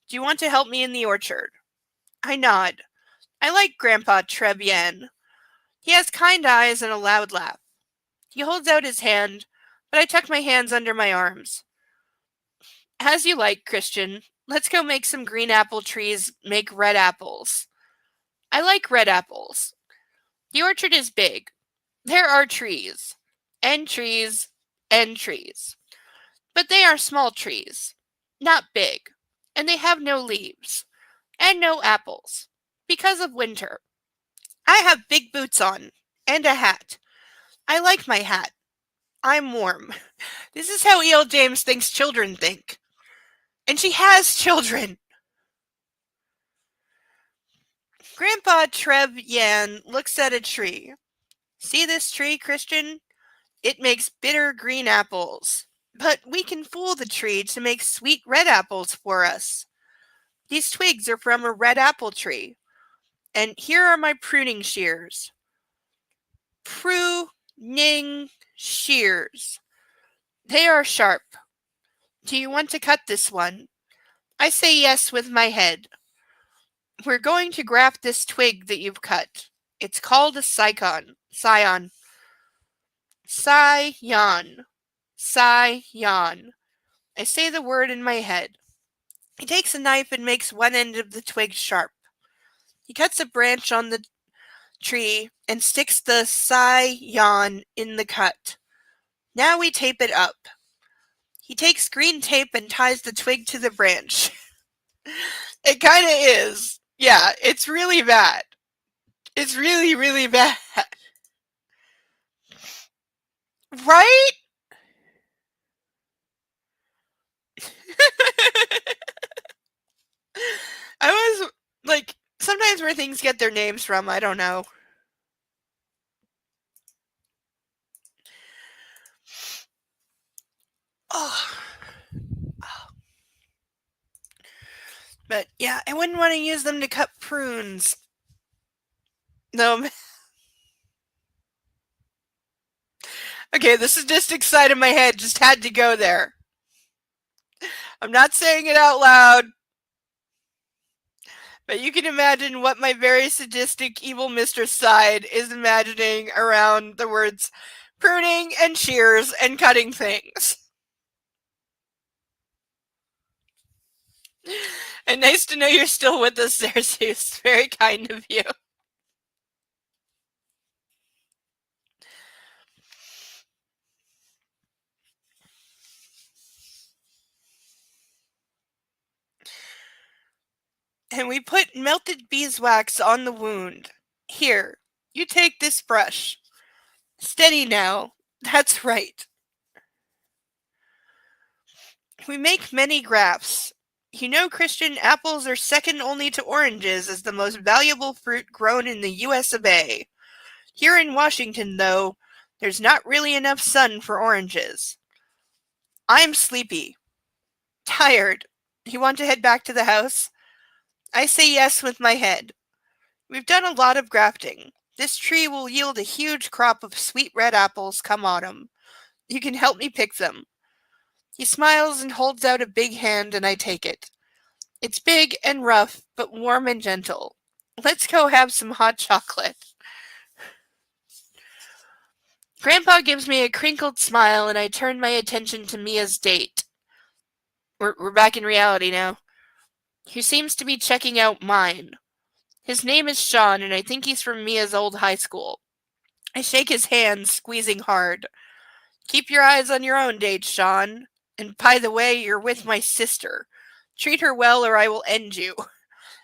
Do you want to help me in the orchard? I nod. I like Grandpa Trevian. He has kind eyes and a loud laugh. He holds out his hand, but I tuck my hands under my arms. As you like, Christian. Let's go make some green apple trees make red apples. I like red apples. The orchard is big. There are trees. And trees. And trees. But they are small trees. Not big. And they have no leaves. And no apples. Because of winter. I have big boots on. And a hat. I like my hat. I'm warm. This is how E.L. James thinks children think. And she has children. Grandpa Trev Yan looks at a tree. See this tree, Christian? It makes bitter green apples. But we can fool the tree to make sweet red apples for us. These twigs are from a red apple tree. And here are my pruning shears. Pruning shears. They are sharp. Do you want to cut this one? I say yes with my head. We're going to graft this twig that you've cut. It's called a scion. Scion. Scion. Scion. I say the word in my head. He takes a knife and makes one end of the twig sharp. He cuts a branch on the tree and sticks the scion in the cut. Now we tape it up. He takes green tape and ties the twig to the branch. It kind of is. Yeah, it's really bad. It's really, really bad. Right? I was like, sometimes where things get their names from, I don't know. Oh. But yeah, I wouldn't want to use them to cut prunes. No. Okay, this is just inside of my head. Just had to go there. I'm not saying it out loud. But you can imagine what my very sadistic evil mistress side is imagining around the words pruning and shears and cutting things. And nice to know you're still with us there, Zeus. Very kind of you. And we put melted beeswax on the wound. Here, you take this brush. Steady now. That's right. We make many grafts. You know, Christian, apples are second only to oranges as the most valuable fruit grown in the US of A. Here in Washington, though, there's not really enough sun for oranges. I'm sleepy. Tired. You want to head back to the house? I say yes with my head. We've done a lot of grafting. This tree will yield a huge crop of sweet red apples come autumn. You can help me pick them. He smiles and holds out a big hand, and I take it. It's big and rough, but warm and gentle. Let's go have some hot chocolate. Grandpa gives me a crinkled smile, and I turn my attention to Mia's date. We're back in reality now. He seems to be checking out mine. His name is Sean, and I think he's from Mia's old high school. I shake his hand, squeezing hard. Keep your eyes on your own date, Sean. And by the way, you're with my sister. Treat her well or I will end you.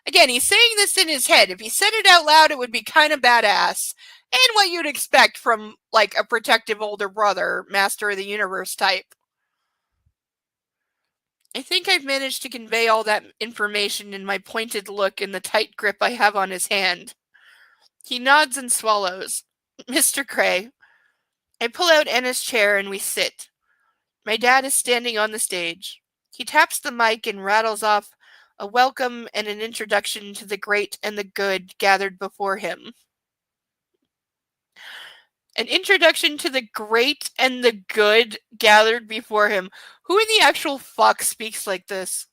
Again, he's saying this in his head. If he said it out loud, it would be kind of badass. And what you'd expect from, like, a protective older brother, master of the universe type. I think I've managed to convey all that information in my pointed look and the tight grip I have on his hand. He nods and swallows. Mr. Cray. I pull out Anna's chair and we sit. My dad is standing on the stage. He taps the mic and rattles off a welcome and an introduction to the great and the good gathered before him. An introduction to the great and the good gathered before him. Who in the actual fuck speaks like this?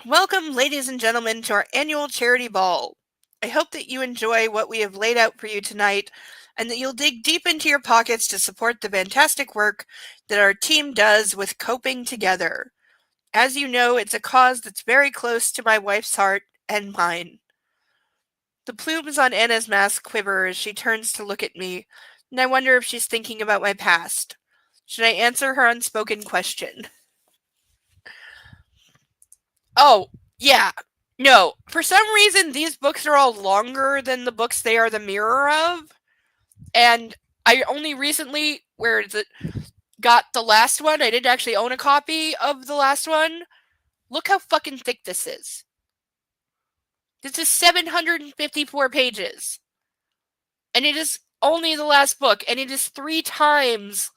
Welcome, ladies and gentlemen, to our annual charity ball. I hope that you enjoy what we have laid out for you tonight and that you'll dig deep into your pockets to support the fantastic work that our team does with Coping Together. As you know, it's a cause that's very close to my wife's heart and mine. The plumes on Anna's mask quiver as she turns to look at me, and I wonder if she's thinking about my past. Should I answer her unspoken question? Oh, yeah. No. For some reason, these books are all longer than the books they are the mirror of. And I only recently, got the last one. I didn't actually own a copy of the last one. Look how fucking thick this is. This is 754 pages. And it is only the last book. And it is 3 times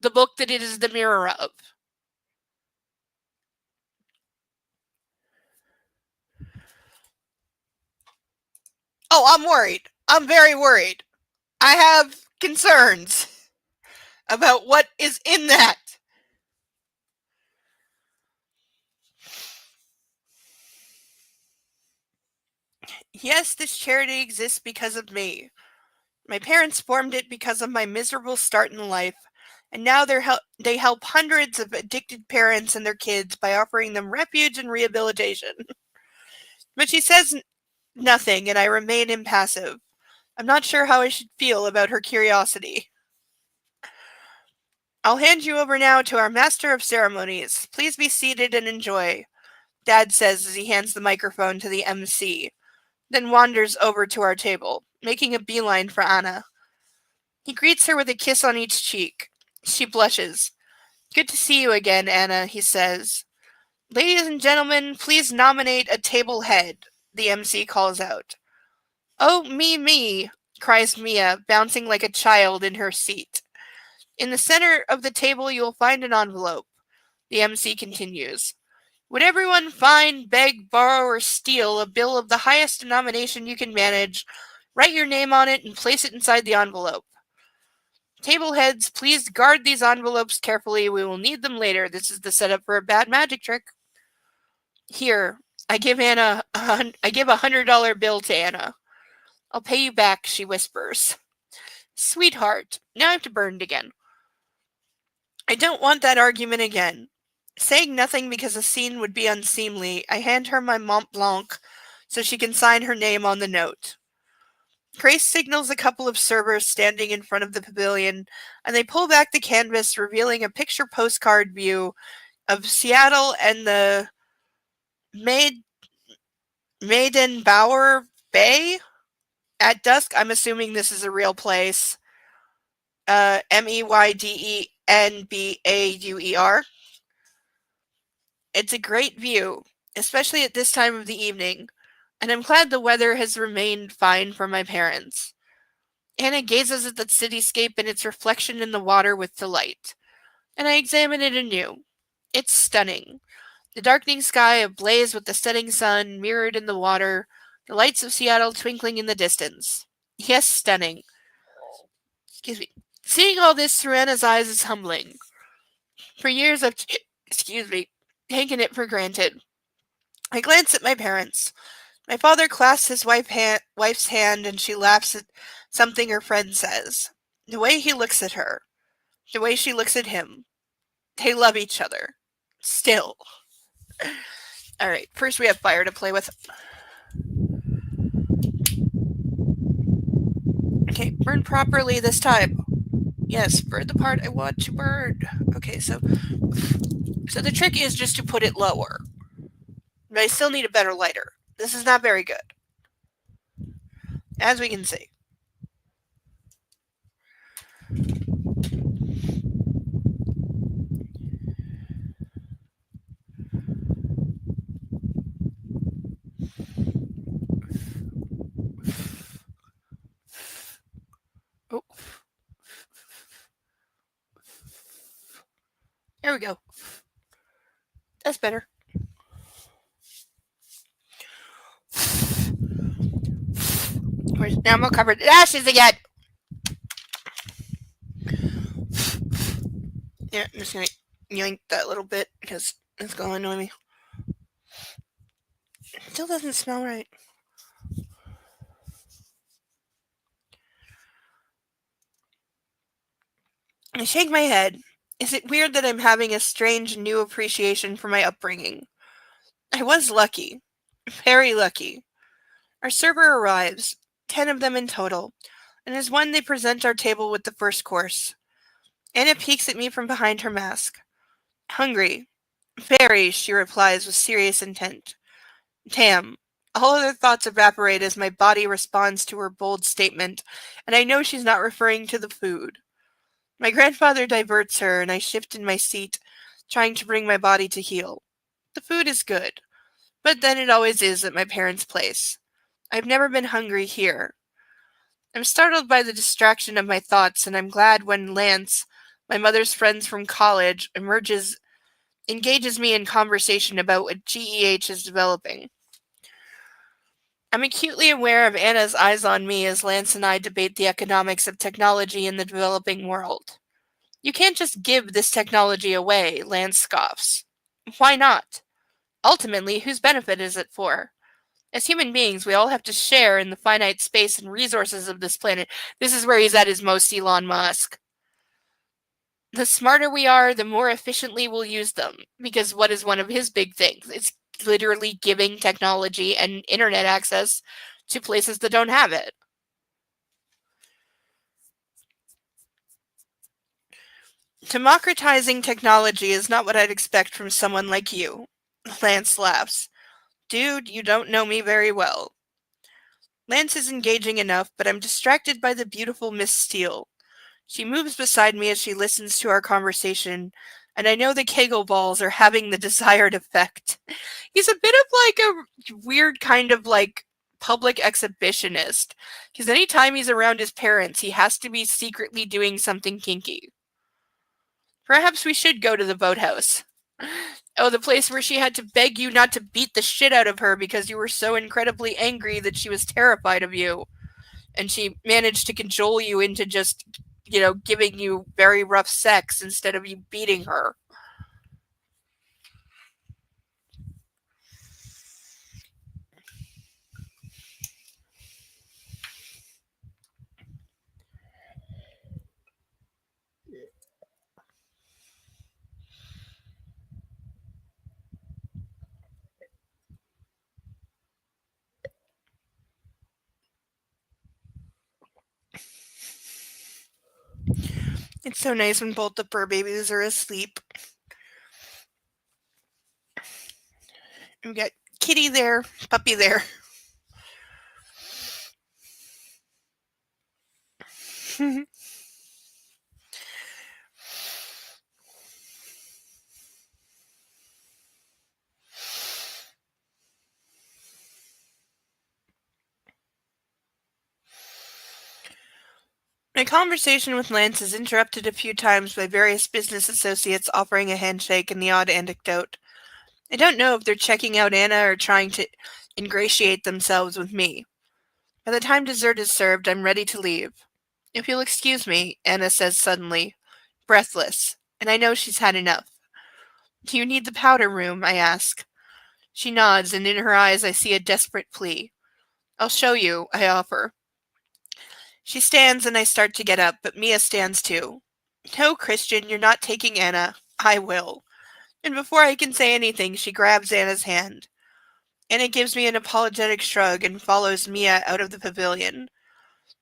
the book that it is the mirror of. Oh, I'm worried. I'm very worried. I have concerns about what is in that. Yes, this charity exists because of me. My parents formed it because of my miserable start in life, and now they help hundreds of addicted parents and their kids by offering them refuge and rehabilitation. But she says nothing, and I remain impassive. I'm not sure how I should feel about her curiosity. I'll hand you over now to our master of ceremonies. Please be seated and enjoy, Dad says as he hands the microphone to the MC, then wanders over to our table, making a beeline for Anna. He greets her with a kiss on each cheek. She blushes. Good to see you again, Anna, he says. Ladies and gentlemen, please nominate a table head, the MC calls out. Oh, me, cries Mia, bouncing like a child in her seat. In the center of the table you will find an envelope. The MC continues. Would everyone find, beg, borrow, or steal a bill of the highest denomination you can manage, write your name on it, and place it inside the envelope? Table heads, please guard these envelopes carefully. We will need them later. This is the setup for a bad magic trick. Here, I give a $100 bill to Anna. I'll pay you back, she whispers. Sweetheart, now I have to burn it again. I don't want that argument again. Saying nothing because a scene would be unseemly, I hand her my Mont Blanc so she can sign her name on the note. Grace signals a couple of servers standing in front of the pavilion, and they pull back the canvas, revealing a picture postcard view of Seattle and the Maidenbauer Bay. At dusk, I'm assuming this is a real place. Meydenbauer. It's a great view, especially at this time of the evening, and I'm glad the weather has remained fine for my parents. Anna gazes at the cityscape and its reflection in the water with delight, and I examine it anew. It's stunning. The darkening sky ablaze with the setting sun mirrored in the water, the lights of Seattle twinkling in the distance. Yes, stunning. Excuse me. Seeing all this through Anna's eyes is humbling. For years I've taken it for granted. I glance at my parents. My father clasps his wife's hand and she laughs at something her friend says. The way he looks at her. The way she looks at him. They love each other. Still. Alright, first we have fire to play with. Okay, burn properly this time. Yes, burn the part I want to burn. Okay, so the trick is just to put it lower. But I still need a better lighter. This is not very good. As we can see. There we go. That's better. Now I'm gonna cover the ashes again. Yeah, I'm just gonna yank that little bit because it's gonna annoy me. It still doesn't smell right. I shake my head. Is it weird that I'm having a strange new appreciation for my upbringing? I was lucky. Very lucky. Our server arrives, 10 of them in total, and as one they present our table with the first course. Anna peeks at me from behind her mask. Hungry. Very, she replies with serious intent. Damn. All other thoughts evaporate as my body responds to her bold statement, and I know she's not referring to the food. My grandfather diverts her, and I shift in my seat, trying to bring my body to heel. The food is good, but then it always is at my parents' place. I've never been hungry here. I'm startled by the distraction of my thoughts, and I'm glad when Lance, my mother's friend from college, engages me in conversation about what GEH is developing. I'm acutely aware of Anna's eyes on me as Lance and I debate the economics of technology in the developing world. You can't just give this technology away, Lance scoffs. Why not? Ultimately, whose benefit is it for? As human beings, we all have to share in the finite space and resources of this planet. This is where he's at his most, Elon Musk. The smarter we are, the more efficiently we'll use them. Because what is one of his big things? It's literally giving technology and internet access to places that don't have it. Democratizing technology is not what I'd expect from someone like you. Lance laughs. Dude, you don't know me very well. Lance is engaging enough, but I'm distracted by the beautiful Miss Steele. She moves beside me as she listens to our conversation, and I know the Kegel balls are having the desired effect. He's a bit of like a weird kind of like public exhibitionist, because anytime he's around his parents, he has to be secretly doing something kinky. Perhaps we should go to the boathouse. Oh, the place where she had to beg you not to beat the shit out of her because you were so incredibly angry that she was terrified of you. And she managed to cajole you into just, giving you very rough sex instead of you beating her. It's so nice when both the fur babies are asleep. And we got kitty there, puppy there. My conversation with Lance is interrupted a few times by various business associates offering a handshake and the odd anecdote. I don't know if they're checking out Anna or trying to ingratiate themselves with me. By the time dessert is served, I'm ready to leave. If you'll excuse me, Anna says suddenly, breathless, and I know she's had enough. Do you need the powder room? I ask. She nods, and in her eyes I see a desperate plea. I'll show you, I offer. She stands, and I start to get up, but Mia stands too. No, Christian, you're not taking Anna. I will. And before I can say anything, she grabs Anna's hand. Anna gives me an apologetic shrug and follows Mia out of the pavilion.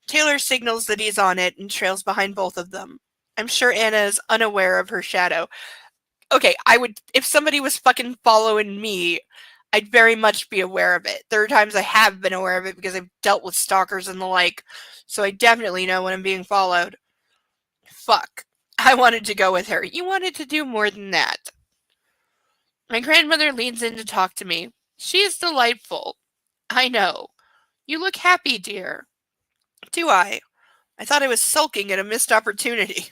Taylor signals that he's on it and trails behind both of them. I'm sure Anna is unaware of her shadow. Okay, if somebody was fucking following me, I'd very much be aware of it. There are times I have been aware of it because I've dealt with stalkers and the like, so I definitely know when I'm being followed. Fuck. I wanted to go with her. You wanted to do more than that. My grandmother leans in to talk to me. She is delightful. I know. You look happy, dear. Do I? I thought I was sulking at a missed opportunity.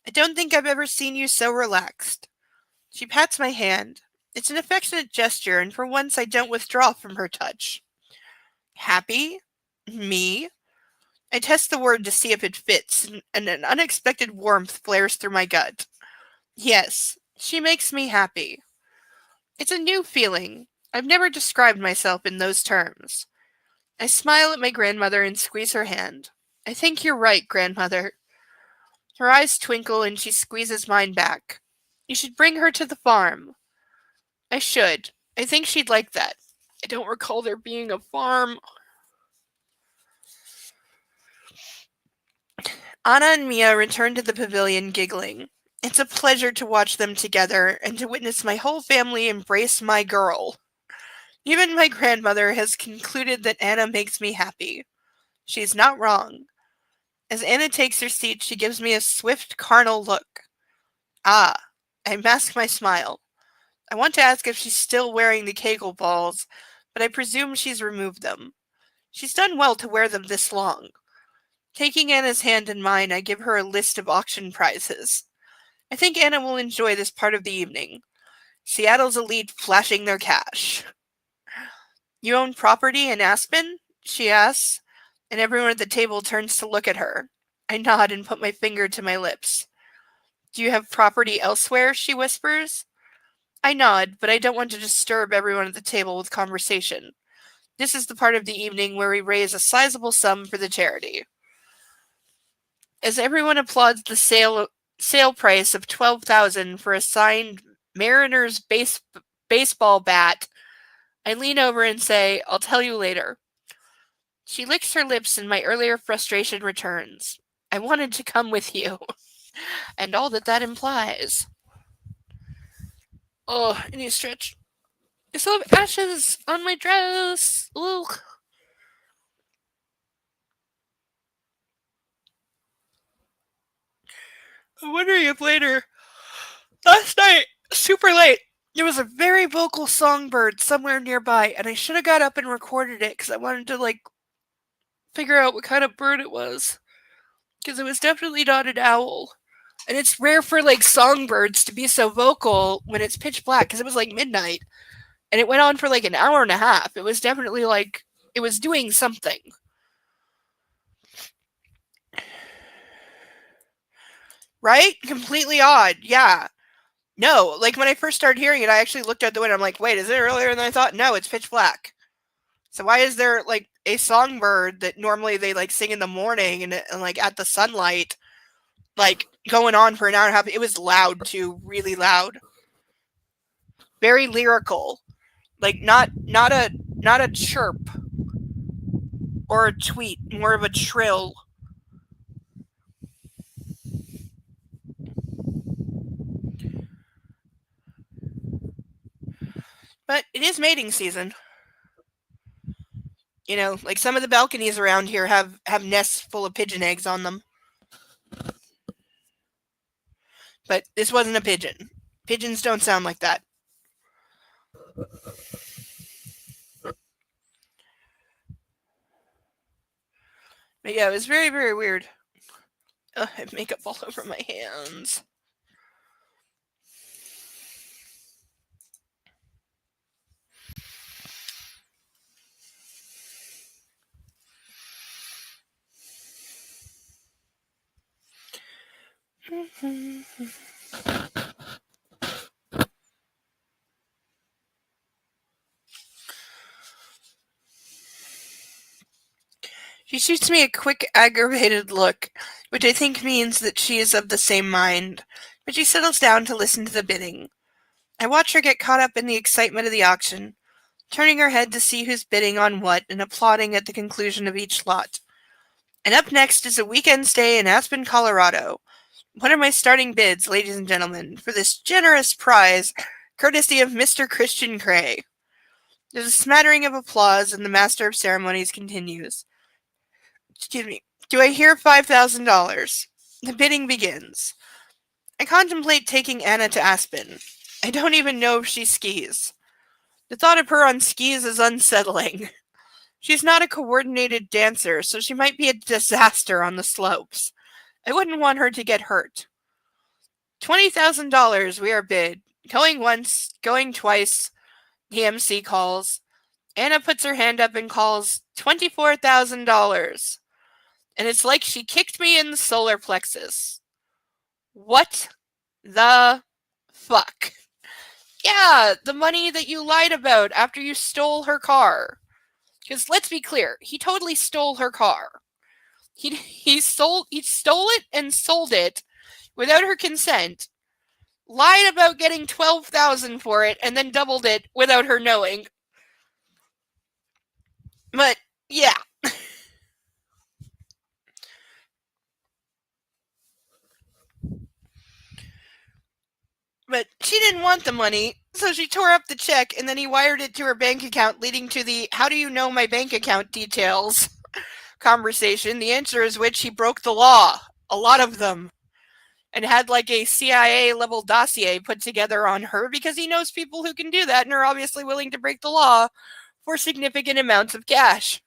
I don't think I've ever seen you so relaxed. She pats my hand. It's an affectionate gesture, and for once I don't withdraw from her touch. Happy? Me? I test the word to see if it fits, and an unexpected warmth flares through my gut. Yes, she makes me happy. It's a new feeling. I've never described myself in those terms. I smile at my grandmother and squeeze her hand. I think you're right, grandmother. Her eyes twinkle and she squeezes mine back. You should bring her to the farm. I should. I think she'd like that. I don't recall there being a farm. Anna and Mia return to the pavilion giggling. It's a pleasure to watch them together and to witness my whole family embrace my girl. Even my grandmother has concluded that Anna makes me happy. She's not wrong. As Anna takes her seat, she gives me a swift, carnal look. Ah, I mask my smile. I want to ask if she's still wearing the Kegel balls, but I presume she's removed them. She's done well to wear them this long. Taking Anna's hand in mine, I give her a list of auction prizes. I think Anna will enjoy this part of the evening. Seattle's elite flashing their cash. You own property in Aspen? She asks, and everyone at the table turns to look at her. I nod and put my finger to my lips. Do you have property elsewhere? She whispers. I nod, but I don't want to disturb everyone at the table with conversation. This is the part of the evening where we raise a sizable sum for the charity. As everyone applauds the sale price of $12,000 for a signed Mariners baseball bat, I lean over and say, I'll tell you later. She licks her lips and my earlier frustration returns. I wanted to come with you. And all that implies. Oh, I need to stretch. I still have ashes on my dress. Ugh. I'm wondering if later, last night, super late, there was a very vocal songbird somewhere nearby, and I should have got up and recorded it because I wanted to, figure out what kind of bird it was. Because it was definitely not an owl. And it's rare for, songbirds to be so vocal when it's pitch black, because it was, midnight. And it went on for, an hour and a half. It was definitely, it was doing something. Right? Completely odd. Yeah. No, when I first started hearing it, I actually looked out the window. I'm like, wait, is it earlier than I thought? No, it's pitch black. So why is there, a songbird that normally they, sing in the morning and at the sunlight, going on for an hour and a half? It was loud, too. Really loud. Very lyrical. Not a chirp or a tweet. More of a trill. But it is mating season. Some of the balconies around here have nests full of pigeon eggs on them. But this wasn't a pigeon. Pigeons don't sound like that. But yeah, it was very, very weird. I have makeup all over my hands. She shoots me a quick, aggravated look, which I think means that she is of the same mind, but she settles down to listen to the bidding. I watch her get caught up in the excitement of the auction, turning her head to see who's bidding on what and applauding at the conclusion of each lot. And up next is a weekend stay in Aspen, Colorado. What are my starting bids, ladies and gentlemen, for this generous prize, courtesy of Mr. Christian Cray? There's a smattering of applause, and the master of ceremonies continues. Excuse me. Do I hear $5,000? The bidding begins. I contemplate taking Anna to Aspen. I don't even know if she skis. The thought of her on skis is unsettling. She's not a coordinated dancer, so she might be a disaster on the slopes. I wouldn't want her to get hurt. $20,000 we are bid. Going once, going twice. The MC calls. Anna puts her hand up and calls $24,000. And it's like she kicked me in the solar plexus. What the fuck? Yeah, the money that you lied about after you stole her car. Because let's be clear, he totally stole her car. He stole it and sold it without her consent. Lied about getting $12,000 for it and then doubled it without her knowing. But yeah. But she didn't want the money, so she tore up the check and then he wired it to her bank account, leading to the "how do you know my bank account details" conversation, the answer is which he broke the law. A lot of them. And had like a CIA level dossier put together on her because he knows people who can do that and are obviously willing to break the law for significant amounts of cash.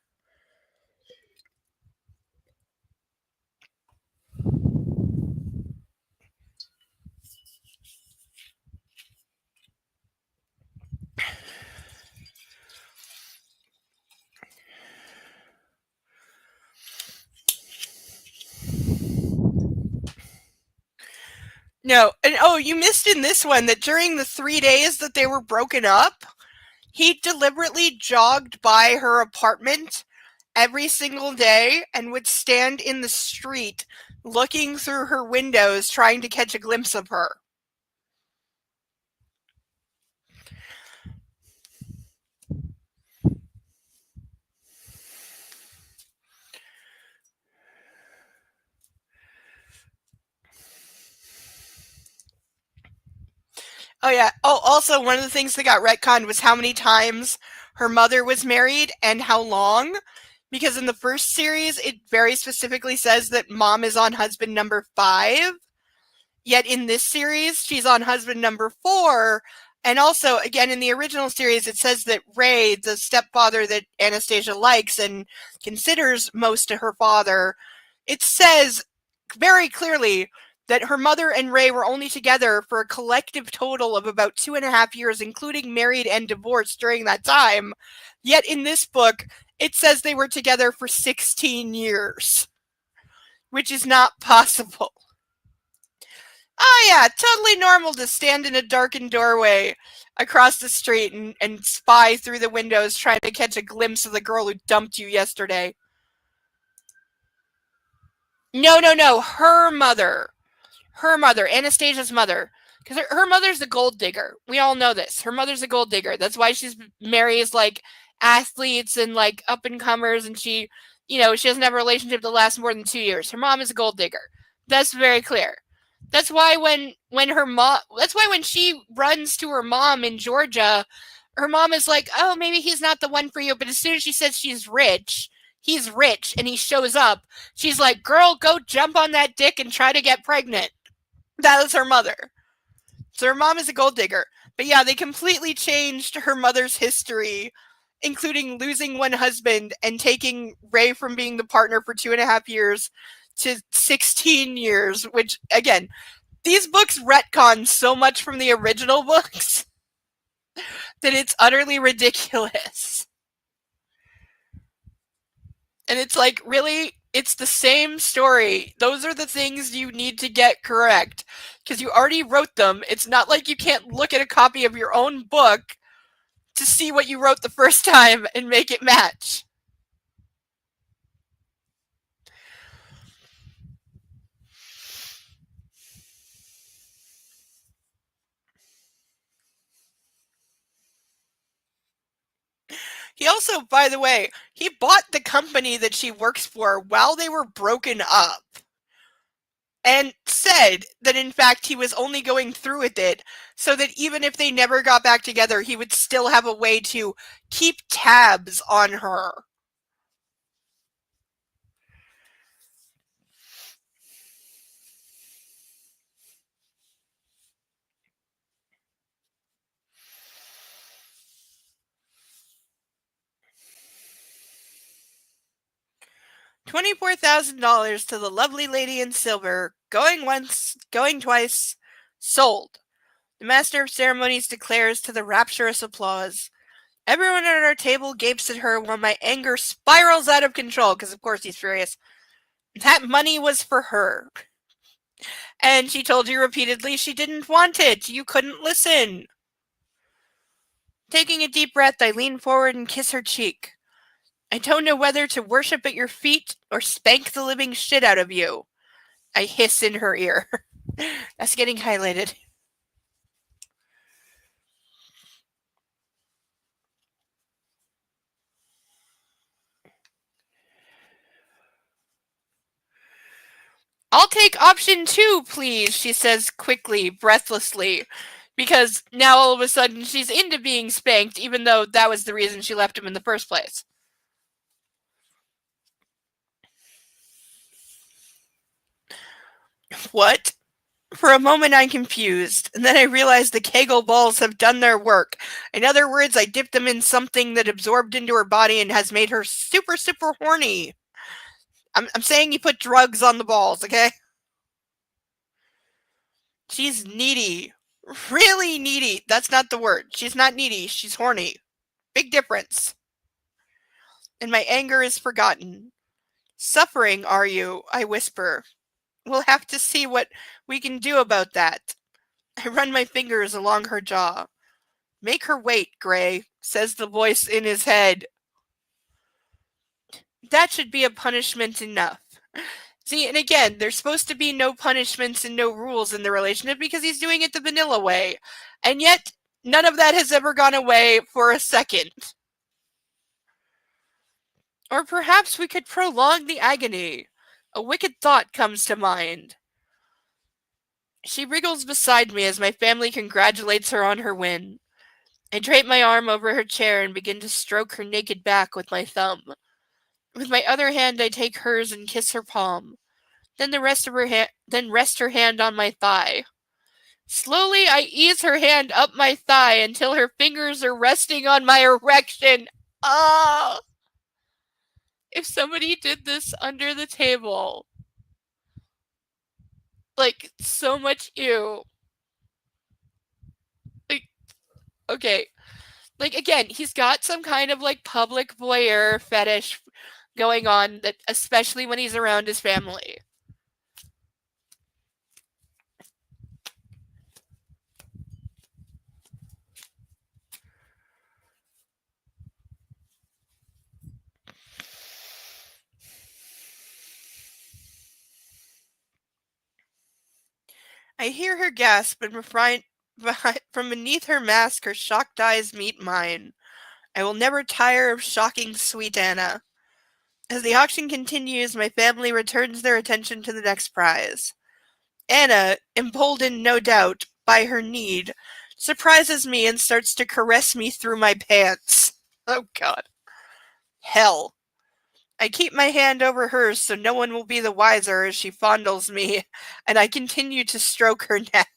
No, and oh, you missed in this one that during the 3 days that they were broken up, he deliberately jogged by her apartment every single day and would stand in the street looking through her windows trying to catch a glimpse of her. Oh yeah. Oh, also one of the things that got retconned was how many times her mother was married and how long. Because in the first series, it very specifically says that mom is on husband number 5. Yet in this series, she's on husband number 4. And also, again, in the original series, it says that Ray, the stepfather that Anastasia likes and considers most to her father, it says very clearly that her mother and Ray were only together for a collective total of about 2.5 years, including married and divorced during that time. Yet in this book, it says they were together for 16 years, which is not possible. Oh yeah, totally normal to stand in a darkened doorway across the street and spy through the windows trying to catch a glimpse of the girl who dumped you yesterday. No, her mother. Her mother, Anastasia's mother. Because her mother's a gold digger. We all know this. Her mother's a gold digger. That's why she's marries like athletes and like up and comers, and she doesn't have a relationship that lasts more than 2 years. Her mom is a gold digger. That's very clear. That's why when she runs to her mom in Georgia, her mom is like, "Oh, maybe he's not the one for you." But as soon as she says he's rich, and he shows up, she's like, "Girl, go jump on that dick and try to get pregnant." That was her mother. So her mom is a gold digger. But yeah, they completely changed her mother's history, including losing one husband and taking Ray from being the partner for 2.5 years to 16 years, which, again, these books retcon so much from the original books that it's utterly ridiculous. And it's like, really? It's the same story. Those are the things you need to get correct. Because you already wrote them. It's not like you can't look at a copy of your own book to see what you wrote the first time and make it match. He also, by the way, he bought the company that she works for while they were broken up. And said that in fact he was only going through with it so that even if they never got back together, he would still have a way to keep tabs on her. $24,000 to the lovely lady in silver, going once, going twice, Sold. The master of ceremonies declares to the rapturous applause. Everyone at our table gapes at her while my anger spirals out of control, because of course he's furious. That money was for her. And she told you repeatedly she didn't want it. You couldn't listen. Taking a deep breath, I lean forward and kiss her cheek. I don't know whether to worship at your feet or spank the living shit out of you. I hiss in her ear. That's getting highlighted. I'll take option 2, please, she says quickly, breathlessly. Because now all of a sudden she's into being spanked, even though that was the reason she left him in the first place. What? For a moment I'm confused, and then I realize the Kegel balls have done their work. In other words, I dipped them in something that absorbed into her body and has made her super, super horny. I'm saying you put drugs on the balls, okay? She's needy. Really needy. That's not the word. She's not needy. She's horny. Big difference. And my anger is forgotten. Suffering, are you? I whisper. We'll have to see what we can do about that. I run my fingers along her jaw. Make her wait, Gray, says the voice in his head. That should be a punishment enough. See, and again, there's supposed to be no punishments and no rules in the relationship because he's doing it the vanilla way. And yet, none of that has ever gone away for a second. Or perhaps we could prolong the agony. A wicked thought comes to mind. She wriggles beside me as my family congratulates her on her win. I drape my arm over her chair and begin to stroke her naked back with my thumb. With my other hand, I take hers and kiss her palm. Then rest her hand on my thigh. Slowly, I ease her hand up my thigh until her fingers are resting on my erection. Ah! If somebody did this under the table, like, so much ew. Like, okay. Like, again, he's got some kind of, like, public voyeur fetish going on, that especially when he's around his family. I hear her gasp, and from beneath her mask, her shocked eyes meet mine. I will never tire of shocking sweet Anna. As the auction continues, my family returns their attention to the next prize. Anna, emboldened no doubt by her need, surprises me and starts to caress me through my pants. Oh God. Hell. I keep my hand over hers so no one will be the wiser as she fondles me, and I continue to stroke her neck.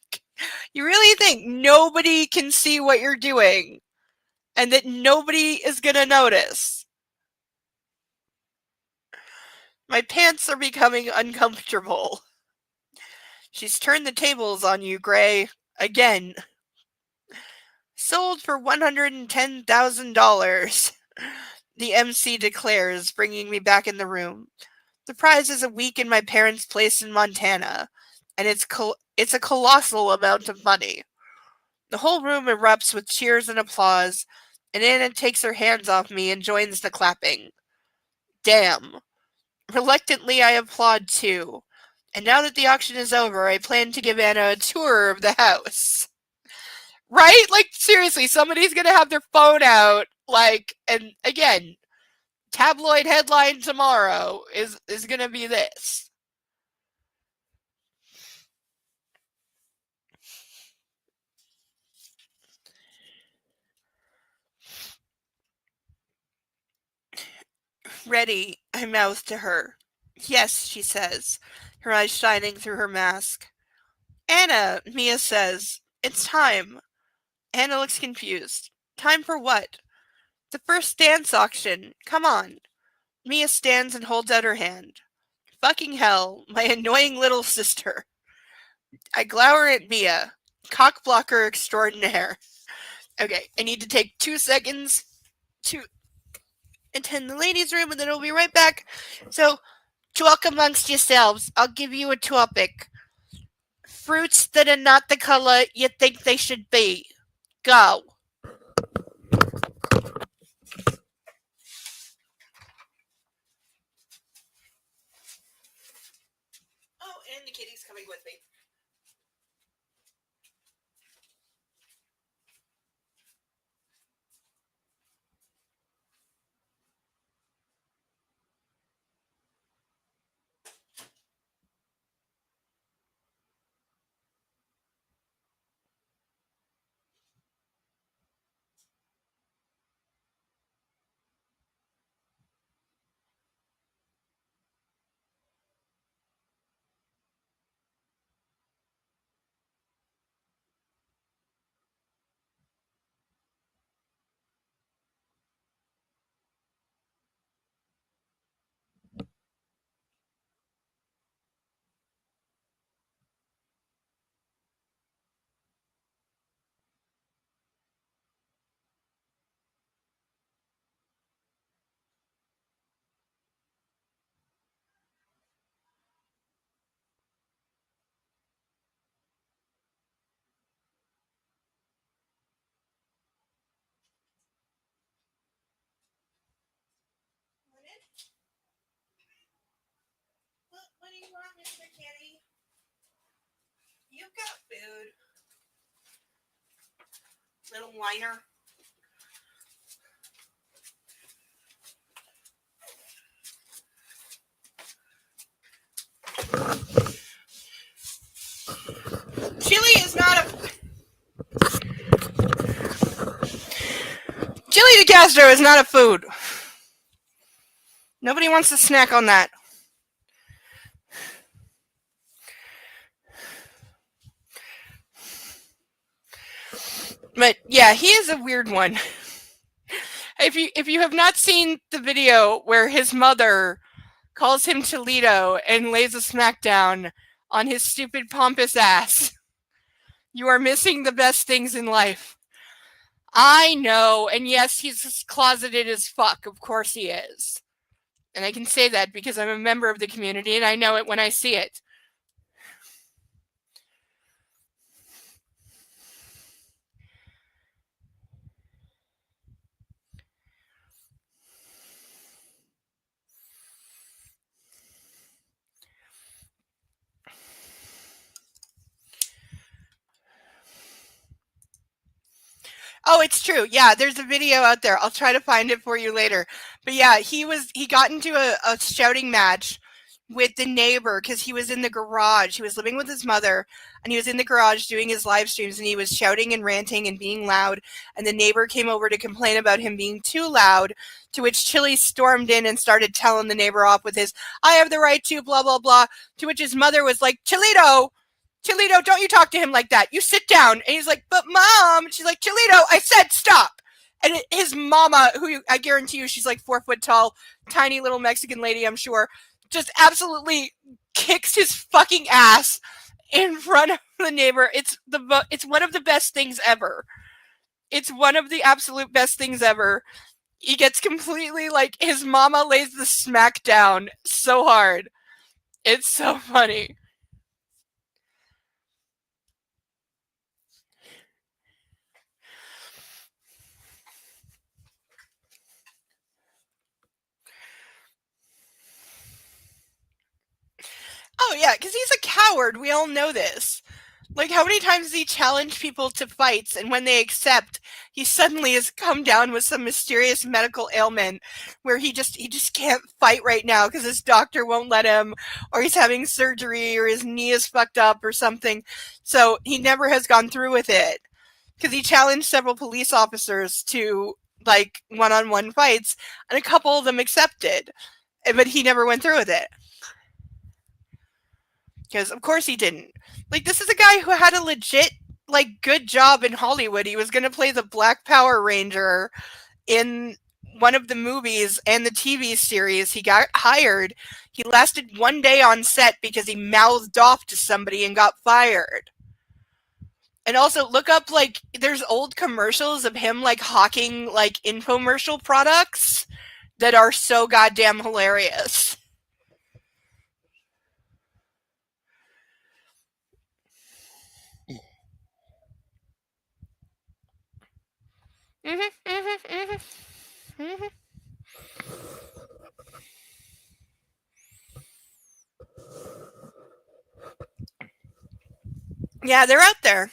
You really think nobody can see what you're doing, and that nobody is gonna notice? My pants are becoming uncomfortable. She's turned the tables on you, Gray. Again. Sold for $110,000. The MC declares, bringing me back in the room. The prize is a week in my parents' place in Montana, and it's a colossal amount of money. The whole room erupts with cheers and applause, and Anna takes her hands off me and joins the clapping. Damn. Reluctantly, I applaud too. And now that the auction is over, I plan to give Anna a tour of the house. Right? Like, seriously, somebody's gonna have their phone out, like, and again, tabloid headline tomorrow is gonna be this. Ready, I mouth to her. Yes, she says, her eyes shining through her mask. Anna, Mia says, it's time. Anna looks confused. Time for what? The first dance auction. Come on. Mia stands and holds out her hand. Fucking hell, my annoying little sister. I glower at Mia. Cock blocker extraordinaire. Okay, I need to take 2 seconds to attend the ladies' room and then I'll be right back. So, talk amongst yourselves. I'll give you a topic. Fruits that are not the color you think they should be. Go. Oh, and the kitty's coming with me. What do you want, Mr. Kitty? You've got food. Little whiner. Chili is not a... Chili de Castro is not a food. Nobody wants to snack on that. But yeah, he is a weird one. If you have not seen the video where his mother calls him Toledo and lays a smackdown on his stupid pompous ass, you are missing the best things in life. I know, and yes, he's closeted as fuck. Of course he is. And I can say that because I'm a member of the community and I know it when I see it. Oh, it's true. Yeah, there's a video out there. I'll try to find it for you later. But yeah, he got into a shouting match with the neighbor because he was in the garage. He was living with his mother and he was in the garage doing his live streams and he was shouting and ranting and being loud. And the neighbor came over to complain about him being too loud, to which Chili stormed in and started telling the neighbor off with his, I have the right to, blah, blah, blah. To which his mother was like, Toledo, don't you talk to him like that. You sit down. And he's like, but Mom. She's like, Toledo, I said stop. And his mama, who I guarantee you she's like 4 foot tall, tiny little Mexican lady, I'm sure, just absolutely kicks his fucking ass in front of the neighbor. It's one of the best things ever. It's one of the absolute best things ever. He gets completely, like, his mama lays the smack down so hard. It's so funny. Oh, yeah, because he's a coward. We all know this. Like, how many times has he challenged people to fights, and when they accept, he suddenly has come down with some mysterious medical ailment where he just can't fight right now because his doctor won't let him, or he's having surgery, or his knee is fucked up or something. So he never has gone through with it because he challenged several police officers to, like, one-on-one fights, and a couple of them accepted, but he never went through with it. Because of course he didn't. Like, this is a guy who had a legit, like, good job in Hollywood. He was going to play the Black Power Ranger in one of the movies and the TV series. He got hired. He lasted 1 day on set because he mouthed off to somebody and got fired. And also look up, like, there's old commercials of him, like, hawking, like, infomercial products that are so goddamn hilarious. Yeah, they're out there.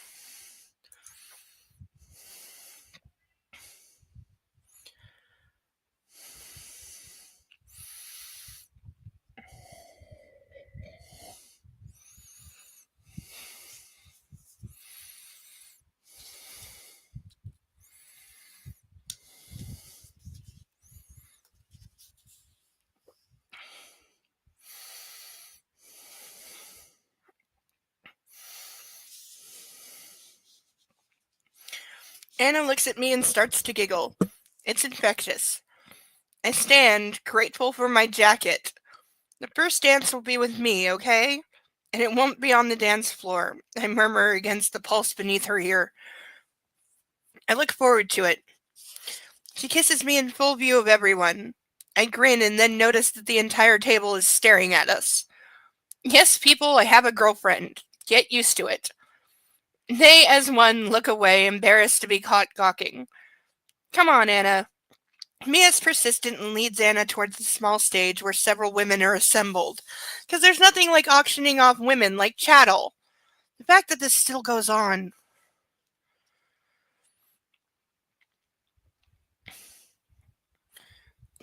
Anna looks at me and starts to giggle. It's infectious. I stand, grateful for my jacket. The first dance will be with me, okay? And it won't be on the dance floor, I murmur against the pulse beneath her ear. I look forward to it. She kisses me in full view of everyone. I grin and then notice that the entire table is staring at us. Yes, people, I have a girlfriend. Get used to it. They, as one, look away, embarrassed to be caught gawking. Come on, Anna. Mia's persistent and leads Anna towards the small stage where several women are assembled. Because there's nothing like auctioning off women like chattel. The fact that this still goes on.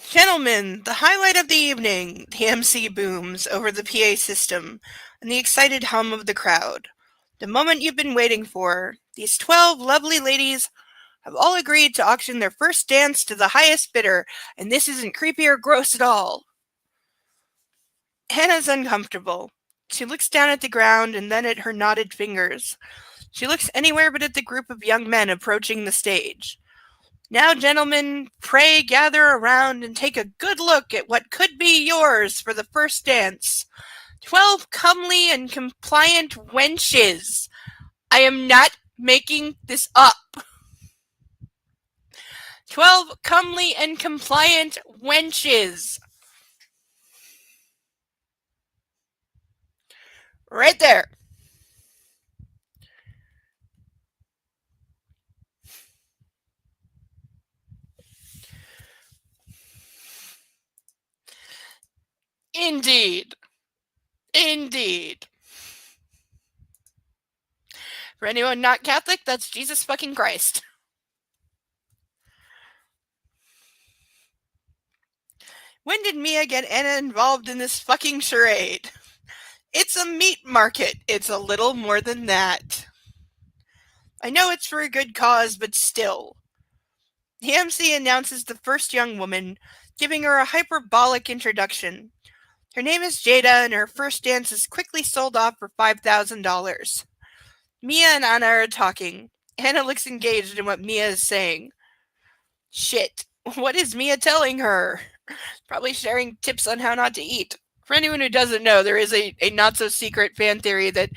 Gentlemen, the highlight of the evening, the MC booms over the PA system, and the excited hum of the crowd. The moment you've been waiting for. These 12 lovely ladies have all agreed to auction their first dance to the highest bidder, and this isn't creepy or gross at all. Hannah's uncomfortable. She looks down at the ground and then at her knotted fingers. She looks anywhere but at the group of young men approaching the stage. Now, gentlemen, pray gather around and take a good look at what could be yours for the first dance. 12 comely and compliant wenches. I am not making this up. 12 comely and compliant wenches. Right there. Indeed. Indeed. For anyone not Catholic, that's Jesus fucking Christ. When did Mia get Anna involved in this fucking charade? It's a meat market. It's a little more than that. I know it's for a good cause, but still. The MC announces the first young woman, giving her a hyperbolic introduction. Her name is Jada, and her first dance is quickly sold off for $5,000. Mia and Anna are talking. Anna looks engaged in what Mia is saying. Shit, what is Mia telling her? Probably sharing tips on how not to eat. For anyone who doesn't know, there is a not-so-secret fan theory that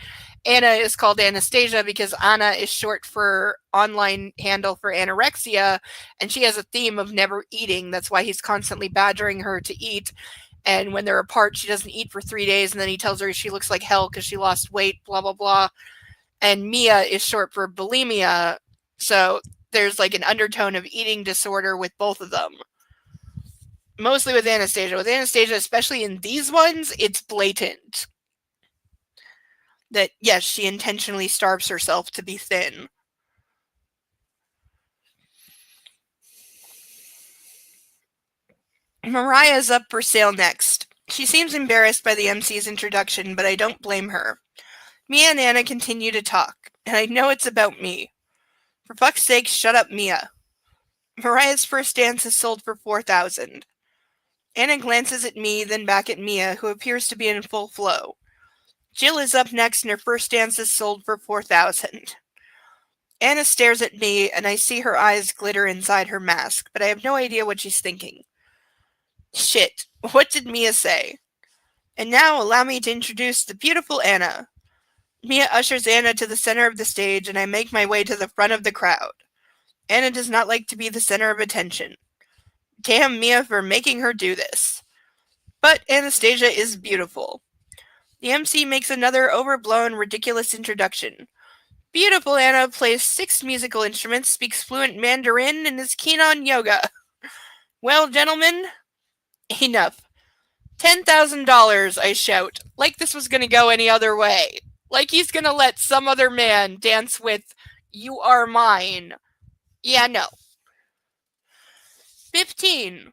Anna is called Anastasia because Anna is short for online handle for anorexia, and she has a theme of never eating. That's why he's constantly badgering her to eat. And when they're apart, she doesn't eat for 3 days, and then he tells her she looks like hell because she lost weight, blah, blah, blah. And Mia is short for bulimia, so there's like an undertone of eating disorder with both of them. Mostly with Anastasia. With Anastasia, especially in these ones, it's blatant. That, yes, she intentionally starves herself to be thin. Mariah's up for sale next. She seems embarrassed by the MC's introduction, but I don't blame her. Mia and Anna continue to talk, and I know it's about me. For fuck's sake, shut up, Mia. Mariah's first dance is sold for $4,000. Anna glances at me, then back at Mia, who appears to be in full flow. Jill is up next, and her first dance is sold for $4,000. Anna stares at me, and I see her eyes glitter inside her mask, but I have no idea what she's thinking. Shit, what did Mia say? And now allow me to introduce the beautiful Anna. Mia ushers Anna to the center of the stage, and I make my way to the front of the crowd. Anna does not like to be the center of attention. Damn Mia for making her do this. But Anastasia is beautiful. The MC makes another overblown, ridiculous introduction. Beautiful Anna plays 6 musical instruments, speaks fluent Mandarin, and is keen on yoga. Well, gentlemen, enough. $10,000, I shout, like this was gonna go any other way. Like he's gonna let some other man dance with "You Are Mine." Yeah, no. 15.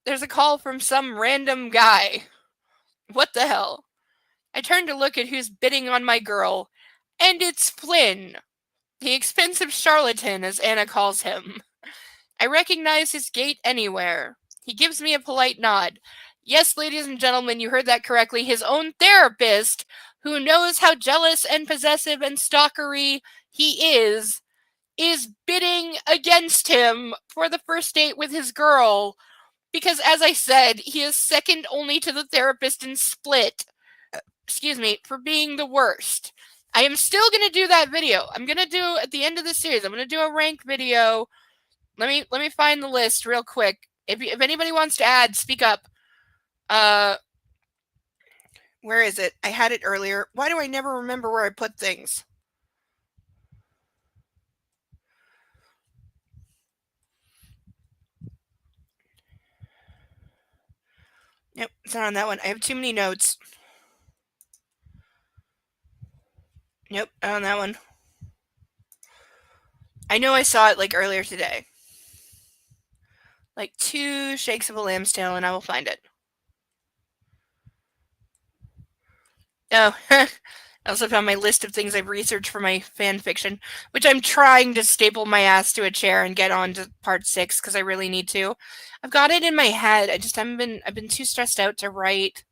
There's a call from some random guy. What the hell? I turn to look at who's bidding on my girl, and it's Flynn, the expensive charlatan, as Anna calls him. I recognize his gait anywhere. He gives me a polite nod. Yes, ladies and gentlemen, you heard that correctly. His own therapist, who knows how jealous and possessive and stalkery he is bidding against him for the first date with his girl. Because, as I said, he is second only to the therapist in Split. For being the worst. I am still going to do that video. I'm going to do, at the end of the series, I'm going to do a rank video. Let me find the list real quick. If anybody wants to add, speak up. Where is it? I had it earlier. Why do I never remember where I put things? Nope, it's not on that one. I have too many notes. Nope, not on that one. I know I saw it like earlier today. Like 2 shakes of a lamb's tail, and I will find it. Oh, I also found my list of things I've researched for my fan fiction, which I'm trying to staple my ass to a chair and get on to part 6 because I really need to. I've got it in my head. I just I've been too stressed out to write.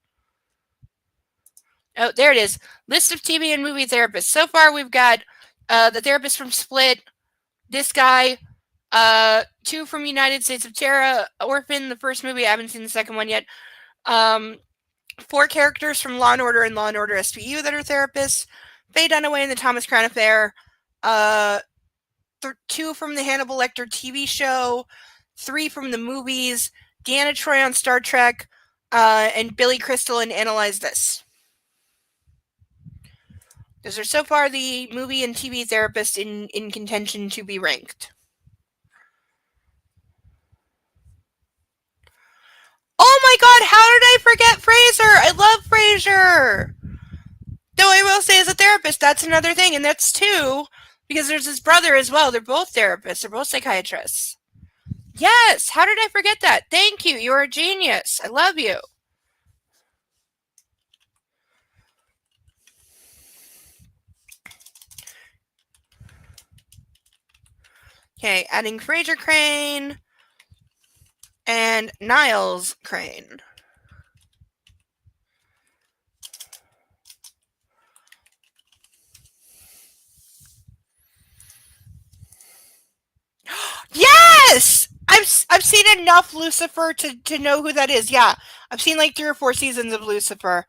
Oh, there it is. List of TV and movie therapists. So far, we've got the therapist from Split, this guy, 2 from United States of Terror, Orphan, the first movie. I haven't seen the second one yet. 4 characters from Law & Order and Law & Order SVU that are therapists. Faye Dunaway in the Thomas Crown Affair. 2 from the Hannibal Lecter TV show. 3 from the movies. Deanna Troi on Star Trek. And Billy Crystal in Analyze This. Those are so far the movie and TV therapists in contention to be ranked. Oh my god, how did I forget Fraser? I love Fraser! Though I will say as a therapist, that's another thing, and that's 2, because there's his brother as well. They're both therapists. They're both psychiatrists. Yes, how did I forget that? Thank you. You're a genius. I love you. Okay, adding Fraser Crane and Niles Crane. Yes! I've seen enough Lucifer to know who that is. Yeah, I've seen like 3 or 4 seasons of Lucifer.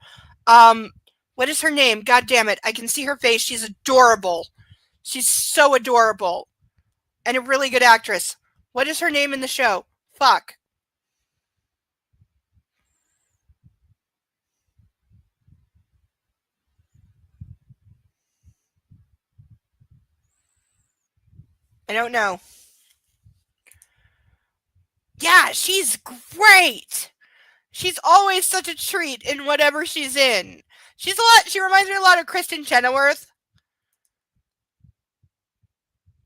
What is her name? God damn it. I can see her face. She's adorable. She's so adorable. And a really good actress. What is her name in the show? Fuck. I don't know. Yeah, she's great. She's always such a treat in whatever she's in. She reminds me a lot of Kristen Chenoweth.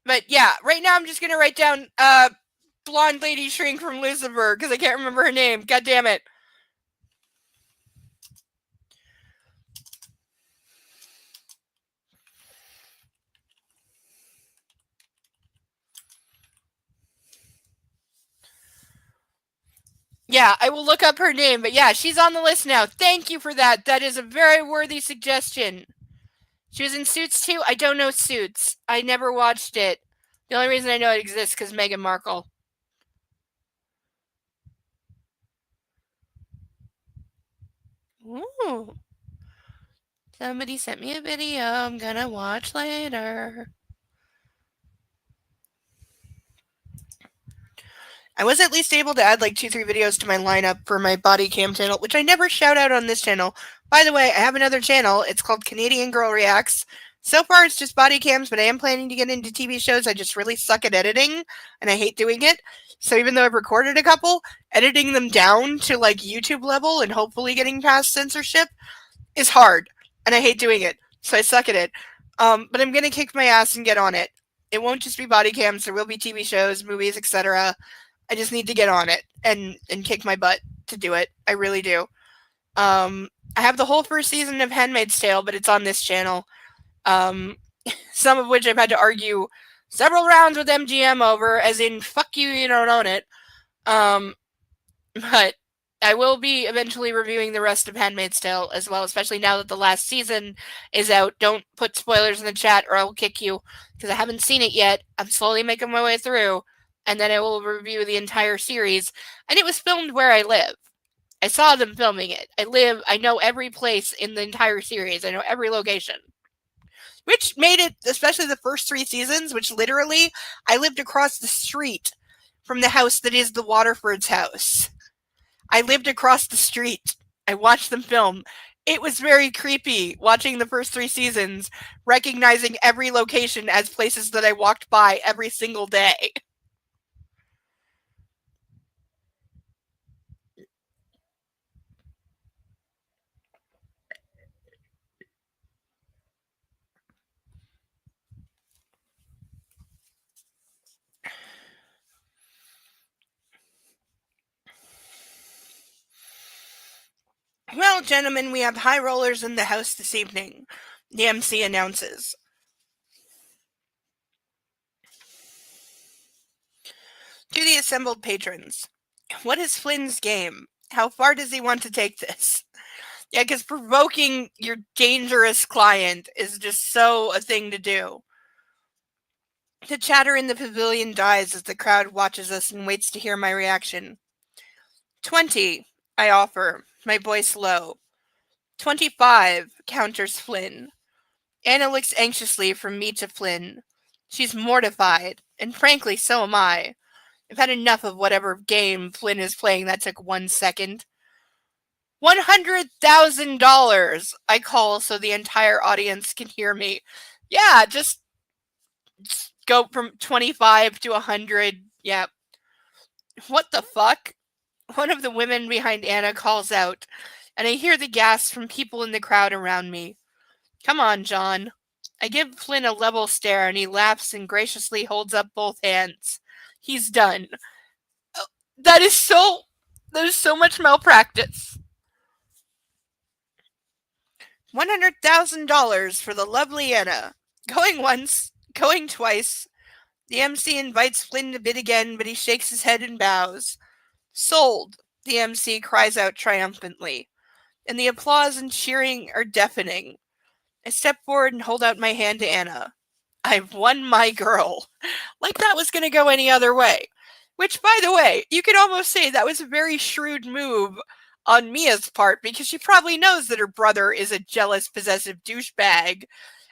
But yeah, right now I'm just going to write down blonde lady shrink from Lucifer because I can't remember her name. God damn it. Yeah, I will look up her name, but yeah, she's on the list now. Thank you for that. That is a very worthy suggestion. She was in Suits too. I don't know Suits. I never watched it. The only reason I know it exists because Meghan Markle. Ooh. Somebody sent me a video I'm gonna watch later. I was at least able to add like 2-3 videos to my lineup for my body cam channel, which I never shout out on this channel. By the way, I have another channel. It's called Canadian Girl Reacts. So far, it's just body cams, but I am planning to get into TV shows. I just really suck at editing, and I hate doing it. So even though I've recorded a couple, editing them down to like YouTube level and hopefully getting past censorship is hard, and I hate doing it. So I suck at it. But I'm gonna kick my ass and get on it. It won't just be body cams. There will be TV shows, movies, etc. I just need to get on it and kick my butt to do it. I really do. I have the whole first season of Handmaid's Tale, but it's on this channel. Some of which I've had to argue several rounds with MGM over, as in, fuck you, you don't own it. But I will be eventually reviewing the rest of Handmaid's Tale as well, especially now that the last season is out. Don't put spoilers in the chat or I will kick you, because I haven't seen it yet. I'm slowly making my way through. And then I will review the entire series. And it was filmed where I live. I saw them filming it. I know every place in the entire series. I know every location. Which made it, especially the first 3 seasons, which literally, I lived across the street from the house that is the Waterford's house. I lived across the street. I watched them film. It was very creepy watching the first 3 seasons, recognizing every location as places that I walked by every single day. Well, gentlemen, we have high rollers in the house this evening, the MC announces. To the assembled patrons, what is Flynn's game? How far does he want to take this? Yeah, because provoking your dangerous client is just so a thing to do. The chatter in the pavilion dies as the crowd watches us and waits to hear my reaction. 20, I offer, my voice low. 25, counters Flynn. Anna looks anxiously from me to Flynn. She's mortified, and frankly, so am I. I've had enough of whatever game Flynn is playing that took 1 second. $100,000, I call so the entire audience can hear me. Yeah, just go from 25 to 100. Yeah. What the fuck? One of the women behind Anna calls out, and I hear the gasps from people in the crowd around me. Come on, John. I give Flynn a level stare, and he laughs and graciously holds up both hands. He's done. That is so much malpractice. $100,000 for the lovely Anna. Going once, going twice. The MC invites Flynn to bid again, but he shakes his head and bows. Sold, the MC cries out triumphantly, and the applause and cheering are deafening. I step forward and hold out my hand to Anna. I've won my girl. Like that was going to go any other way. Which, by the way, you could almost say that was a very shrewd move on Mia's part, because she probably knows that her brother is a jealous, possessive douchebag,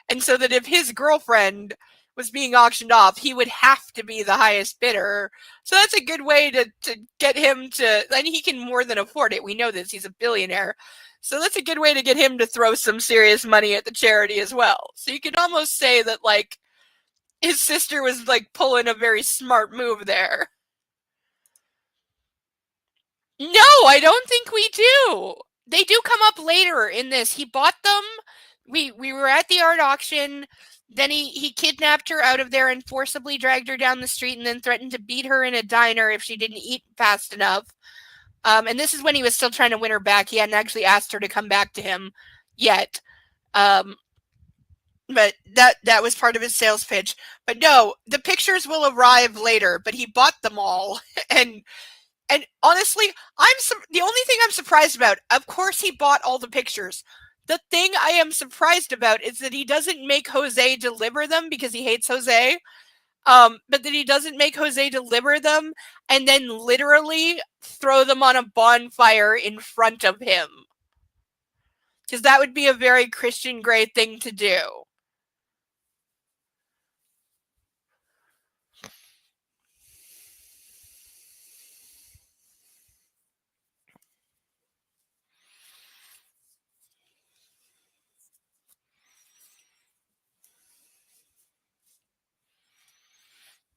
and so that if his girlfriend was being auctioned off, he would have to be the highest bidder. So that's a good way to get him to, and he can more than afford it. We know this, he's a billionaire. So that's a good way to get him to throw some serious money at the charity as well. So you could almost say that, like, his sister was, like, pulling a very smart move there. No, I don't think we do. They do come up later in this. He bought them. We were at the art auction. Then he kidnapped her out of there and forcibly dragged her down the street and then threatened to beat her in a diner if she didn't eat fast enough. And this is when he was still trying to win her back. He hadn't actually asked her to come back to him yet. But that was part of his sales pitch. But no, the pictures will arrive later, but he bought them all. And honestly, the only thing I'm surprised about, of course he bought all the pictures. The thing I am surprised about is that he doesn't make Jose deliver them because he hates Jose. But that he doesn't make Jose deliver them and then literally throw them on a bonfire in front of him. Because that would be a very Christian Grey thing to do.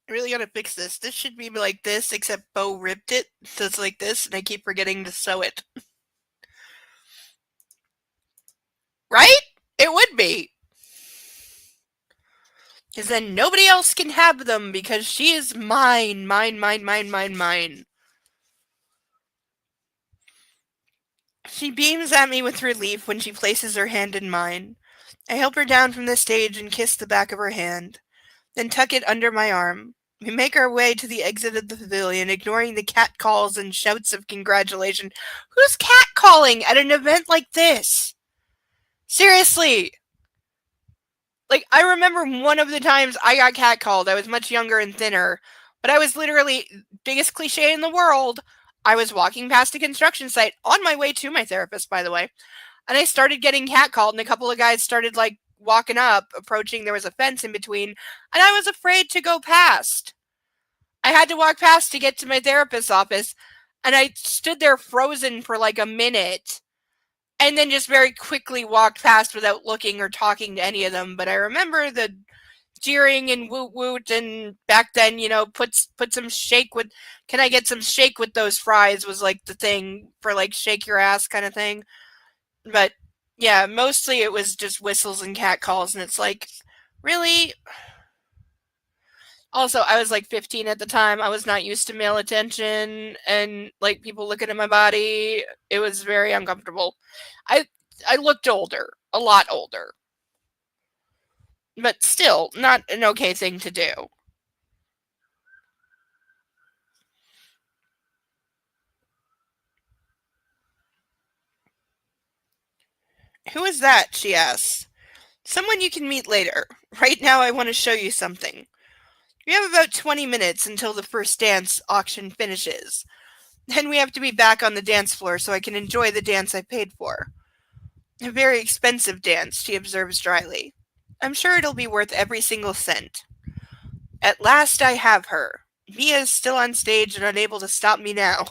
I really gotta fix this. This should be like this, except Bo ripped it, so it's like this, and I keep forgetting to sew it. Right? It would be. Because then nobody else can have them, because she is mine, mine, mine, mine, mine, mine. She beams at me with relief when she places her hand in mine. I help her down from the stage and kiss the back of her hand, then tuck it under my arm. We make our way to the exit of the pavilion, ignoring the cat calls and shouts of congratulation. Who's cat calling at an event like this? Seriously. Like, I remember one of the times I got catcalled. I was much younger and thinner, but I was literally, biggest cliche in the world, I was walking past a construction site on my way to my therapist, by the way, and I started getting catcalled, and a couple of guys started, like, walking up, approaching. There was a fence in between, and I was afraid to go past. I had to walk past to get to my therapist's office, and I stood there frozen for like a minute, and then just very quickly walked past without looking or talking to any of them. But I remember the jeering and woot woot, and back then, you know, put some shake with, can I get some shake with those fries was like the thing for like shake your ass kind of thing. But yeah, mostly it was just whistles and cat calls, and it's like, really? Also, I was like 15 at the time. I was not used to male attention and like people looking at my body. It was very uncomfortable. I looked older, a lot older. But still, not an okay thing to do. Who is that? She asks. Someone you can meet later. Right now, I want to show you something. We have about 20 minutes until the first dance auction finishes. Then we have to be back on the dance floor so I can enjoy the dance I paid for. A very expensive dance, she observes dryly. I'm sure it'll be worth every single cent. At last I have her. Mia is still on stage and unable to stop me now.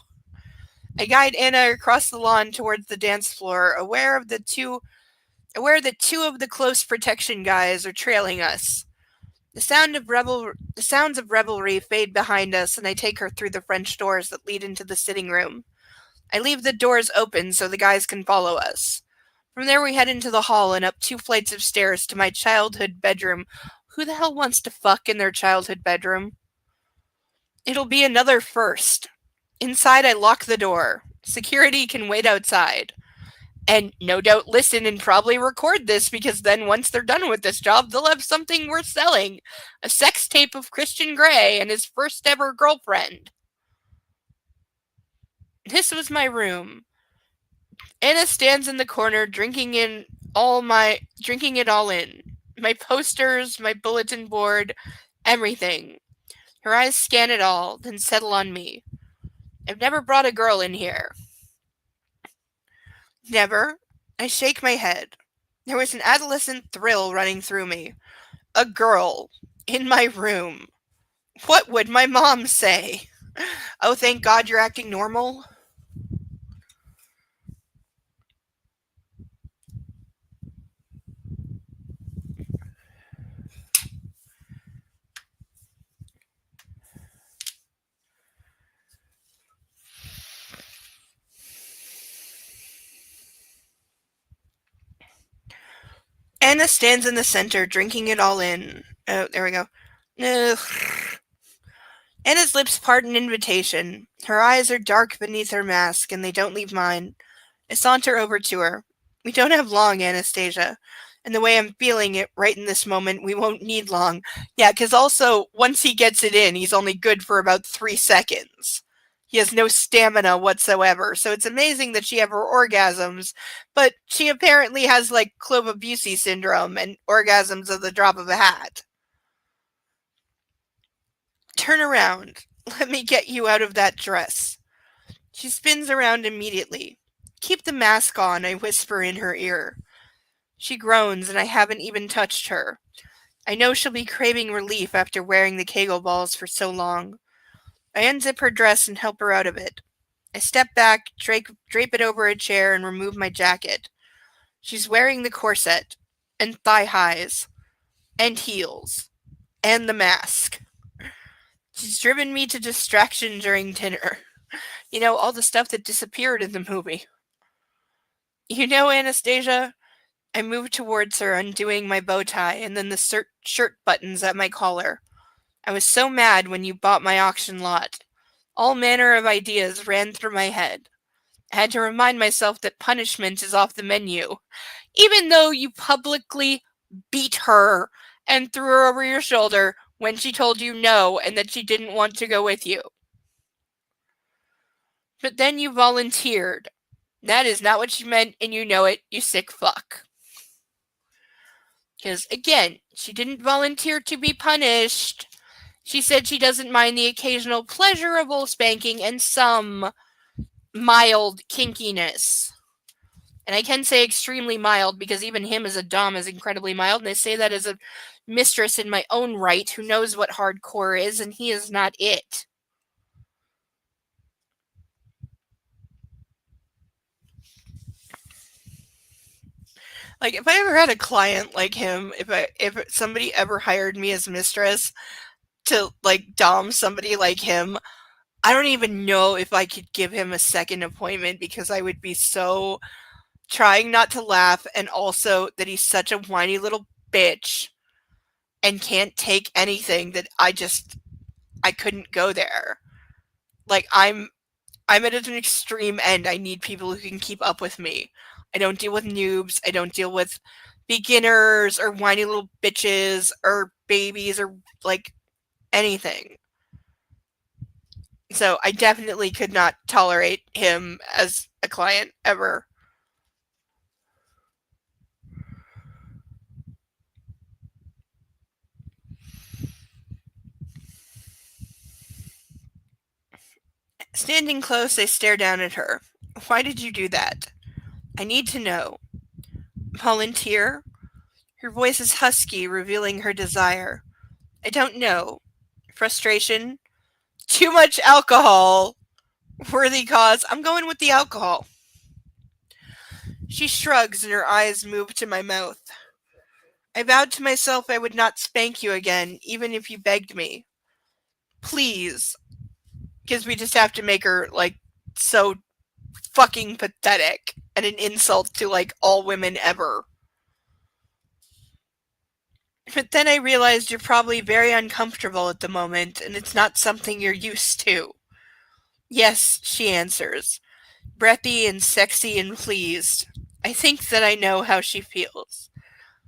I guide Anna across the lawn towards the dance floor, aware that two of the close protection guys are trailing us. The sounds of revelry fade behind us, and I take her through the French doors that lead into the sitting room. I leave the doors open so the guys can follow us. From there we head into the hall and up 2 flights of stairs to my childhood bedroom. Who the hell wants to fuck in their childhood bedroom? It'll be another first. Inside I lock the door. Security can wait outside. And no doubt listen and probably record this, because then once they're done with this job, they'll have something worth selling. A sex tape of Christian Grey and his first ever girlfriend. This was my room. Anna stands in the corner drinking it all in. My posters, my bulletin board, everything. Her eyes scan it all, then settle on me. I've never brought a girl in here. Never. I shake my head. There was an adolescent thrill running through me. A girl. In my room. What would my mom say? Oh, thank God you're acting normal. Anna stands in the center, drinking it all in. Oh, there we go. Ugh. Anna's lips part in invitation. Her eyes are dark beneath her mask, and they don't leave mine. I saunter over to her. We don't have long, Anastasia. And the way I'm feeling it right in this moment, we won't need long. Yeah, because also, once he gets it in, he's only good for about 3 seconds. He has no stamina whatsoever, so it's amazing that she ever orgasms, but she apparently has, like, Clovabucy syndrome and orgasms at the drop of a hat. Turn around. Let me get you out of that dress. She spins around immediately. Keep the mask on, I whisper in her ear. She groans, and I haven't even touched her. I know she'll be craving relief after wearing the Kegel balls for so long. I unzip her dress and help her out of it. I step back, drape it over a chair, and remove my jacket. She's wearing the corset, and thigh highs, and heels, and the mask. She's driven me to distraction during dinner. You know, all the stuff that disappeared in the movie. You know, Anastasia, I moved towards her, undoing my bow tie and then the shirt buttons at my collar. I was so mad when you bought my auction lot. All manner of ideas ran through my head. I had to remind myself that punishment is off the menu, even though you publicly beat her and threw her over your shoulder when she told you no and that she didn't want to go with you. But then you volunteered. That is not what she meant, and you know it, you sick fuck. Because, again, she didn't volunteer to be punished. She said she doesn't mind the occasional pleasurable spanking and some mild kinkiness. And I can say extremely mild because even him as a dom is incredibly mild. And I say that as a mistress in my own right who knows what hardcore is, and he is not it. Like, if I ever had a client like him, if somebody ever hired me as mistress to, like, dom somebody like him, I don't even know if I could give him a second appointment because I would be so trying not to laugh, and also that he's such a whiny little bitch and can't take anything that I couldn't go there. Like, I'm at an extreme end. I need people who can keep up with me. I don't deal with noobs. I don't deal with beginners or whiny little bitches or babies or, like, anything. So I definitely could not tolerate him as a client ever. Standing close, I stare down at her. Why did you do that? I need to know. Volunteer? Her voice is husky, revealing her desire. I don't know. Frustration? Too much alcohol! Worthy cause? I'm going with the alcohol. She shrugs and her eyes move to my mouth. I vowed to myself I would not spank you again, even if you begged me. Please. Because we just have to make her, like, so fucking pathetic and an insult to, like, all women ever. But then I realized you're probably very uncomfortable at the moment, and it's not something you're used to. Yes, she answers, breathy and sexy and pleased. I think that I know how she feels.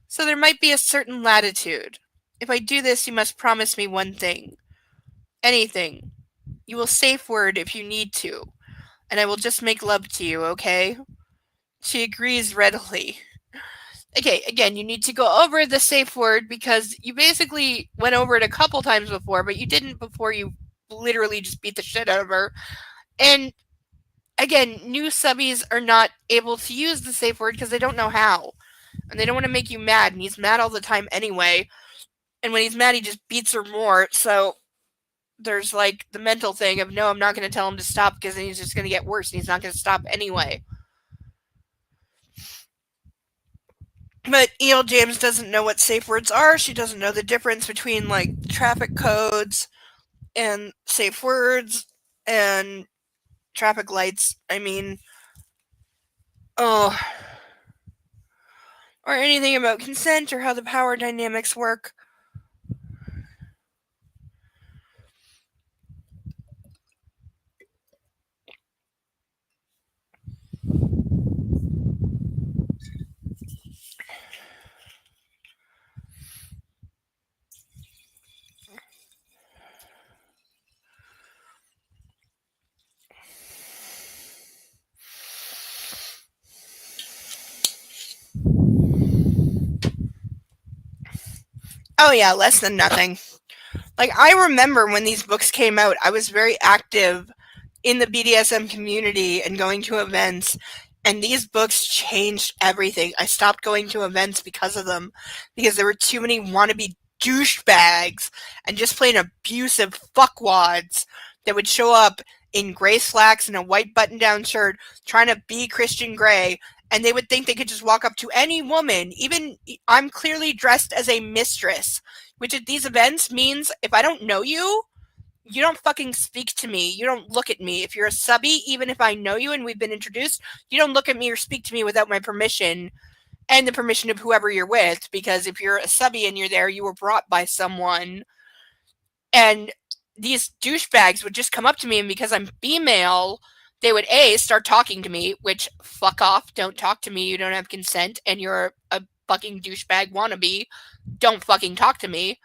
So there might be a certain latitude. If I do this, you must promise me one thing. Anything. You will safe word if you need to, and I will just make love to you, okay? She agrees readily. Okay, again, you need to go over the safe word because you basically went over it a couple times before, but you didn't before you literally just beat the shit out of her. And again, new subbies are not able to use the safe word because they don't know how. And they don't want to make you mad, and he's mad all the time anyway. And when he's mad, he just beats her more, so there's, like, the mental thing of, no, I'm not going to tell him to stop because then he's just going to get worse, and he's not going to stop anyway. But E.L. James doesn't know what safe words are. She doesn't know the difference between, like, traffic codes and safe words and traffic lights. I mean, oh. Or anything about consent or how the power dynamics work. Oh yeah, less than nothing. Like, I remember when these books came out, I was very active in the BDSM community and going to events, and these books changed everything. I stopped going to events because of them, because there were too many wannabe douchebags and just plain abusive fuckwads that would show up in gray slacks and a white button-down shirt trying to be Christian Grey, and they would think they could just walk up to any woman, even I'm clearly dressed as a mistress, which at these events means if I don't know you, you don't fucking speak to me. You don't look at me. If you're a subby, even if I know you and we've been introduced, you don't look at me or speak to me without my permission and the permission of whoever you're with. Because if you're a subby and you're there, you were brought by someone. And these douchebags would just come up to me, and because I'm female, they would start talking to me, which fuck off, don't talk to me, you don't have consent, and you're a fucking douchebag wannabe, don't fucking talk to me.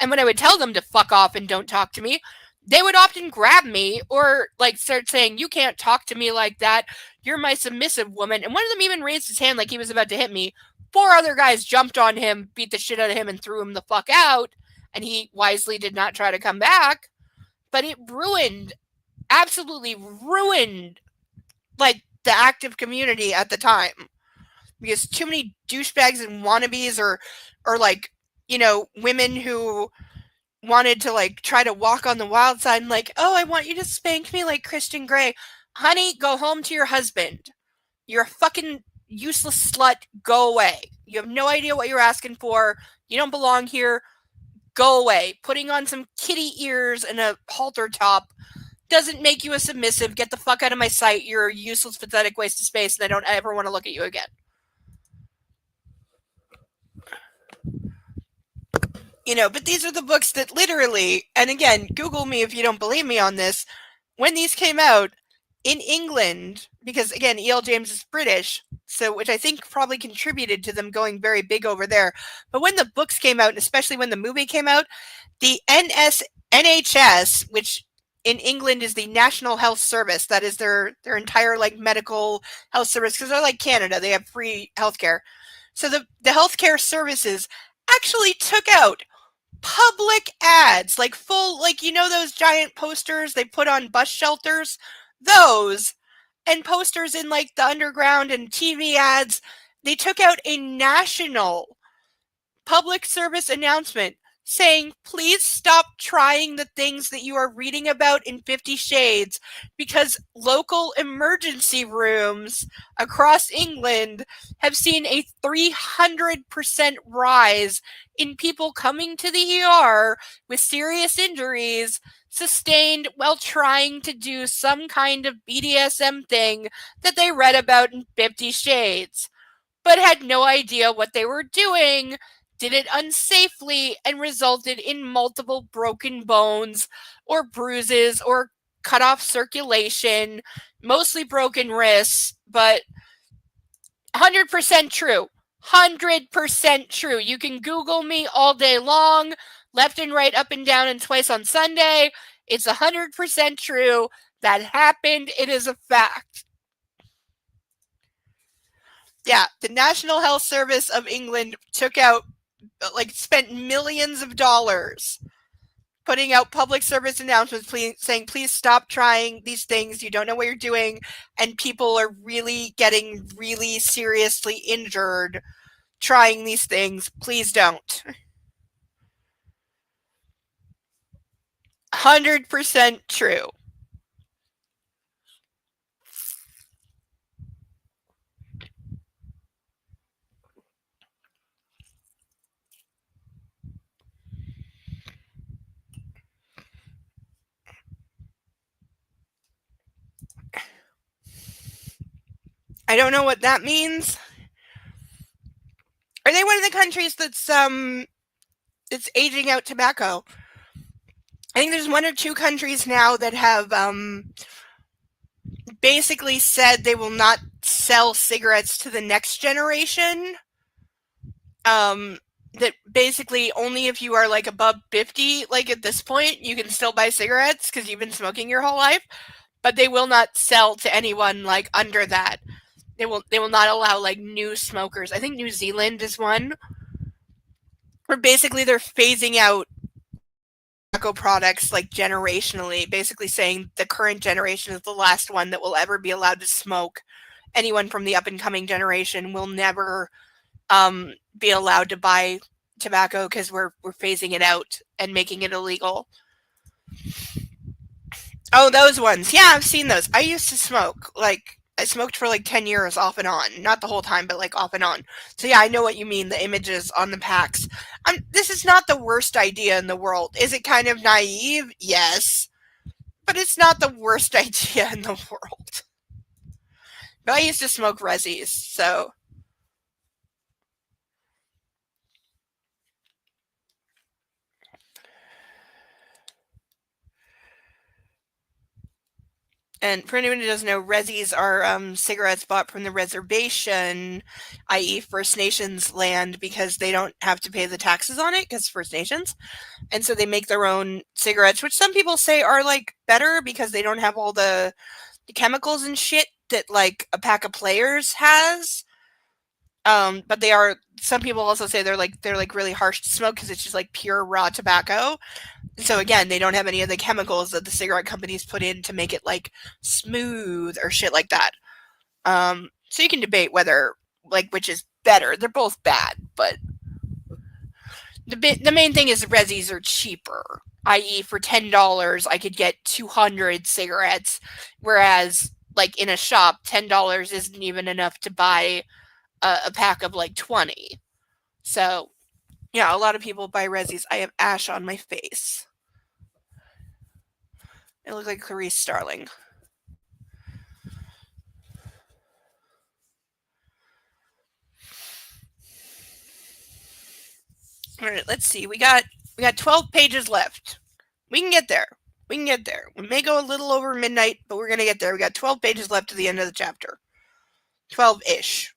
And when I would tell them to fuck off and don't talk to me, they would often grab me or like start saying, you can't talk to me like that, you're my submissive woman. And one of them even raised his hand like he was about to hit me. 4 other guys jumped on him, beat the shit out of him, and threw him the fuck out. And he wisely did not try to come back. But it ruined, absolutely ruined, like, the active community at the time. Because too many douchebags and wannabes or like, you know, women who wanted to like try to walk on the wild side and like, oh, I want you to spank me like Christian Grey. Honey, go home to your husband. You're a fucking useless slut. Go away. You have no idea what you're asking for. You don't belong here. Go away. Putting on some kitty ears and a halter top doesn't make you a submissive. Get the fuck out of my sight. You're a useless, pathetic waste of space, and I don't ever want to look at you again. You know, but these are the books that literally, and again, Google me if you don't believe me on this, when these came out in England, because again, E.L. James is British, so which I think probably contributed to them going very big over there. But when the books came out, and especially when the movie came out, the NHS, which in England is the National Health Service, that is their entire like medical health service, because they're like Canada, they have free healthcare. So the healthcare services actually took out public ads, like full, like, you know, those giant posters they put on bus shelters, those, and posters in like the underground and TV ads. They took out a national public service announcement saying, please stop trying the things that you are reading about in 50 Shades, because local emergency rooms across England have seen a 300% rise in people coming to the ER with serious injuries sustained while trying to do some kind of BDSM thing that they read about in 50 Shades, but had no idea what they were doing, did it unsafely, and resulted in multiple broken bones or bruises or cut off circulation, mostly broken wrists, but 100% true. 100% true. You can Google me all day long, left and right, up and down, and twice on Sunday. It's 100% true. That happened. It is a fact. Yeah, the National Health Service of England took out, like, spent millions of dollars putting out public service announcements saying, please stop trying these things. You don't know what you're doing. And people are really getting really seriously injured trying these things. Please don't. 100% true. I don't know what that means. Are they one of the countries that's aging out tobacco? I think there's 1 or 2 countries now that have basically said they will not sell cigarettes to the next generation. That basically only if you are like above 50, like at this point, you can still buy cigarettes because you've been smoking your whole life, but they will not sell to anyone like under that. They will not allow like new smokers. I think New Zealand is one. Where basically they're phasing out tobacco products like generationally, basically saying the current generation is the last one that will ever be allowed to smoke. Anyone from the up and coming generation will never be allowed to buy tobacco because we're phasing it out and making it illegal. Oh, those ones. Yeah, I've seen those. I used to smoke. Like, I smoked for like 10 years off and on. Not the whole time, but like off and on. So yeah, I know what you mean, the images on the packs. This is not the worst idea in the world. Is it kind of naive? Yes. But it's not the worst idea in the world. But I used to smoke Rezzies, so... And for anyone who doesn't know, Rezzies are cigarettes bought from the reservation, i.e. First Nations land, because they don't have to pay the taxes on it, because First Nations. And so they make their own cigarettes, which some people say are, like, better because they don't have all the chemicals and shit that, like, a pack of Players has. But they are... Some people also say they're really harsh to smoke because it's just, like, pure raw tobacco. So again, they don't have any of the chemicals that the cigarette companies put in to make it like smooth or shit like that. So you can debate whether like which is better. They're both bad, but the main thing is the Rezzies are cheaper. I.e., for $10, I could get 200 cigarettes, whereas like in a shop, $10 isn't even enough to buy a pack of like 20. So yeah, a lot of people buy Rezzies. I have ash on my face. I look like Clarice Starling. All right, let's see. We got 12 pages left. We can get there. We may go a little over midnight, but we're going to get there. We got 12 pages left to the end of the chapter. 12-ish.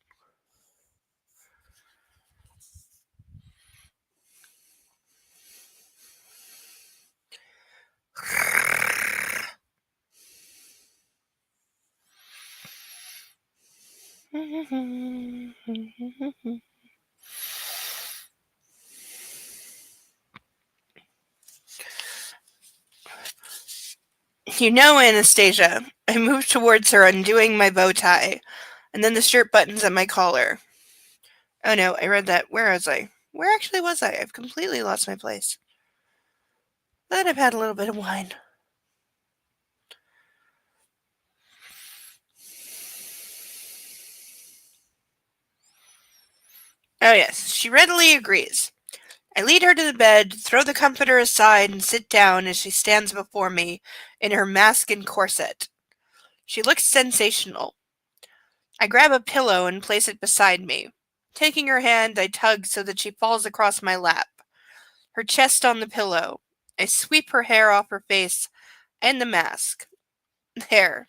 You know, Anastasia, I moved towards her, undoing my bow tie, and then the shirt buttons at my collar. Oh no, I read that. Where was I? Where actually was I? I've completely lost my place. But I've had a little bit of wine. Oh yes, she readily agrees. I lead her to the bed, throw the comforter aside, and sit down as she stands before me in her mask and corset. She looks sensational. I grab a pillow and place it beside me. Taking her hand, I tug so that she falls across my lap. Her chest on the pillow. I sweep her hair off her face and the mask. There.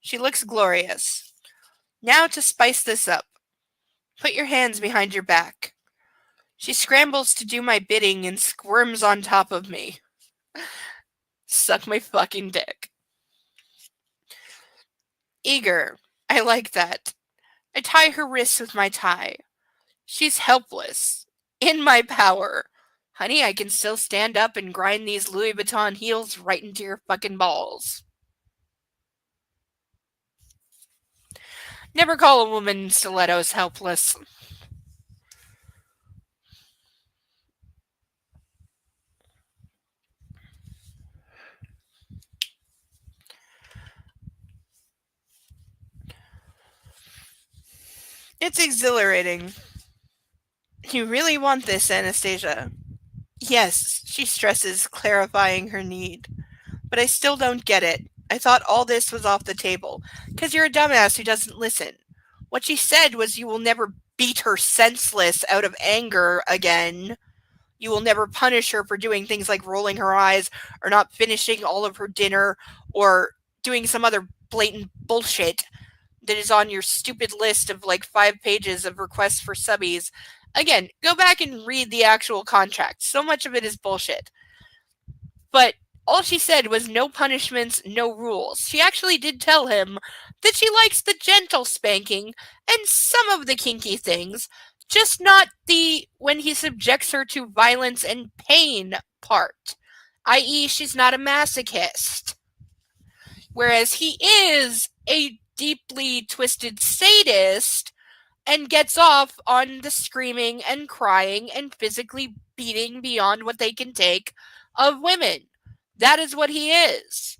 She looks glorious. Now to spice this up. Put your hands behind your back. She scrambles to do my bidding and squirms on top of me. Suck my fucking dick. Eager. I like that. I tie her wrists with my tie. She's helpless. In my power. Honey, I can still stand up and grind these Louis Vuitton heels right into your fucking balls. Never call a woman in stilettos helpless. It's exhilarating. You really want this, Anastasia? Yes, she stresses, clarifying her need. But I still don't get it. I thought all this was off the table. 'Cause you're a dumbass who doesn't listen. What she said was you will never beat her senseless out of anger again. You will never punish her for doing things like rolling her eyes or not finishing all of her dinner or doing some other blatant bullshit that is on your stupid list of like 5 pages of requests for subbies. Again, go back and read the actual contract. So much of it is bullshit. But all she said was no punishments, no rules. She actually did tell him that she likes the gentle spanking and some of the kinky things, just not the when he subjects her to violence and pain part, i.e., she's not a masochist. Whereas he is a deeply twisted sadist and gets off on the screaming and crying and physically beating beyond what they can take of women. That is what he is.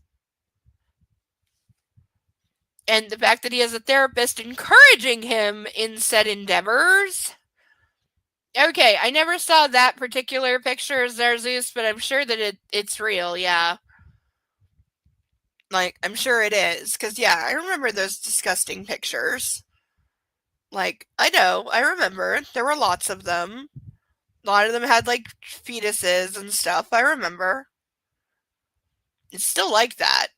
And the fact that he has a therapist encouraging him in said endeavors. Okay, I never saw that particular picture of Zarzeus, but I'm sure that it's real, yeah. Like, I'm sure it is. Because, yeah, I remember those disgusting pictures. Like, I know, I remember. There were lots of them. A lot of them had, like, fetuses and stuff. I remember. It's still like that.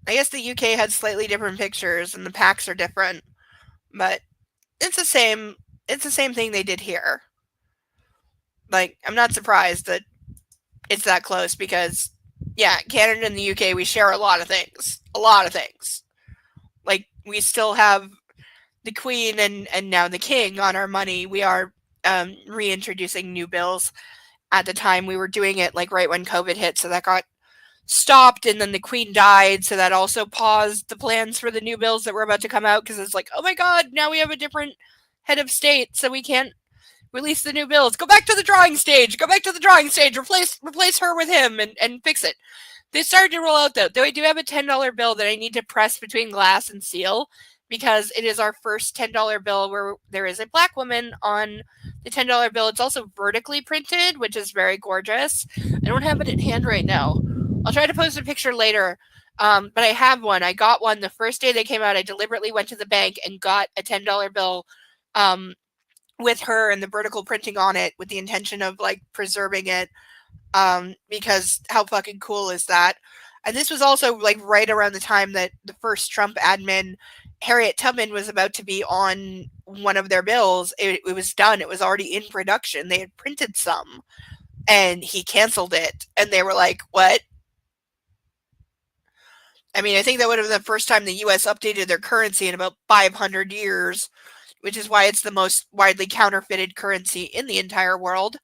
I guess the UK had slightly different pictures, and the packs are different. But it's the same thing they did here. Like, I'm not surprised that it's that close because, yeah, Canada and the UK, we share a lot of things. A lot of things. Like, we still have the Queen and now the King on our money. We are reintroducing new bills. At the time, we were doing it, like, right when COVID hit, so that got stopped, and then the Queen died, so that also paused the plans for the new bills that were about to come out, because it's like, oh my god, now we have a different head of state, so we can't release the new bills. Go back to the drawing stage. Go back to the drawing stage. Replace her with him and fix it. They started to roll out, though I do have a $10 bill that I need to press between glass and seal because it is our first $10 bill where there is a black woman on the $10 bill. It's also vertically printed, which is very gorgeous. I don't have it in hand right now. I'll try to post a picture later. But I have one. I got one the first day they came out. I deliberately went to the bank and got a $10 bill with her and the vertical printing on it with the intention of, like, preserving it, because how fucking cool is that? And this was also, like, right around the time that the first Trump admin, Harriet Tubman, was about to be on one of their bills. It was done. It was already in production. They had printed some, and he canceled it. And they were like, what? I mean, I think that would have been the first time the U.S. updated their currency in about 500 years, which is why it's the most widely counterfeited currency in the entire world,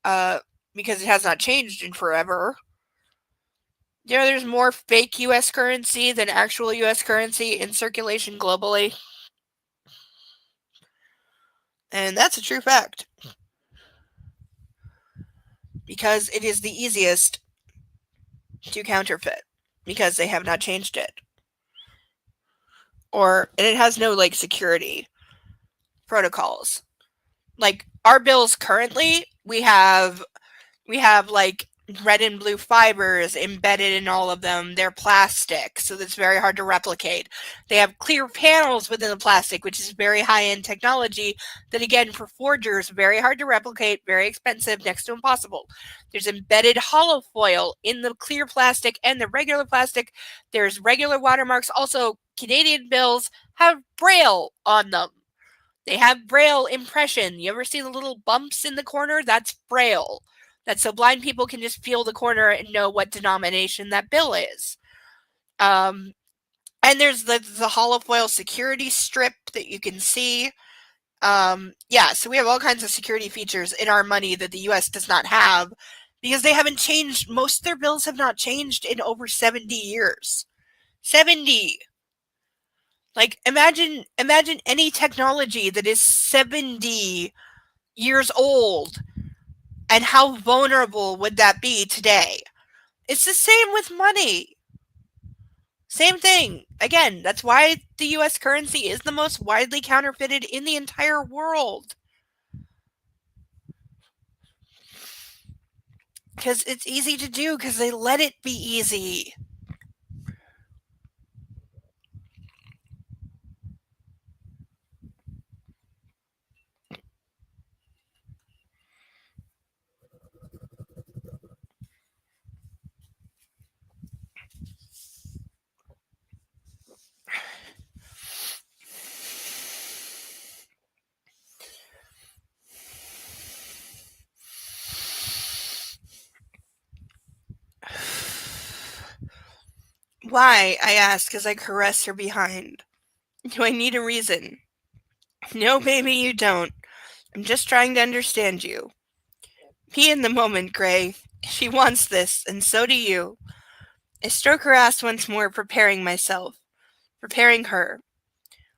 because it has not changed in forever. You know, there's more fake U.S. currency than actual U.S. currency in circulation globally. And that's a true fact. Because it is the easiest to counterfeit. Because they have not changed it. And it has no, like, security protocols. Like, our bills currently, we have like red and blue fibers embedded in all of them. They're plastic, so that's very hard to replicate. They have clear panels within the plastic, which is very high-end technology that, again, for forgers, very hard to replicate, very expensive, next to impossible. There's embedded hollow foil in the clear plastic and the regular plastic. There's regular watermarks. Also, Canadian bills have Braille on them. They have Braille impression. You ever see the little bumps in the corner? That's Braille. That's so blind people can just feel the corner and know what denomination that bill is. And there's the hollow foil security strip that you can see. Yeah, so we have all kinds of security features in our money that the U.S. does not have because they haven't changed. Most of their bills have not changed in over 70 years. 70! Like, imagine any technology that is 70 years old, and how vulnerable would that be today? It's the same with money. Same thing. Again, that's why the U.S. currency is the most widely counterfeited in the entire world. Because it's easy to do, because they let it be easy. Why? I ask as I caress her behind. Do I need a reason? No, baby, you don't. I'm just trying to understand you. Be in the moment, Gray. She wants this, and so do you. I stroke her ass once more, preparing myself. Preparing her.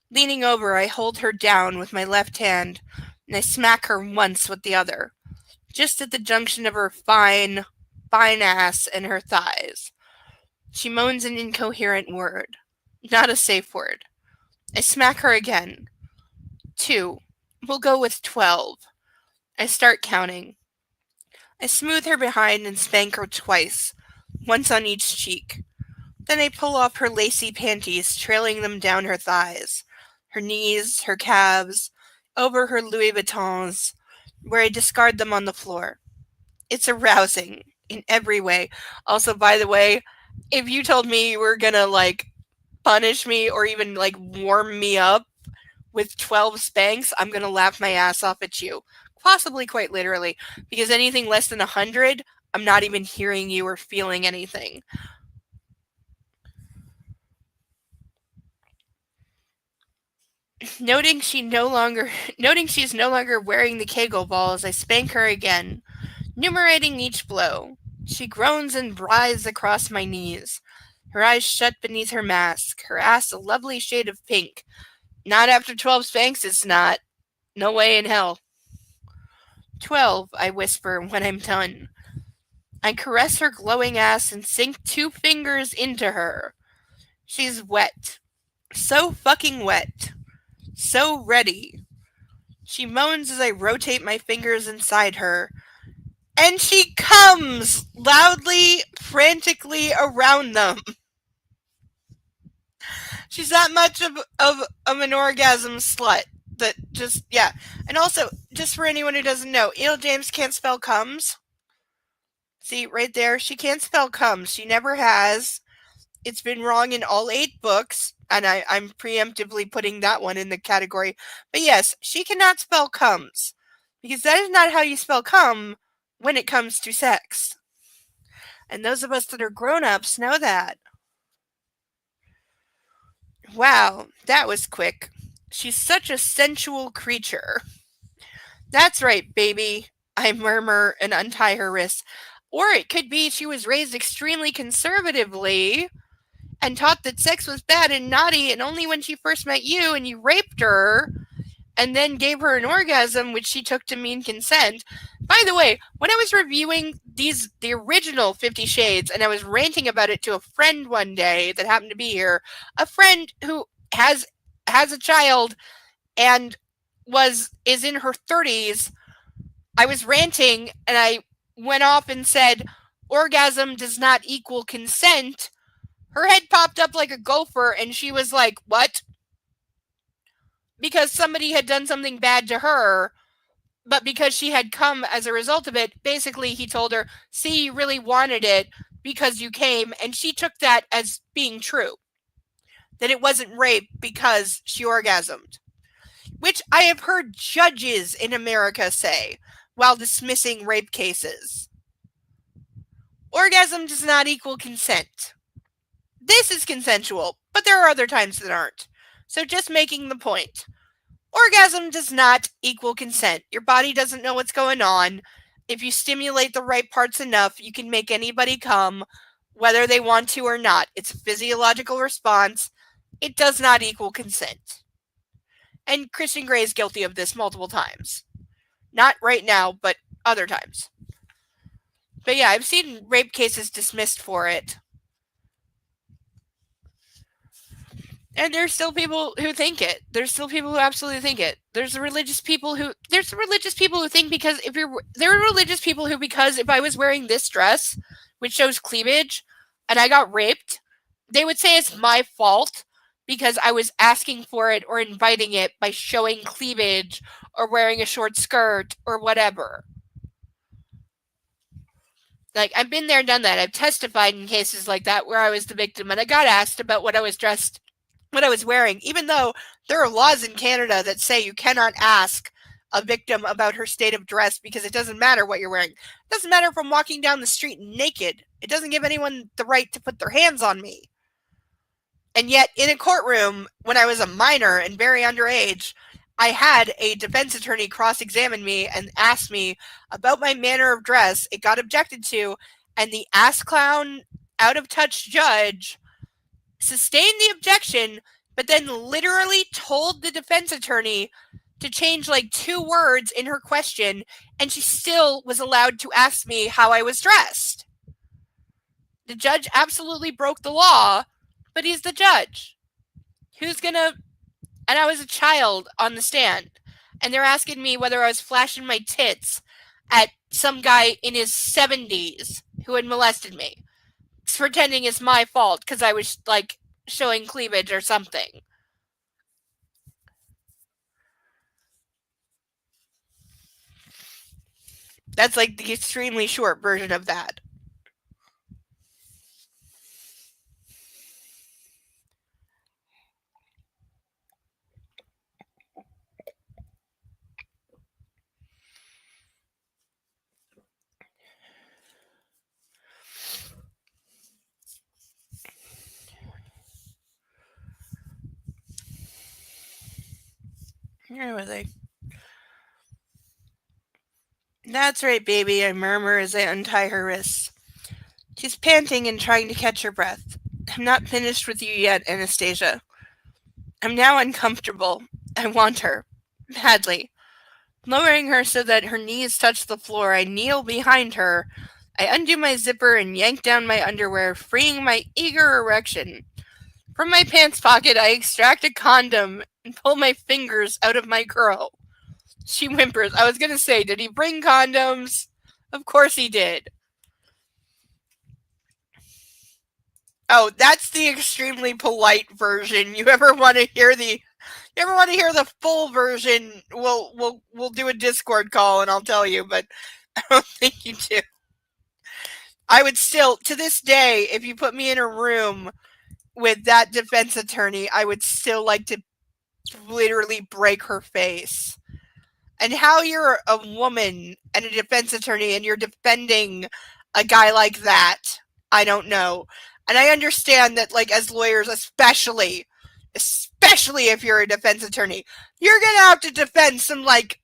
Leaning over, I hold her down with my left hand, and I smack her once with the other, just at the junction of her fine ass and her thighs. She moans an incoherent word. Not a safe word. I smack her again. 2. We'll go with 12. I start counting. I smooth her behind and spank her twice, once on each cheek. Then I pull off her lacy panties, trailing them down her thighs, her knees, her calves, over her Louis Vuittons, where I discard them on the floor. It's arousing, in every way. Also, by the way, if you told me you were gonna, punish me or even, warm me up with 12 spanks, I'm gonna laugh my ass off at you. Possibly quite literally, because anything less than 100, I'm not even hearing you or feeling anything. Noting she's no longer wearing the Kegel ball as I spank her again, numerating each blow. She groans and writhes across my knees, her eyes shut beneath her mask, her ass a lovely shade of pink. Not after 12 spanks, it's not. No way in hell. 12, I whisper when I'm done. I caress her glowing ass and sink 2 fingers into her. She's wet. So fucking wet. So ready. She moans as I rotate my fingers inside her. And she comes loudly, frantically around them. She's that much of an orgasm slut. That just, yeah. And also, just for anyone who doesn't know, Eel James can't spell comes. See, right there, she can't spell comes. She never has. It's been wrong in all 8 books, and I'm preemptively putting that one in the category. But yes, she cannot spell comes, because that is not how you spell come when it comes to sex. And those of us that are grown-ups know that. Wow, that was quick. She's such a sensual creature. That's right, baby, I murmur and untie her wrists. Or it could be she was raised extremely conservatively and taught that sex was bad and naughty, and only when she first met you and you raped her and then gave her an orgasm, which she took to mean consent. By the way, when I was reviewing the original 50 Shades, and I was ranting about it to a friend one day that happened to be here, a friend who has a child and is in her 30s, I was ranting and I went off and said, orgasm does not equal consent. Her head popped up like a gopher and she was like, what? Because somebody had done something bad to her, but because she had come as a result of it, basically he told her, see, you really wanted it because you came, and she took that as being true. That it wasn't rape because she orgasmed. Which I have heard judges in America say while dismissing rape cases. Orgasm does not equal consent. This is consensual, but there are other times that aren't. So just making the point. Orgasm does not equal consent. Your body doesn't know what's going on. If you stimulate the right parts enough, you can make anybody come, whether they want to or not. It's a physiological response. It does not equal consent. And Christian Grey is guilty of this multiple times. Not right now, but other times. But yeah, I've seen rape cases dismissed for it. And there's still people who think it. There's still people who absolutely think it. There's religious people who think because if I was wearing this dress, which shows cleavage, and I got raped, they would say it's my fault because I was asking for it or inviting it by showing cleavage or wearing a short skirt or whatever. Like, I've been there, done that. I've testified in cases like that where I was the victim and I got asked about what I was wearing, even though there are laws in Canada that say you cannot ask a victim about her state of dress because it doesn't matter what you're wearing. It doesn't matter if I'm walking down the street naked. It doesn't give anyone the right to put their hands on me. And yet, in a courtroom, when I was a minor and very underage, I had a defense attorney cross-examine me and ask me about my manner of dress. It got objected to, and the ass clown, out-of-touch judge sustained the objection, but then literally told the defense attorney to change like 2 words in her question, and she still was allowed to ask me how I was dressed. The judge absolutely broke the law, but he's the judge. Who's gonna... And I was a child on the stand, and they're asking me whether I was flashing my tits at some guy in his 70s who had molested me, pretending it's my fault because I was like showing cleavage or something. That's like the extremely short version of that. Where was I? That's right, baby, I murmur as I untie her wrists. She's panting and trying to catch her breath. I'm not finished with you yet, Anastasia. I'm now uncomfortable. I want her. Badly. Lowering her so that her knees touch the floor, I kneel behind her. I undo my zipper and yank down my underwear, freeing my eager erection. From my pants pocket, I extract a condom and pull my fingers out of my curl. She whimpers. I was gonna say, did he bring condoms? Of course he did. Oh, that's the extremely polite version. You ever want to hear the full version? We'll do a Discord call and I'll tell you, but I don't think you do. I would still, to this day, if you put me in a room with that defense attorney, I would still like to literally break her face. And how you're a woman and a defense attorney and you're defending a guy like that, I don't know. And I understand that, like, as lawyers, especially if you're a defense attorney, you're going to have to defend some, like,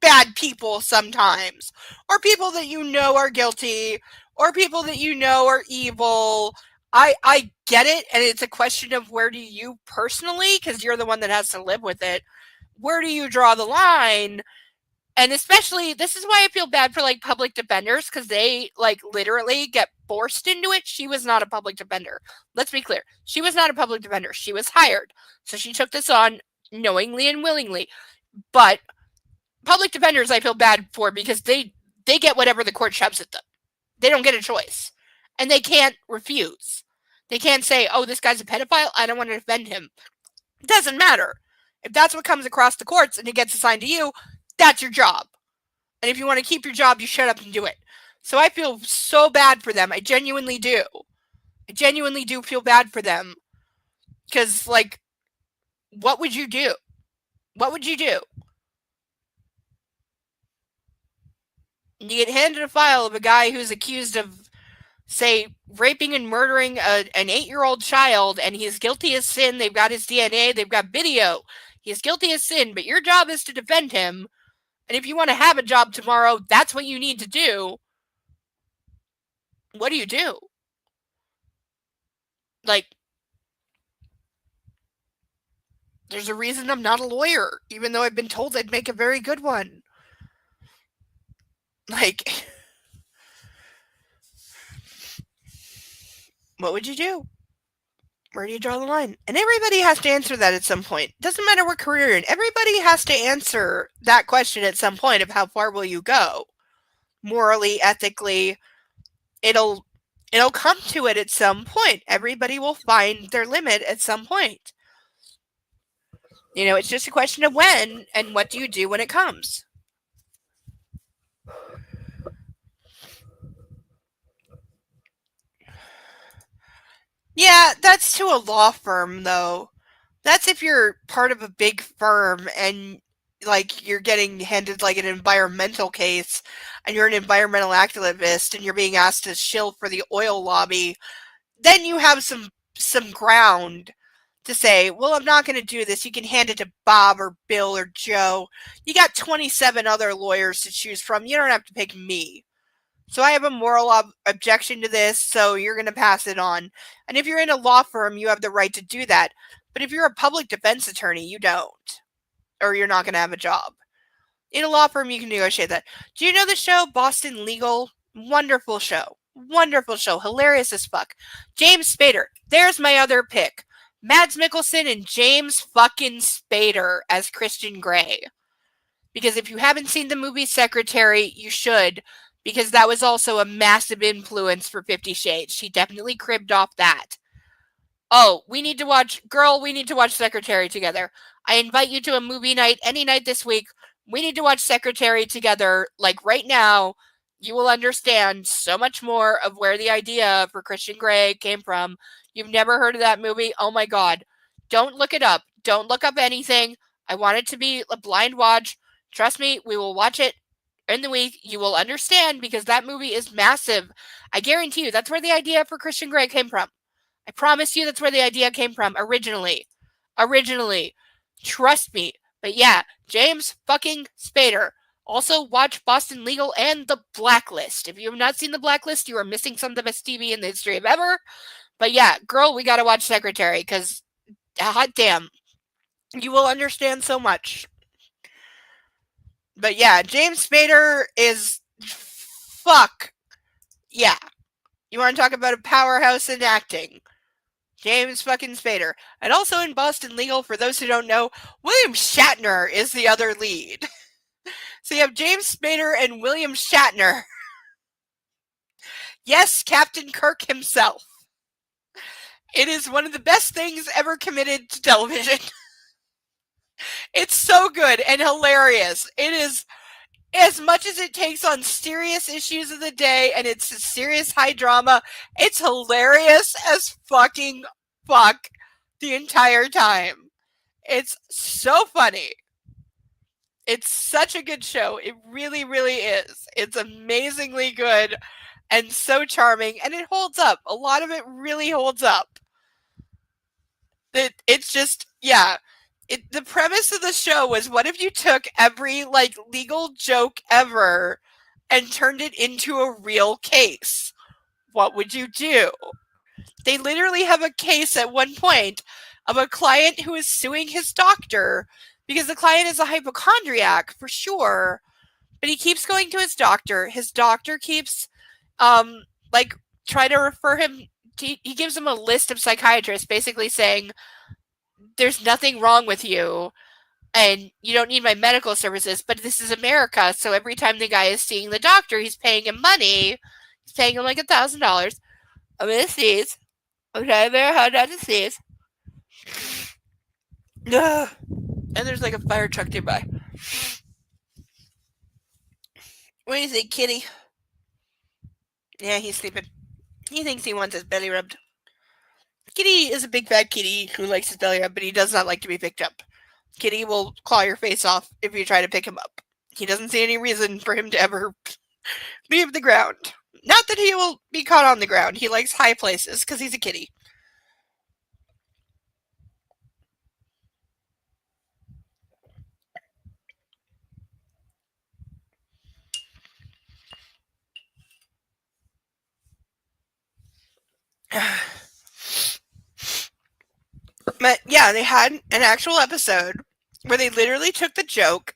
bad people sometimes. Or people that you know are guilty. Or people that you know are evil. I get it, and it's a question of where do you personally, because you're the one that has to live with it, where do you draw the line? And especially, this is why I feel bad for, like, public defenders, because they, like, literally get forced into it. She was not a public defender. Let's be clear. She was not a public defender. She was hired. So she took this on knowingly and willingly. But public defenders I feel bad for because they get whatever the court shoves at them. They don't get a choice. And they can't refuse. They can't say, oh, this guy's a pedophile, I don't want to defend him. It doesn't matter. If that's what comes across the courts and it gets assigned to you, that's your job. And if you want to keep your job, you shut up and do it. So I feel so bad for them. I genuinely do. I genuinely do feel bad for them. Because, like, what would you do? What would you do? You get handed a file of a guy who's accused of, say, raping and murdering an 8-year-old child, and he's guilty as sin. They've got his DNA. They've got video. He's guilty as sin, but your job is to defend him. And if you want to have a job tomorrow, that's what you need to do. What do you do? Like, there's a reason I'm not a lawyer, even though I've been told I'd make a very good one. Like, what would you do? Where do you draw the line? And everybody has to answer that at some point. Doesn't matter what career you're in. Everybody has to answer that question at some point of how far will you go? Morally, ethically, it'll come to it at some point. Everybody will find their limit at some point. You know, it's just a question of when and what do you do when it comes. Yeah, that's to a law firm, though. That's if you're part of a big firm and, like, you're getting handed, like, an environmental case and you're an environmental activist and you're being asked to shill for the oil lobby. Then you have some ground to say, well, I'm not going to do this. You can hand it to Bob or Bill or Joe. You got 27 other lawyers to choose from. You don't have to pick me. So I have a moral objection to this, so you're going to pass it on. And if you're in a law firm, you have the right to do that. But if you're a public defense attorney, you don't. Or you're not going to have a job. In a law firm, you can negotiate that. Do you know the show Boston Legal? Wonderful show. Wonderful show. Hilarious as fuck. James Spader. There's my other pick. Mads Mikkelsen and James fucking Spader as Christian Grey. Because if you haven't seen the movie Secretary, you should. Because that was also a massive influence for 50 Shades. She definitely cribbed off that. Oh, we need to watch Secretary together. I invite you to a movie night any night this week. We need to watch Secretary together, like right now. You will understand so much more of where the idea for Christian Grey came from. You've never heard of that movie? Oh my god. Don't look it up. Don't look up anything. I want it to be a blind watch. Trust me, we will watch it in the week. You will understand because that movie is massive. I guarantee you that's where the idea for Christian Grey came from. I promise you that's where the idea came from originally. Trust me. But yeah, James fucking Spader. Also, watch Boston Legal and The Blacklist. If you have not seen The Blacklist, you are missing some of the best TV in the history of ever. But yeah, girl, we gotta watch Secretary, because, hot damn, you will understand so much. But yeah, James Spader is, fuck. Yeah. You want to talk about a powerhouse in acting? James fucking Spader. And also in Boston Legal, for those who don't know, William Shatner is the other lead. So you have James Spader and William Shatner. Yes, Captain Kirk himself. It is one of the best things ever committed to television. It's so good and hilarious. It is, as much as it takes on serious issues of the day and it's a serious high drama, it's hilarious as fucking fuck the entire time. It's so funny. It's such a good show. It really, really is. It's amazingly good and so charming, and it holds up. A lot of it really holds up. It's just, yeah. The premise of the show was, what if you took every, like, legal joke ever and turned it into a real case? What would you do? They literally have a case at one point of a client who is suing his doctor because the client is a hypochondriac, for sure, but he keeps going to his doctor. His doctor keeps, try to refer him. He gives him a list of psychiatrists, basically saying, there's nothing wrong with you, and you don't need my medical services, but this is America, so every time the guy is seeing the doctor, he's paying him money. He's paying him like $1,000. I'm gonna sneeze. Okay, very hard not to sneeze. And there's like a fire truck nearby. What do you think, kitty? Yeah, he's sleeping. He thinks he wants his belly rubbed. Kitty is a big fat kitty who likes his belly rubbed, but he does not like to be picked up. Kitty will claw your face off if you try to pick him up. He doesn't see any reason for him to ever leave the ground. Not that he will be caught on the ground. He likes high places because he's a kitty. But yeah, they had an actual episode where they literally took the joke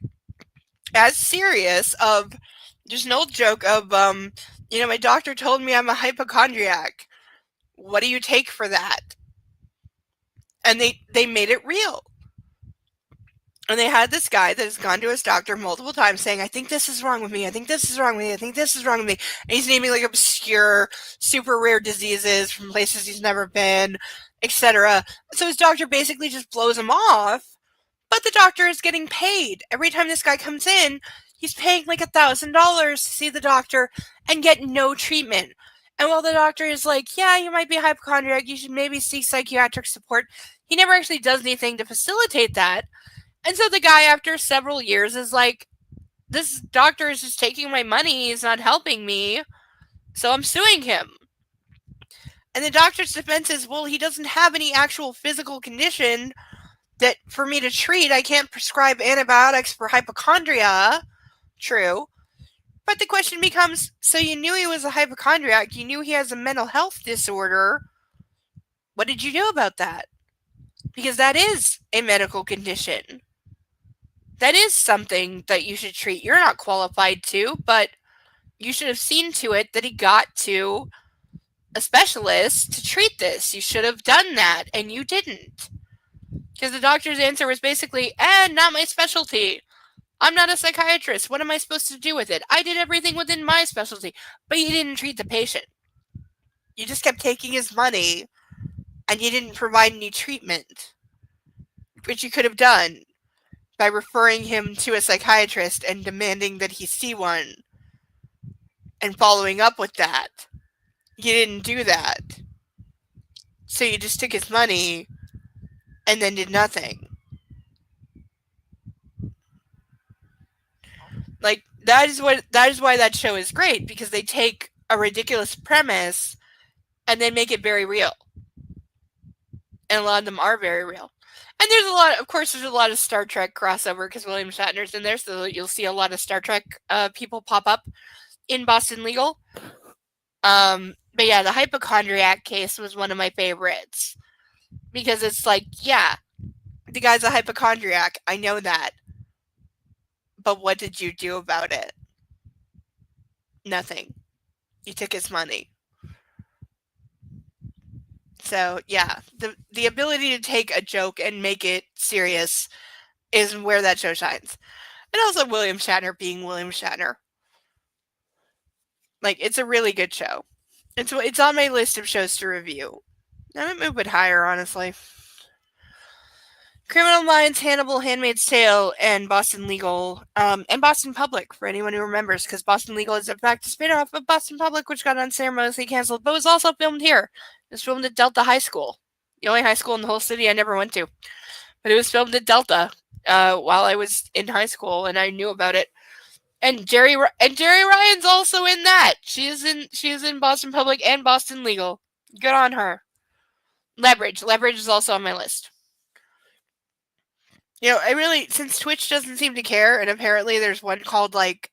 as serious of just an old joke of, my doctor told me I'm a hypochondriac. What do you take for that? And they made it real. And they had this guy that has gone to his doctor multiple times saying, I think this is wrong with me. I think this is wrong with me. I think this is wrong with me. And he's naming like obscure, super rare diseases from places he's never been, etc. So his doctor basically just blows him off. But the doctor is getting paid. Every time this guy comes in, he's paying like $1,000 to see the doctor and get no treatment. And while the doctor is like, yeah, you might be hypochondriac, you should maybe seek psychiatric support, he never actually does anything to facilitate that. And so the guy, after several years, is like, this doctor is just taking my money. He's not helping me. So I'm suing him. And the doctor's defense is, well, he doesn't have any actual physical condition that for me to treat. I can't prescribe antibiotics for hypochondria. True. But the question becomes, so you knew he was a hypochondriac, you knew he has a mental health disorder. What did you do about that? Because that is a medical condition. That is something that you should treat. You're not qualified to, but you should have seen to it that he got to a specialist to treat this. You should have done that, and you didn't. Because the doctor's answer was basically, not my specialty. I'm not a psychiatrist. What am I supposed to do with it? I did everything within my specialty. But you didn't treat the patient. You just kept taking his money, and you didn't provide any treatment, which you could have done by referring him to a psychiatrist and demanding that he see one and following up with that. You didn't do that. So you just took his money and then did nothing. Like, that is why that show is great, because they take a ridiculous premise and then make it very real. And a lot of them are very real. And there's a lot of Star Trek crossover because William Shatner's in there, so you'll see a lot of Star Trek people pop up in Boston Legal. But yeah, the hypochondriac case was one of my favorites because it's like, yeah, the guy's a hypochondriac. I know that. But what did you do about it? Nothing. You took his money. So yeah, the ability to take a joke and make it serious is where that show shines. And also William Shatner being William Shatner. Like, it's a really good show. It's on my list of shows to review. I might move it higher, honestly. Criminal Minds, Hannibal, Handmaid's Tale, and Boston Legal, and Boston Public, for anyone who remembers, because Boston Legal is in fact a spin-off of Boston Public, which got unceremoniously canceled, but was also filmed here. It was filmed at Delta High School, the only high school in the whole city I never went to. But it was filmed at Delta while I was in high school, and I knew about it. And Jerry Ryan's also in that. She is in Boston Public and Boston Legal. Good on her. Leverage is also on my list. You know, since Twitch doesn't seem to care, and apparently there's one called like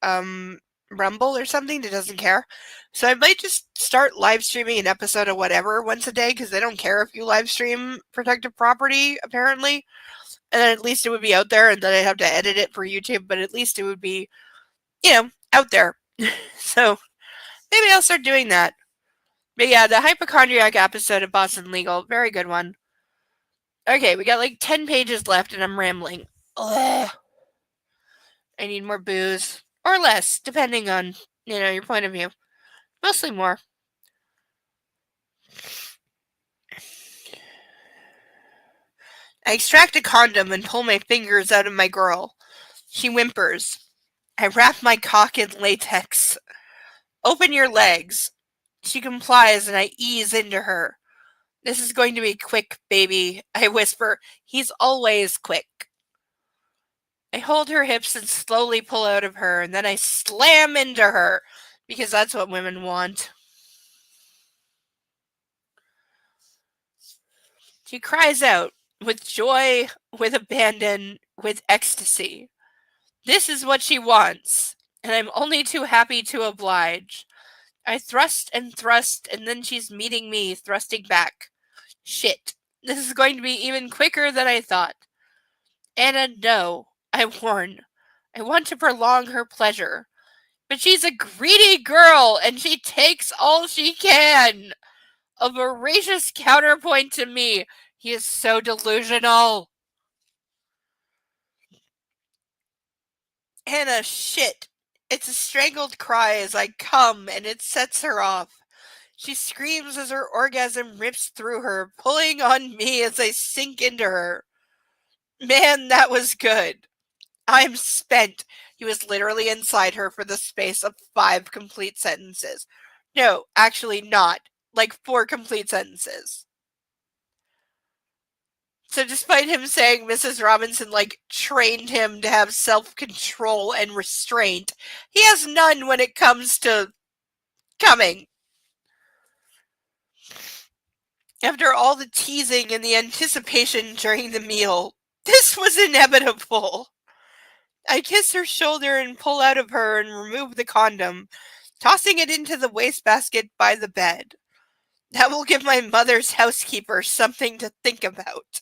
Rumble or something that doesn't care, so I might just start live streaming an episode of whatever once a day, because they don't care if you live stream protected property, apparently. And then at least it would be out there, and then I'd have to edit it for YouTube, but at least it would be, out there. So maybe I'll start doing that. But yeah, the hypochondriac episode of Boston Legal, very good one. Okay, we got like 10 pages left and I'm rambling. Ugh. I need more booze. Or less, depending on, your point of view. Mostly more. I extract a condom and pull my fingers out of my girl. She whimpers. I wrap my cock in latex. Open your legs. She complies and I ease into her. This is going to be quick, baby, I whisper. He's always quick. I hold her hips and slowly pull out of her, and then I slam into her, because that's what women want. She cries out, with joy, with abandon, with ecstasy. This is what she wants, and I'm only too happy to oblige. I thrust, and then she's meeting me, thrusting back. Shit, this is going to be even quicker than I thought. Anna, no, I warn. I want to prolong her pleasure. But she's a greedy girl, and she takes all she can. A voracious counterpoint to me. He is so delusional. Anna, shit. It's a strangled cry as I come, and it sets her off. She screams as her orgasm rips through her, pulling on me as I sink into her. Man, that was good. I'm spent. He was literally inside her for the space of 5 complete sentences. No, actually not. Like 4 complete sentences. So despite him saying Mrs. Robinson, trained him to have self-control and restraint, he has none when it comes to coming. After all the teasing and the anticipation during the meal, this was inevitable. I kiss her shoulder and pull out of her and remove the condom, tossing it into the wastebasket by the bed. That will give my mother's housekeeper something to think about.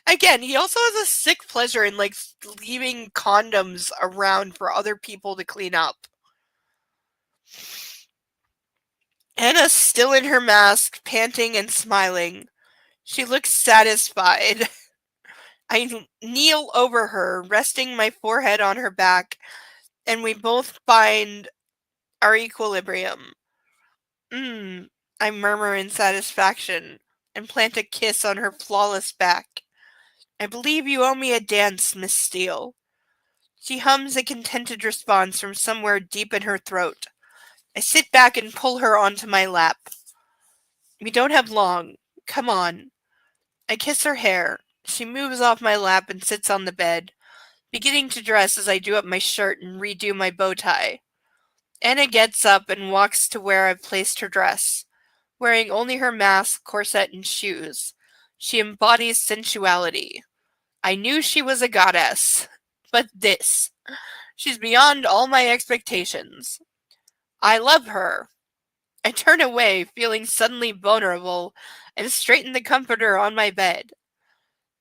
Again, he also has a sick pleasure in like leaving condoms around for other people to clean up. Anna's still in her mask, panting and smiling. She looks satisfied. I kneel over her, resting my forehead on her back, and we both find our equilibrium. I murmur in satisfaction and plant a kiss on her flawless back. I believe you owe me a dance, Miss Steele. She hums a contented response from somewhere deep in her throat. I sit back and pull her onto my lap. We don't have long. Come on. I kiss her hair. She moves off my lap and sits on the bed, beginning to dress as I do up my shirt and redo my bow tie. Anna gets up and walks to where I've placed her dress. Wearing only her mask, corset, and shoes, she embodies sensuality. I knew she was a goddess, but she's beyond all my expectations. I love her. I turn away, feeling suddenly vulnerable, and straighten the comforter on my bed.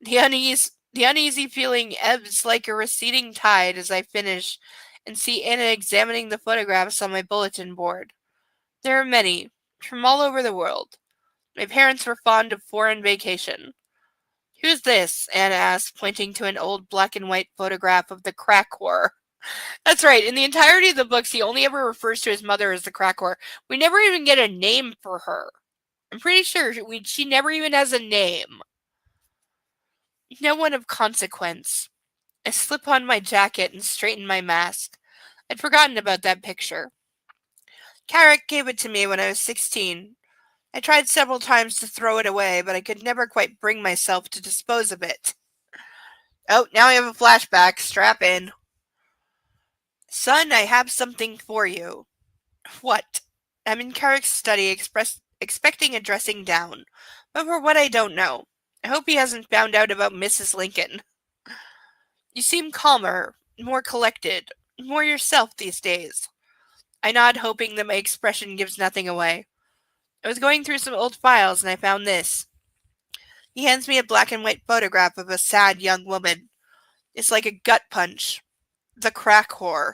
The uneasy feeling ebbs like a receding tide as I finish and see Anna examining the photographs on my bulletin board. There are many, from all over the world. My parents were fond of foreign vacation. Who's this? Anna asked, pointing to an old black and white photograph of the crack whore. That's right, in the entirety of the books, he only ever refers to his mother as the crack whore. We never even get a name for her. I'm pretty sure she never even has a name. No one of consequence. I slip on my jacket and straighten my mask. I'd forgotten about that picture. Carrick gave it to me when I was 16. I tried several times to throw it away, but I could never quite bring myself to dispose of it. Oh, now I have a flashback. Strap in. Son, I have something for you. What? I'm in Carrick's study, expecting a dressing down, but for what I don't know. I hope he hasn't found out about Mrs. Lincoln. You seem calmer, more collected, more yourself these days. I nod, hoping that my expression gives nothing away. I was going through some old files and I found this. He hands me a black and white photograph of a sad young woman. It's like a gut punch. The crack whore.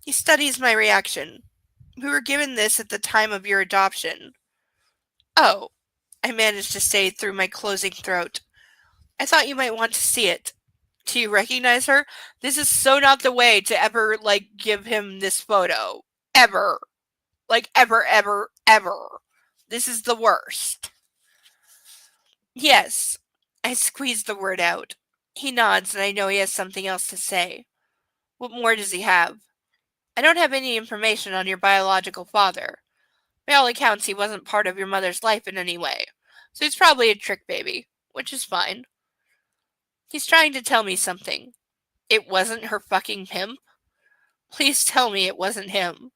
He studies my reaction. We were given this at the time of your adoption. Oh, I managed to say through my closing throat. I thought you might want to see it. Do you recognize her? This is so not the way to ever, give him this photo. Ever. Ever, ever, ever. This is the worst. Yes. I squeeze the word out. He nods and I know he has something else to say. What more does he have? I don't have any information on your biological father. By all accounts, he wasn't part of your mother's life in any way. So he's probably a trick baby, which is fine. He's trying to tell me something. It wasn't her fucking pimp? Please tell me it wasn't him.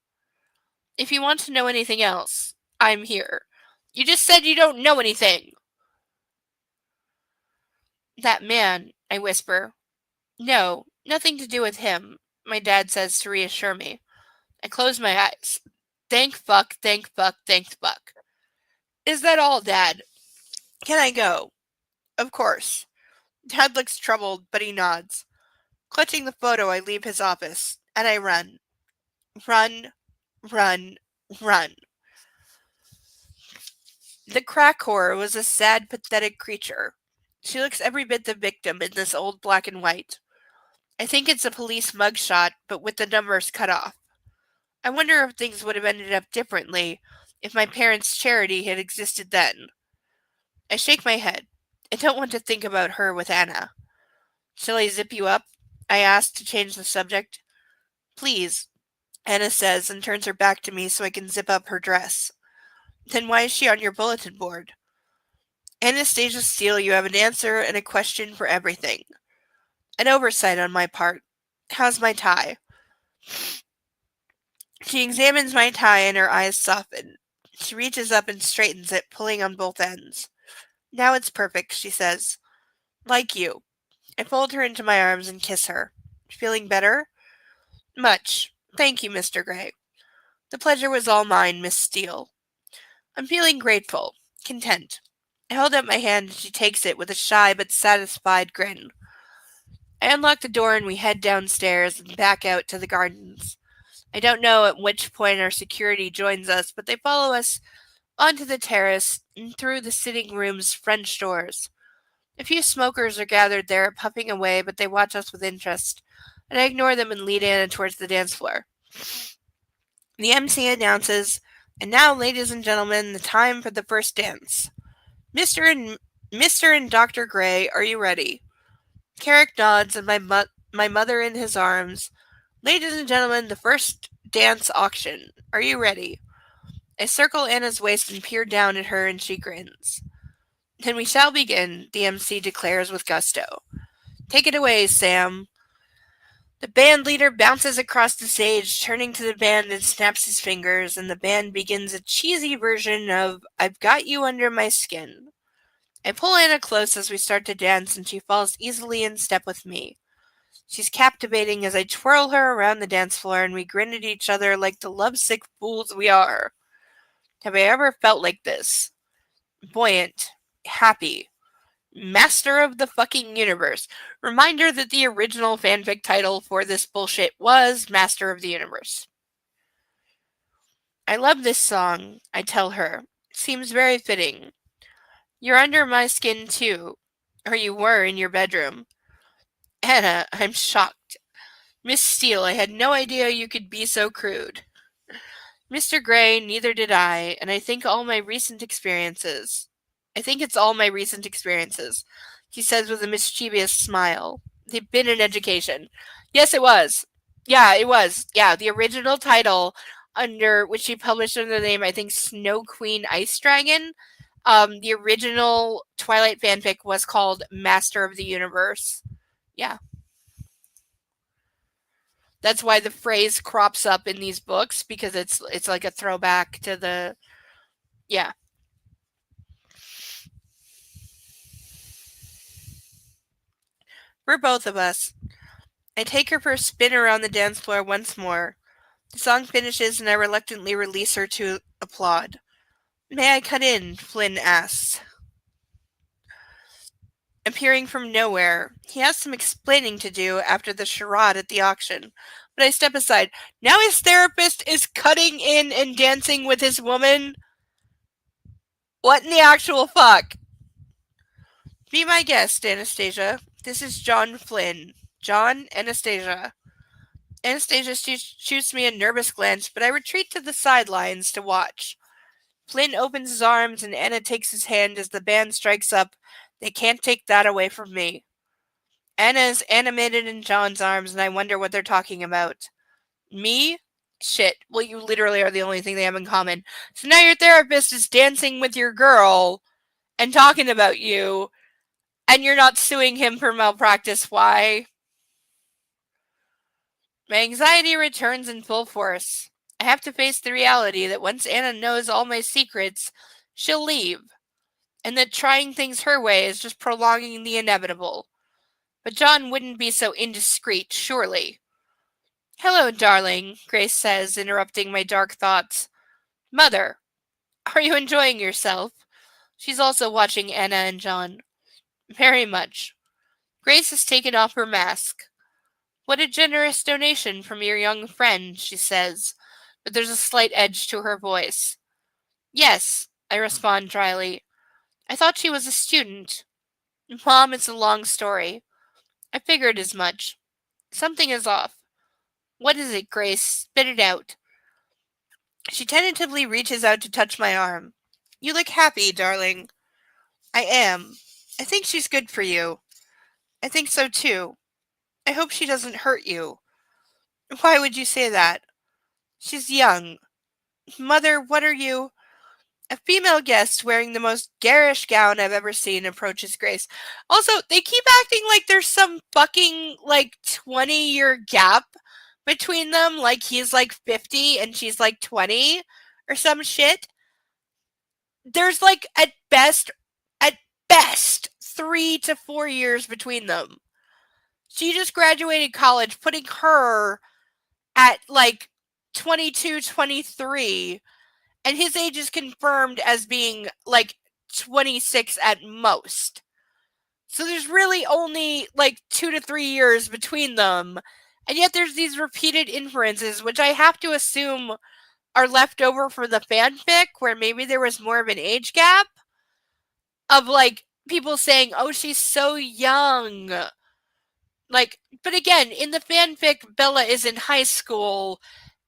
If you want to know anything else, I'm here. You just said you don't know anything. That man, I whisper. No, nothing to do with him, my dad says to reassure me. I close my eyes. Thank fuck, thank fuck, thank fuck. Is that all, Dad? Can I go? Of course. Dad looks troubled, but he nods. Clutching the photo, I leave his office, and I run. Run, run, run. The crack whore was a sad, pathetic creature. She looks every bit the victim in this old black and white. I think it's a police mugshot, but with the numbers cut off. I wonder if things would have ended up differently if my parents' charity had existed then. I shake my head. I don't want to think about her with Anna. Shall I zip you up? I ask to change the subject. Please, Anna says and turns her back to me so I can zip up her dress. Then why is she on your bulletin board? Anastasia Steele, you have an answer and a question for everything. An oversight on my part. How's my tie? She examines my tie and her eyes soften. She reaches up and straightens it, pulling on both ends. Now it's perfect, she says. Like you. I fold her into my arms and kiss her. Feeling better? Much. Thank you, Mr. Gray. The pleasure was all mine, Miss Steele. I'm feeling grateful, content. I hold out my hand and she takes it with a shy but satisfied grin. I unlock the door and we head downstairs and back out to the gardens. I don't know at which point our security joins us, but they follow us onto the terrace and through the sitting room's French doors. A few smokers are gathered there, puffing away, but they watch us with interest, and I ignore them and lead Anna towards the dance floor. The MC announces, and now, ladies and gentlemen, the time for the first dance. Mr. and Dr. Gray, are you ready? Carrick nods, and my mother in his arms. Ladies and gentlemen, the first dance auction. Are you ready? I circle Anna's waist and peer down at her, and she grins. Then we shall begin, the MC declares with gusto. Take it away, Sam. The band leader bounces across the stage, turning to the band and snaps his fingers, and the band begins a cheesy version of I've Got You Under My Skin. I pull Anna close as we start to dance, and she falls easily in step with me. She's captivating as I twirl her around the dance floor, and we grin at each other like the lovesick fools we are. Have I ever felt like this? Buoyant. Happy. Master of the fucking universe. Reminder that the original fanfic title for this bullshit was Master of the Universe. I love this song, I tell her. It seems very fitting. You're under my skin too. Or you were in your bedroom. Anna, I'm shocked. Miss Steele, I had no idea you could be so crude. Mr. Gray, neither did I, and I think it's all my recent experiences, he says with a mischievous smile. They've been in education. Yes, it was. Yeah, it was. Yeah, the original title which she published under the name, I think, Snow Queen Ice Dragon. The original Twilight fanfic was called Master of the Universe. Yeah. That's why the phrase crops up in these books, because it's like a throwback to the... Yeah. For both of us. I take her for a spin around the dance floor once more. The song finishes and I reluctantly release her to applaud. May I cut in? Flynn asks. Appearing from nowhere, he has some explaining to do after the charade at the auction, but I step aside. Now his therapist is cutting in and dancing with his woman? What in the actual fuck? Be my guest, Anastasia. This is John Flynn. John, Anastasia. Anastasia shoots me a nervous glance, but I retreat to the sidelines to watch. Flynn opens his arms and Anna takes his hand as the band strikes up. They can't take that away from me. Anna is animated in John's arms, and I wonder what they're talking about. Me? Shit. Well, you literally are the only thing they have in common. So now your therapist is dancing with your girl and talking about you, and you're not suing him for malpractice. Why? My anxiety returns in full force. I have to face the reality that once Anna knows all my secrets, she'll leave, and that trying things her way is just prolonging the inevitable. But John wouldn't be so indiscreet, surely. Hello, darling, Grace says, interrupting my dark thoughts. Mother, are you enjoying yourself? She's also watching Anna and John. Very much. Grace has taken off her mask. What a generous donation from your young friend, she says, but there's a slight edge to her voice. Yes, I respond dryly. I thought she was a student. Mom, it's a long story. I figured as much. Something is off. What is it, Grace? Spit it out. She tentatively reaches out to touch my arm. You look happy, darling. I am. I think she's good for you. I think so too. I hope she doesn't hurt you. Why would you say that? She's young. Mother, what are you? A female guest wearing the most garish gown I've ever seen approaches Grace. Also, they keep acting like there's some fucking, 20-year gap between them. Like, he's, 50 and she's, 20 or some shit. there's at best 3 to 4 years between them. She just graduated college, putting her at 22, 23, and his age is confirmed as being 26 at most. So there's really only 2 to 3 years between them. And yet there's these repeated inferences, which I have to assume are left over for the fanfic, where maybe there was more of an age gap of people saying, oh, she's so young. But again, in the fanfic, Bella is in high school,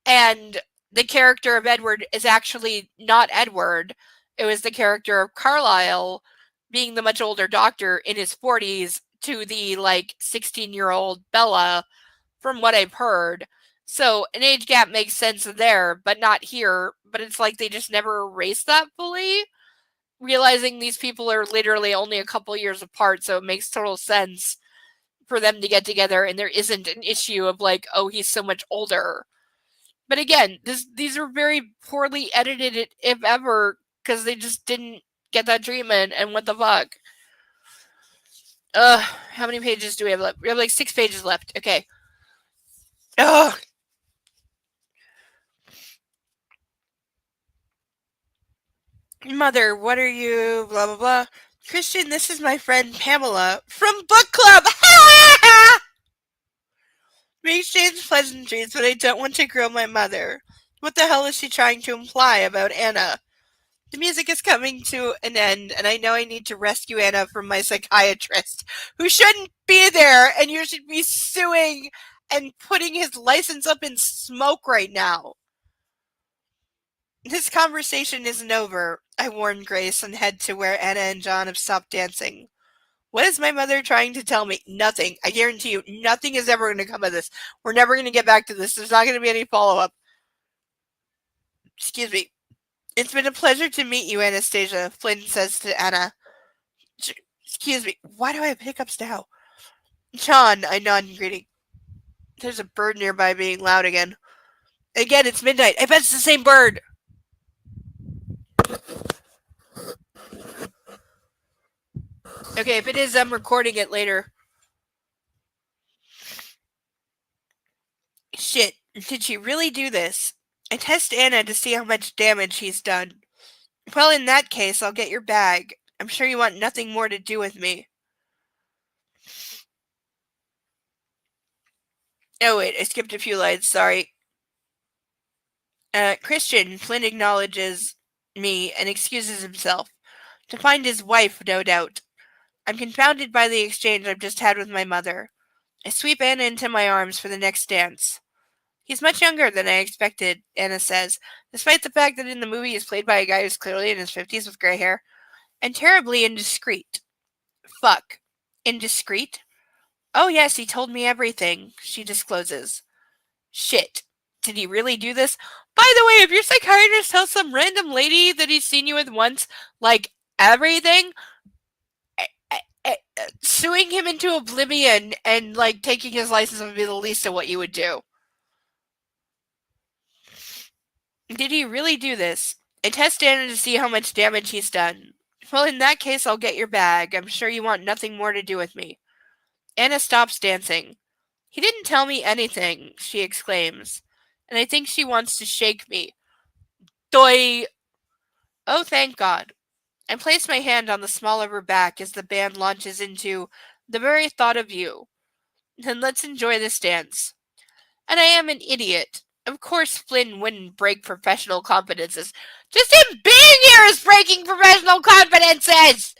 and the character of Edward is actually not Edward. It was the character of Carlisle, being the much older doctor in his 40s to the 16-year-old Bella, from what I've heard. So an age gap makes sense there, but not here. But it's they just never erased that fully, realizing these people are literally only a couple years apart, so it makes total sense for them to get together, and there isn't an issue of oh, he's so much older. But again, these are very poorly edited, if ever, because they just didn't get that treatment, and what the fuck. How many pages do we have left? We have 6 pages left. Okay. Ugh. Mother, what are you? Blah, blah, blah. Christian, this is my friend Pamela from Bookclub. We exchange pleasantries, but I don't want to grill my mother. What the hell is she trying to imply about Anna? The music is coming to an end, and I know I need to rescue Anna from my psychiatrist, who shouldn't be there, and you should be suing and putting his license up in smoke right now. This conversation isn't over, I warn Grace, and head to where Anna and John have stopped dancing. What is my mother trying to tell me? Nothing. I guarantee you, nothing is ever going to come of this. We're never going to get back to this. There's not going to be any follow-up. Excuse me. It's been a pleasure to meet you, Anastasia, Flynn says to Anna. Excuse me. Why do I have hiccups now? John, I nod in greeting. There's a bird nearby being loud again. Again, it's midnight. I bet it's the same bird. Okay, if it is, I'm recording it later. Shit, did she really do this? I test Anna to see how much damage he's done. Well, in that case, I'll get your bag. I'm sure you want nothing more to do with me. Oh, wait, I skipped a few lines, sorry. Christian, Flynn acknowledges me and excuses himself. To find his wife, no doubt. I'm confounded by the exchange I've just had with my mother. I sweep Anna into my arms for the next dance. He's much younger than I expected, Anna says, despite the fact that in the movie he's played by a guy who's clearly in his 50s with gray hair. And terribly indiscreet. Fuck. Indiscreet? Oh yes, he told me everything, she discloses. Shit. Did he really do this? By the way, if your psychiatrist tells some random lady that he's seen you with once, everything, suing him into oblivion and taking his license would be the least of what you would do. Did he really do this? I test Anna to see how much damage he's done. Well, in that case, I'll get your bag. I'm sure you want nothing more to do with me. Anna stops dancing. He didn't tell me anything, she exclaims, and I think she wants to shake me. Doi! Oh, thank God. I place my hand on the small of her back as the band launches into The Very Thought of You. Then let's enjoy this dance. And I am an idiot. Of course Flynn wouldn't break professional confidences. Just him being here is breaking professional confidences!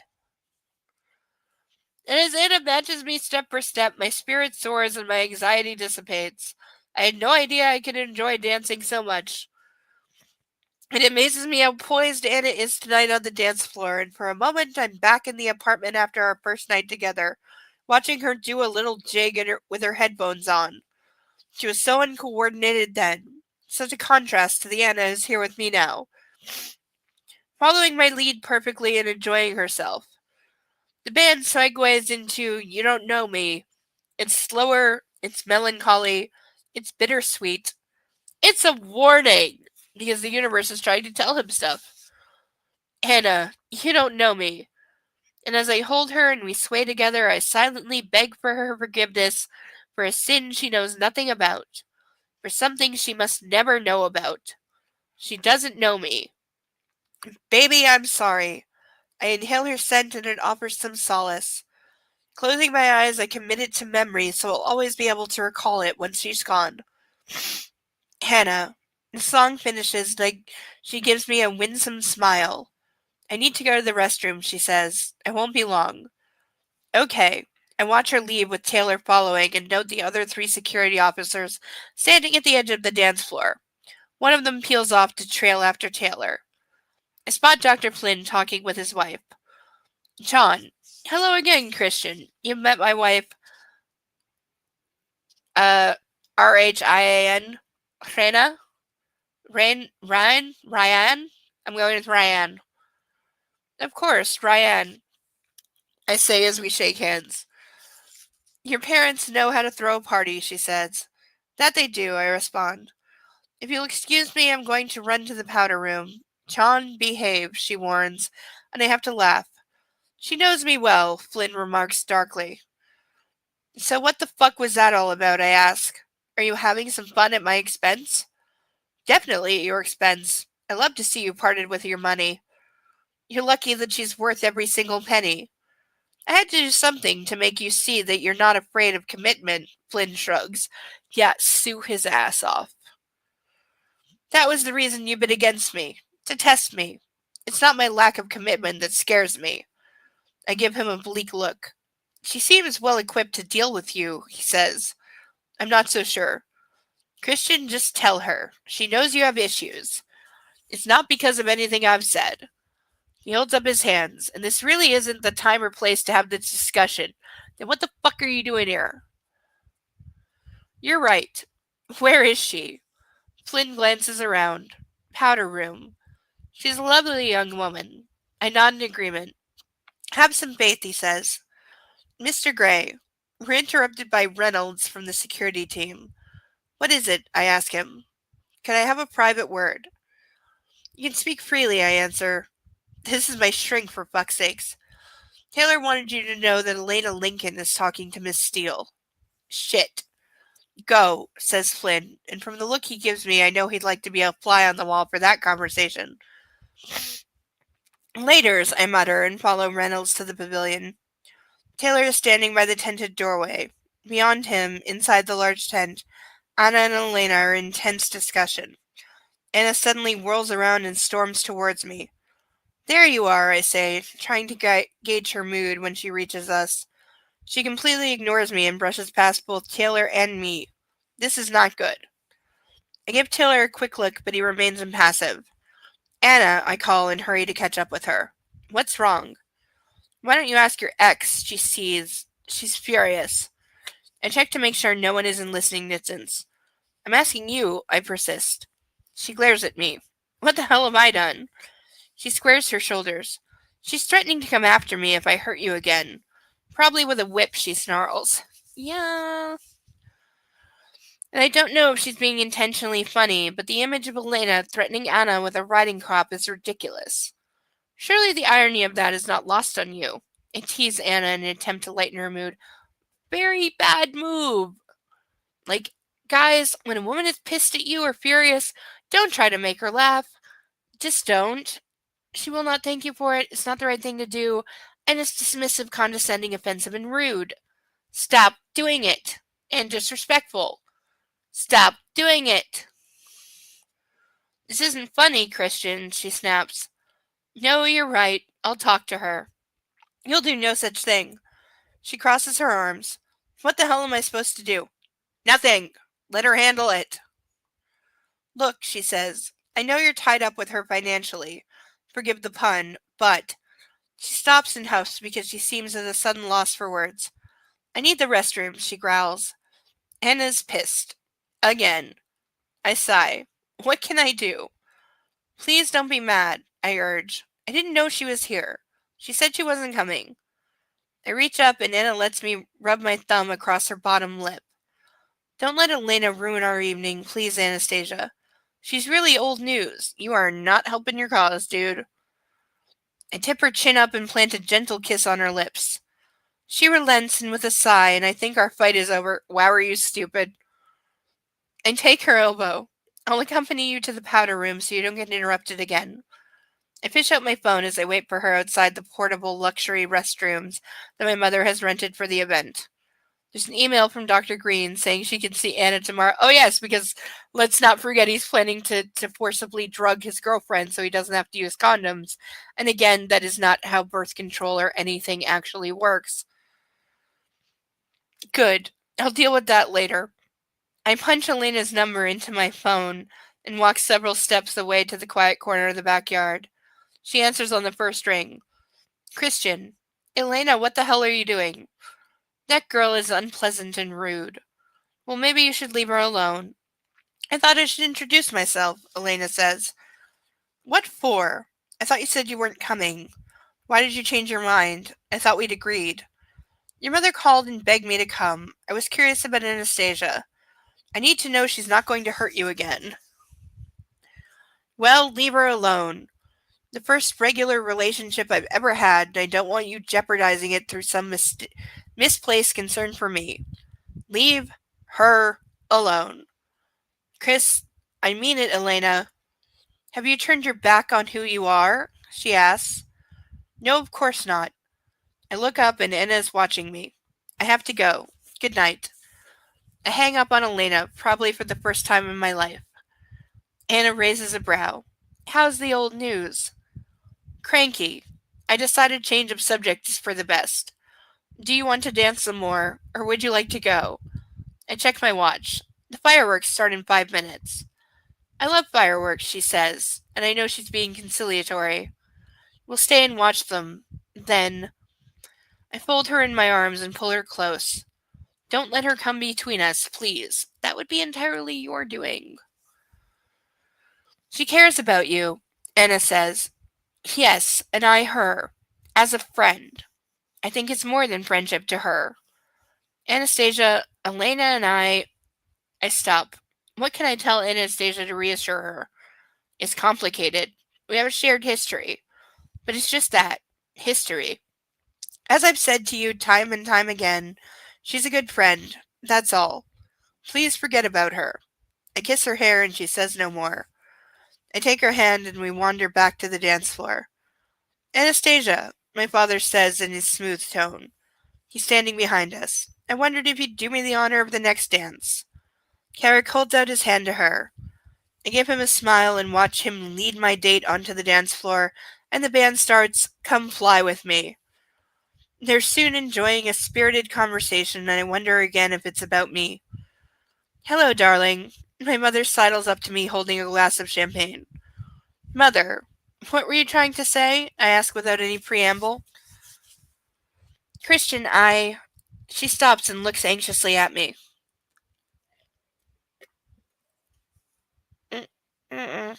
And as Anna matches me step for step, my spirit soars and my anxiety dissipates. I had no idea I could enjoy dancing so much. It amazes me how poised Anna is tonight on the dance floor, and for a moment I'm back in the apartment after our first night together, watching her do a little jig with her headphones on. She was so uncoordinated then. Such a contrast to the Anna who's here with me now. Following my lead perfectly and enjoying herself. The band segues into You Don't Know Me. It's slower, it's melancholy, it's bittersweet. It's a warning, because the universe is trying to tell him stuff. Anna, you don't know me. And as I hold her and we sway together, I silently beg for her forgiveness for a sin she knows nothing about, for something she must never know about. She doesn't know me. Baby, I'm sorry. I inhale her scent and it offers some solace. Closing my eyes, I commit it to memory so I'll always be able to recall it when she's gone. Hannah. The song finishes and she gives me a winsome smile. I need to go to the restroom, she says. I won't be long. Okay. I watch her leave with Taylor following and note the other 3 security officers standing at the edge of the dance floor. One of them peels off to trail after Taylor. I spot Dr. Flynn talking with his wife. John. Hello again, Christian. You've met my wife, Rhian? Rhena? Ryan? I'm going with Ryan. Of course, Ryan, I say as we shake hands. Your parents know how to throw a party, she says. That they do, I respond. If you'll excuse me, I'm going to run to the powder room. John, behave, she warns, and I have to laugh. She knows me well, Flynn remarks darkly. So what the fuck was that all about, I ask. Are you having some fun at my expense? Definitely at your expense. I love to see you parted with your money. You're lucky that she's worth every single penny. I had to do something to make you see that you're not afraid of commitment, Flynn shrugs. Yeah, sue his ass off. That was the reason you've been against me. To test me. It's not my lack of commitment that scares me. I give him a bleak look. She seems well equipped to deal with you, he says. I'm not so sure. Christian, just tell her. She knows you have issues. It's not because of anything I've said. He holds up his hands, and this really isn't the time or place to have this discussion. Then what the fuck are you doing here? You're right. Where is she? Flynn glances around. Powder room. She's a lovely young woman. I nod in agreement. Have some faith, he says. Mr. Gray. We're interrupted by Reynolds from the security team. What is it? I ask him. Can I have a private word? You can speak freely, I answer. This is my shrink, for fuck's sakes. Taylor wanted you to know that Elena Lincoln is talking to Miss Steele. Shit. Go, says Flynn, and from the look he gives me, I know he'd like to be a fly on the wall for that conversation. Laters, I mutter, and follow Reynolds to the pavilion. Taylor is standing by the tented doorway. Beyond him, inside the large tent, Anna and Elena are in tense discussion. Anna suddenly whirls around and storms towards me. There you are, I say, trying to gauge her mood when she reaches us. She completely ignores me and brushes past both Taylor and me. This is not good. I give Taylor a quick look, but he remains impassive. Anna, I call and hurry to catch up with her. What's wrong? Why don't you ask your ex? She sees. She's furious. I check to make sure no one is in listening distance. I'm asking you, I persist. She glares at me. What the hell have I done? She squares her shoulders. She's threatening to come after me if I hurt you again. Probably with a whip, she snarls. Yeah. And I don't know if she's being intentionally funny, but the image of Elena threatening Anna with a riding crop is ridiculous. Surely the irony of that is not lost on you. I tease Anna in an attempt to lighten her mood. Very bad move. Like, guys, when a woman is pissed at you or furious, don't try to make her laugh. Just don't. She will not thank you for it. It's not the right thing to do. And it's dismissive, condescending, offensive, and rude. Stop doing it. And disrespectful. Stop doing it. This isn't funny, Christian, she snaps. No, you're right. I'll talk to her. You'll do no such thing. She crosses her arms. What the hell am I supposed to do? Nothing. Let her handle it. Look, she says, I know you're tied up with her financially. Forgive the pun, but... She stops and huffs because she seems at a sudden loss for words. I need the restroom, she growls. Anna's pissed. Again. I sigh. What can I do? Please don't be mad, I urge. I didn't know she was here. She said she wasn't coming. I reach up and Anna lets me rub my thumb across her bottom lip. Don't let Elena ruin our evening, please, Anastasia. She's really old news. You are not helping your cause, dude. I tip her chin up and plant a gentle kiss on her lips. She relents, and with a sigh, and I think our fight is over. Wow, are you stupid? I take her elbow. I'll accompany you to the powder room so you don't get interrupted again. I fish out my phone as I wait for her outside the portable luxury restrooms that my mother has rented for the event. There's an email from Dr. Green saying she can see Anna tomorrow. Oh, yes, because let's not forget he's planning to forcibly drug his girlfriend so he doesn't have to use condoms. And again, that is not how birth control or anything actually works. Good. I'll deal with that later. I punch Elena's number into my phone and walk several steps away to the quiet corner of the backyard. She answers on the first ring. Christian. Elena, what the hell are you doing? That girl is unpleasant and rude. Well, maybe you should leave her alone. I thought I should introduce myself, Elena says. What for? I thought you said you weren't coming. Why did you change your mind? I thought we'd agreed. Your mother called and begged me to come. I was curious about Anastasia. I need to know she's not going to hurt you again. Well, leave her alone. The first regular relationship I've ever had, and I don't want you jeopardizing it through some misplaced concern for me. Leave her alone. Chris, I mean it, Elena. Have you turned your back on who you are? She asks. No, of course not. I look up and Anna's watching me. I have to go. Good night. I hang up on Elena, probably for the first time in my life. Anna raises a brow. How's the old news? Cranky. I decided change of subject is for the best. Do you want to dance some more, or would you like to go? I check my watch. The fireworks start in 5 minutes. I love fireworks, she says, and I know she's being conciliatory. We'll stay and watch them. Then I fold her in my arms and pull her close. Don't let her come between us, please. That would be entirely your doing. She cares about you, Anna says. Yes, and I her. As a friend. I think it's more than friendship to her. Anastasia, Elena, and I stop. What can I tell Anastasia to reassure her? It's complicated. We have a shared history. But it's just that. History. As I've said to you time and time again, she's a good friend. That's all. Please forget about her. I kiss her hair and she says no more. I take her hand and we wander back to the dance floor. Anastasia, my father says in his smooth tone. He's standing behind us. I wondered if he'd do me the honor of the next dance. Carrick holds out his hand to her. I give him a smile and watch him lead my date onto the dance floor, and the band starts Come Fly With Me. They're soon enjoying a spirited conversation, and I wonder again if it's about me. Hello, darling. My mother sidles up to me holding a glass of champagne. Mother, what were you trying to say? I ask without any preamble. Christian, She stops and looks anxiously at me. And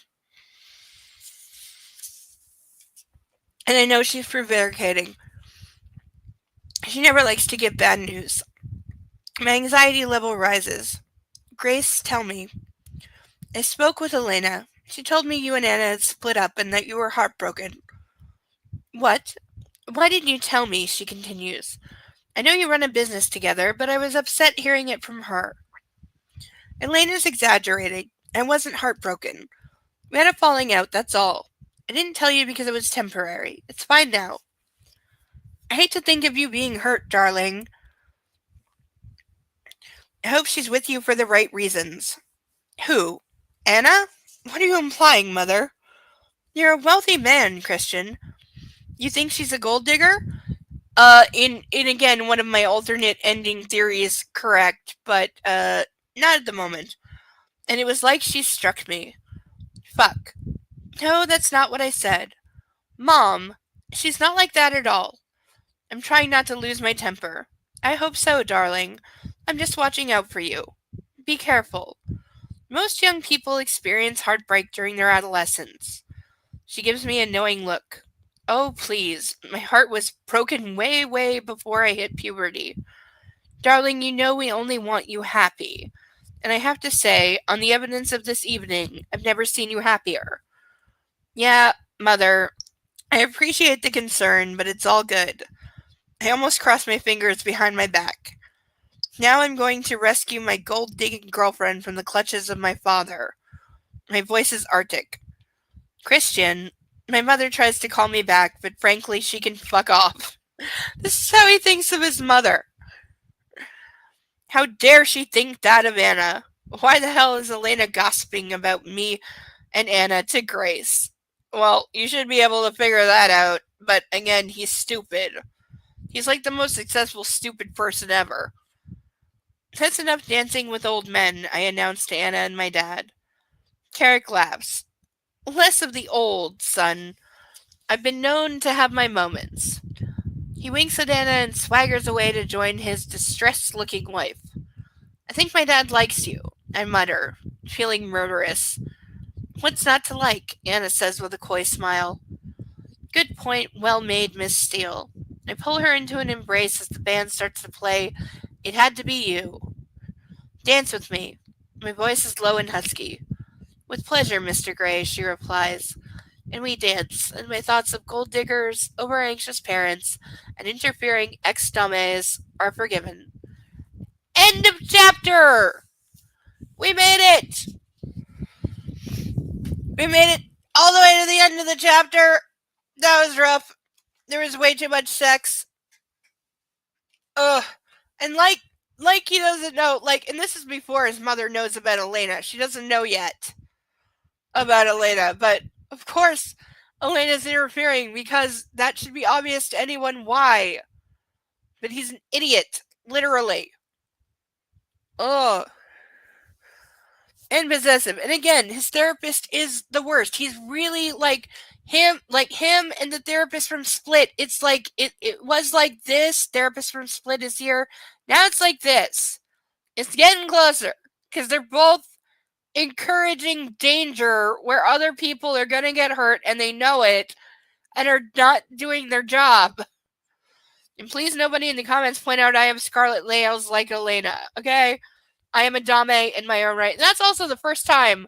I know she's prevaricating. She never likes to get bad news. My anxiety level rises. Grace, tell me. I spoke with Elena. She told me you and Anna had split up and that you were heartbroken. What? Why didn't you tell me? She continues. I know you run a business together, but I was upset hearing it from her. Elena's exaggerating. I wasn't heartbroken. We had a falling out, that's all. I didn't tell you because it was temporary. It's fine now. I hate to think of you being hurt, darling. I hope she's with you for the right reasons. Who? Anna? What are you implying, Mother? You're a wealthy man, Christian. You think she's a gold digger? In again, one of my alternate ending theories correct, but, not at the moment. And it was like she struck me. Fuck. No, that's not what I said. Mom, she's not like that at all. I'm trying not to lose my temper. I hope so, darling. I'm just watching out for you. Be careful. Most young people experience heartbreak during their adolescence. She gives me a knowing look. Oh, please. My heart was broken way, way before I hit puberty. Darling, you know we only want you happy. And I have to say, on the evidence of this evening, I've never seen you happier. Yeah, Mother, I appreciate the concern, but it's all good. I almost crossed my fingers behind my back. Now I'm going to rescue my gold-digging girlfriend from the clutches of my father. My voice is arctic. Christian, my mother tries to call me back, but frankly, she can fuck off. This is how he thinks of his mother. How dare she think that of Anna? Why the hell is Elena gossiping about me and Anna to Grace? Well, you should be able to figure that out, but again, he's stupid. He's like the most successful stupid person ever. That's enough dancing with old men, I announced to Anna and my dad. Carrick laughs. Less of the old, son. I've been known to have my moments. He winks at Anna and swaggers away to join his distressed-looking wife. I think my dad likes you, I mutter, feeling murderous. What's not to like? Anna says with a coy smile. Good point, well made, Miss Steele. I pull her into an embrace as the band starts to play It Had to Be You. Dance with me. My voice is low and husky. With pleasure, Mr. Gray, she replies. And we dance, and my thoughts of gold diggers, over-anxious parents, and interfering ex-dames are forgiven. End of chapter! We made it! We made it all the way to the end of the chapter. That was rough. There was way too much sex. Ugh. And like he doesn't know, and this is before his mother knows about Elena. She doesn't know yet about Elena, but of course Elena's interfering because that should be obvious to anyone why. But he's an idiot, literally. Ugh. And possessive. And again, his therapist is the worst. He's really like him and the therapist from Split. It's like it was like this. Therapist from Split is here. Now it's like this. It's getting closer because they're both encouraging danger where other people are going to get hurt and they know it and are not doing their job. And please nobody in the comments point out I have scarlet nails like Elena, okay? I am a dame in my own right. And that's also the first time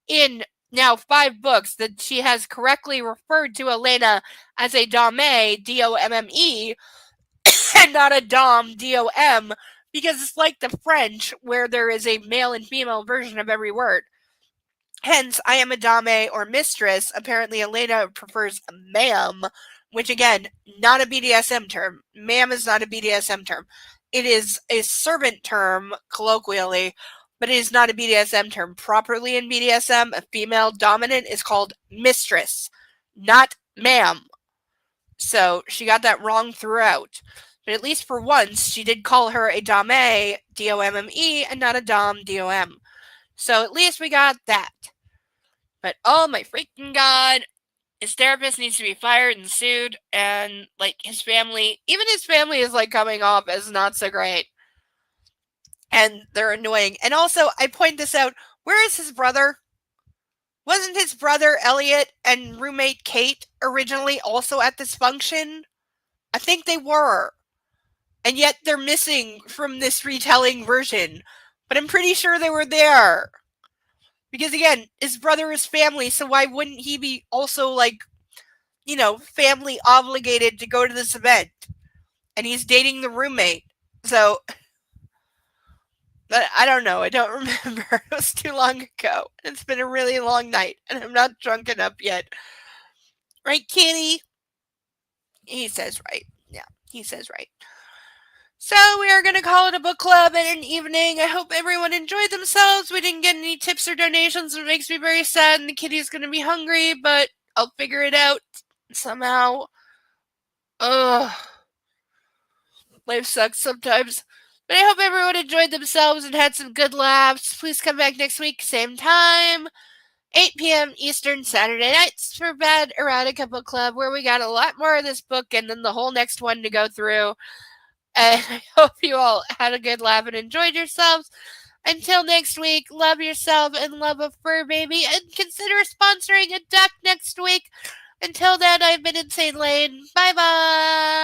in now 5 books that she has correctly referred to Elena as a dame, D-O-M-M-E, and not a dom, D-O-M, because it's like the French where there is a male and female version of every word. Hence, I am a dame or mistress. Apparently, Elena prefers ma'am, which again, not a BDSM term. Ma'am is not a BDSM term. It is a servant term, colloquially, but it is not a BDSM term. Properly in BDSM, a female dominant is called mistress, not ma'am. So she got that wrong throughout. But at least for once, she did call her a dame, D-O-M-M-E, and not a dom, D-O-M. So at least we got that. But oh my freaking god, his therapist needs to be fired and sued, and his family, even his family is coming off as not so great. And they're annoying. And also, I point this out, where is his brother? Wasn't his brother Elliot and roommate Kate originally also at this function? I think they were. And yet they're missing from this retelling version. But I'm pretty sure they were there. Because again, his brother is family, so why wouldn't he be also family obligated to go to this event? And he's dating the roommate. So, but I don't know. I don't remember. It was too long ago. It's been a really long night, and I'm not drunk enough yet. Right, Kitty? He says right. Yeah, he says right. So we are going to call it a book club and an evening. I hope everyone enjoyed themselves. We didn't get any tips or donations. It makes me very sad, and the kitty's going to be hungry, but I'll figure it out somehow. Ugh. Life sucks sometimes. But I hope everyone enjoyed themselves and had some good laughs. Please come back next week, same time, 8 p.m. Eastern, Saturday nights for Bad Erotica Book Club, where we got a lot more of this book and then the whole next one to go through. And I hope you all had a good laugh and enjoyed yourselves. Until next week, love yourself and love a fur baby, and consider sponsoring a duck next week. Until then, I've been Insane Lane. Bye-bye!